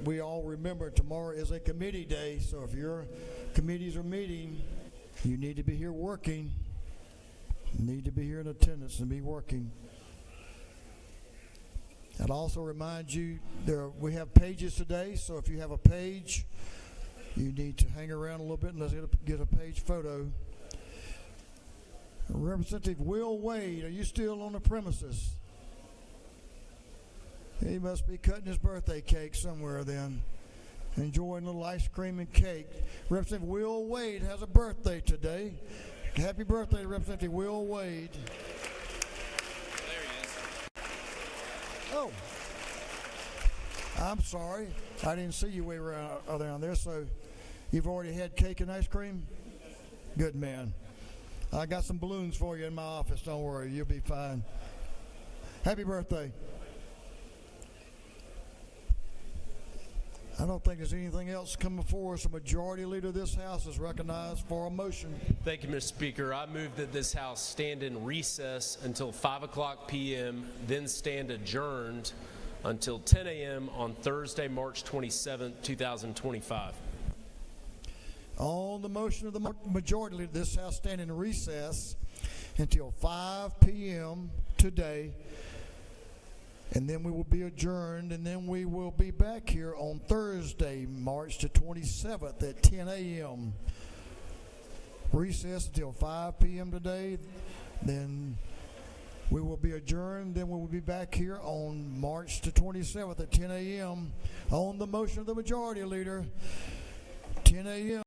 we all remember tomorrow is a committee day, so if your committees are meeting, you need to be here working. Need to be here in attendance and be working. I'd also remind you we have pages today, so if you have a page, you need to hang around a little bit and let's get a page photo. Representative Will Wade, are you still on the premises? He must be cutting his birthday cake somewhere then. Enjoying a little ice cream and cake. Representative Will Wade has a birthday today. Happy birthday, Representative Will Wade. There he is. Oh, I'm sorry. I didn't see you way around there, so you've already had cake and ice cream? Good man. I got some balloons for you in my office. Don't worry, you'll be fine. Happy birthday. I don't think there's anything else coming before us. The majority leader of this House is recognized for a motion. Thank you, Mr. Speaker. I move that this House stand in recess until 5 o'clock p.m., then stand adjourned until 10 a.m. on Thursday, March 27, 2025. On the motion of the majority leader, this House stand in recess until 5 p.m. today, and then we will be adjourned, and then we will be back here on Thursday, March the 27th at 10 a.m. Recess until 5 p.m. today, then we will be adjourned, then we will be back here on March the 27th at 10 a.m. On the motion of the majority leader, 10 a.m.